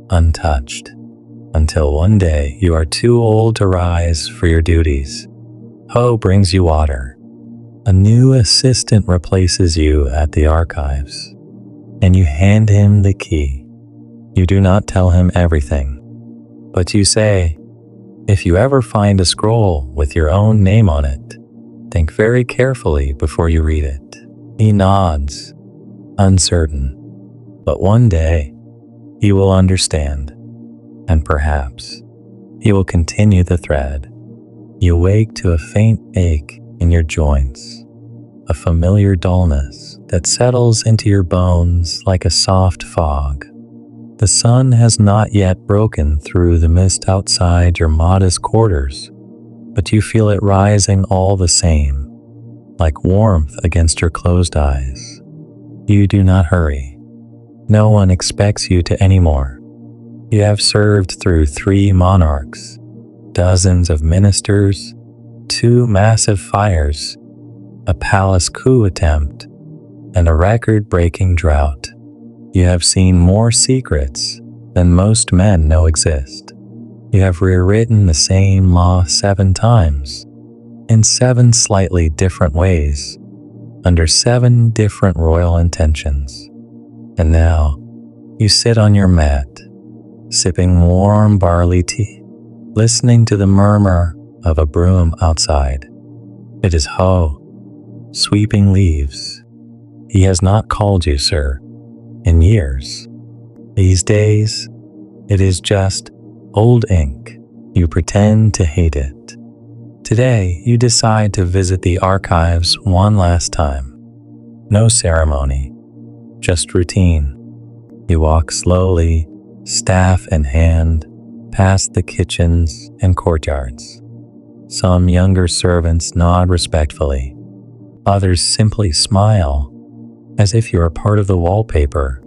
untouched, until one day you are too old to rise for your duties. Ho brings you water. A new assistant replaces you at the archives, and you hand him the key. You do not tell him everything, but you say, if you ever find a scroll with your own name on it, think very carefully before you read it. He nods, uncertain, but one day he will understand, and perhaps he will continue the thread. You wake to a faint ache in your joints, a familiar dullness that settles into your bones like a soft fog. The sun has not yet broken through the mist outside your modest quarters, but you feel it rising all the same, like warmth against your closed eyes. You do not hurry. No one expects you to anymore. You have served through 3 monarchs, dozens of ministers, 2 massive fires, a palace coup attempt, and a record-breaking drought. You have seen more secrets than most men know exist. You have rewritten the same law 7 times, in 7 slightly different ways, under 7 different royal intentions. And now, you sit on your mat, sipping warm barley tea, listening to the murmur of a broom outside. It is Ho, sweeping leaves. He has not called you, sir, in years. These days, it is just old ink. You pretend to hate it. Today, you decide to visit the archives one last time. No ceremony, just routine. You walk slowly, staff in hand, past the kitchens and courtyards. Some younger servants nod respectfully. Others simply smile, as if you are part of the wallpaper,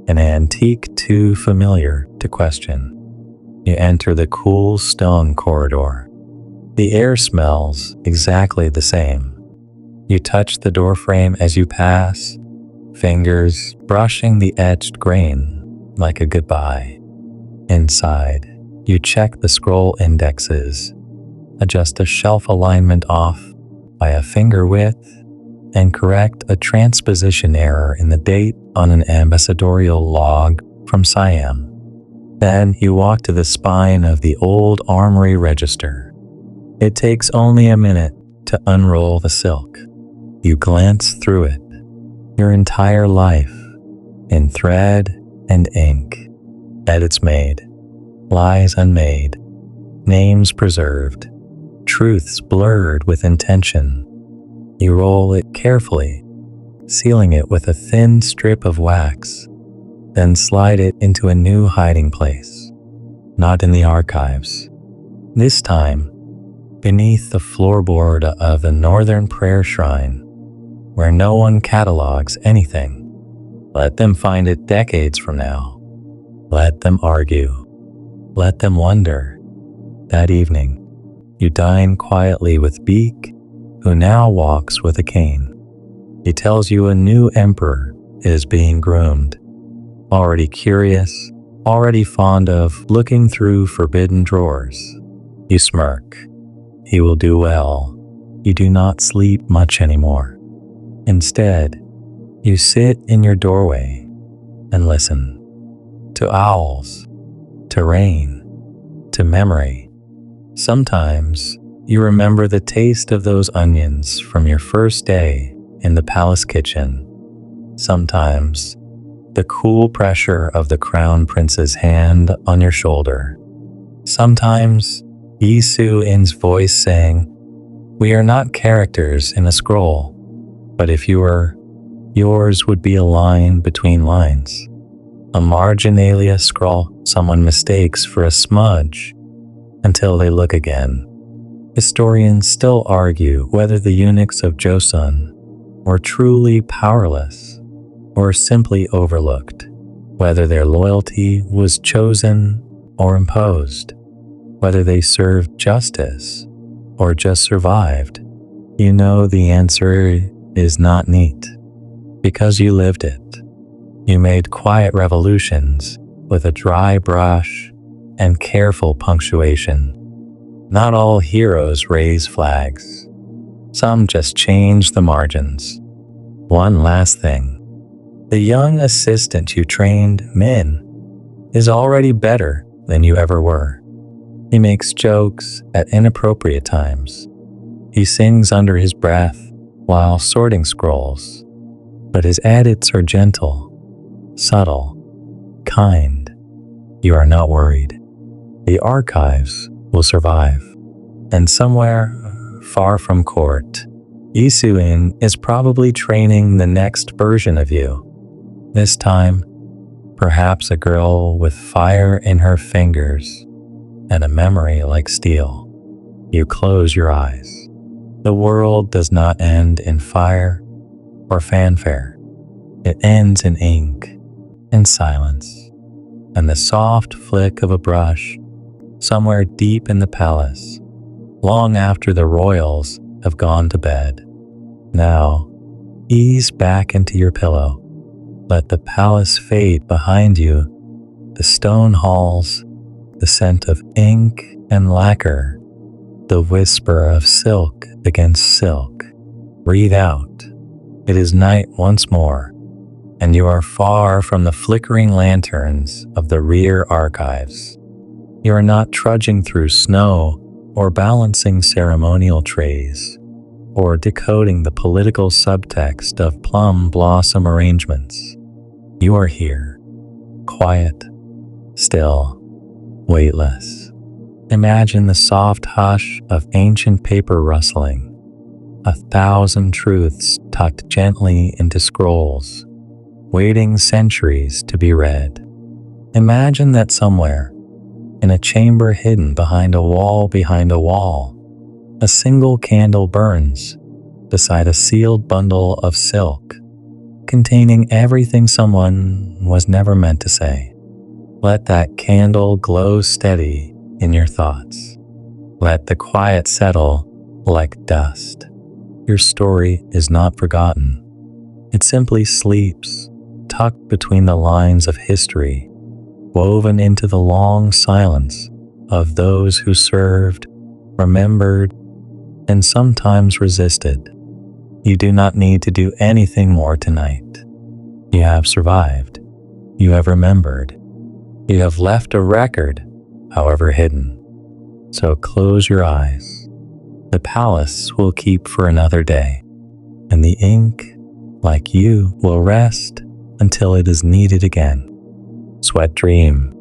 an antique too familiar to question. You enter the cool stone corridor. The air smells exactly the same. You touch the doorframe as you pass, fingers brushing the etched grain like a goodbye. Inside, you check the scroll indexes, adjust a shelf alignment off by a finger width, and correct a transposition error in the date on an ambassadorial log from Siam. Then you walk to the spine of the old armory register. It takes only a minute to unroll the silk. You glance through it. Your entire life, in thread and ink. Edits made, lies unmade, names preserved, truths blurred with intention. You roll it carefully, sealing it with a thin strip of wax, then slide it into a new hiding place. Not in the archives. This time, beneath the floorboard of the Northern Prayer Shrine, where no one catalogs anything. Let them find it decades from now. Let them argue. Let them wonder. That evening, you dine quietly with Beak, who now walks with a cane. He tells you a new emperor is being groomed. Already curious, already fond of looking through forbidden drawers. You smirk. He will do well. You do not sleep much anymore. Instead, you sit in your doorway and listen to owls, to rain, to memory. Sometimes you remember the taste of those onions from your first day in the palace kitchen. Sometimes the cool pressure of the crown prince's hand on your shoulder. Sometimes Yi Su-in's voice saying, "We are not characters in a scroll, but if you were, yours would be a line between lines, a marginalia scrawl someone mistakes for a smudge, until they look again. Historians still argue whether the eunuchs of Joseon were truly powerless or simply overlooked, whether their loyalty was chosen or imposed, whether they served justice or just survived. You know the answer is not neat, because you lived it. You made quiet revolutions with a dry brush and careful punctuation. Not all heroes raise flags. Some just change the margins. One last thing. The young assistant you trained, Min, is already better than you ever were. He makes jokes at inappropriate times. He sings under his breath while sorting scrolls. But his edits are gentle, subtle, kind. You are not worried. The archives will survive. And somewhere far from court, Isuin is probably training the next version of you. This time, perhaps a girl with fire in her fingers and a memory like steel. You close your eyes. The world does not end in fire or fanfare. It ends in ink and silence and the soft flick of a brush somewhere deep in the palace, long after the royals have gone to bed. Now, ease back into your pillow. Let the palace fade behind you, the stone halls, the scent of ink and lacquer, the whisper of silk against silk. Breathe out. It is night once more, and you are far from the flickering lanterns of the rear archives. You are not trudging through snow or balancing ceremonial trays or decoding the political subtext of plum blossom arrangements. You are here, quiet, still, weightless. Imagine the soft hush of ancient paper rustling, 1,000 truths tucked gently into scrolls, waiting centuries to be read. Imagine that somewhere, in a chamber hidden behind a wall, a single candle burns beside a sealed bundle of silk, containing everything someone was never meant to say. Let that candle glow steady in your thoughts. Let the quiet settle like dust. Your story is not forgotten. It simply sleeps, tucked between the lines of history, woven into the long silence of those who served, remembered, and sometimes resisted. You do not need to do anything more tonight. You have survived. You have remembered. You have left a record, however hidden. So close your eyes. The palace will keep for another day, and the ink, like you, will rest until it is needed again. Sweet dream.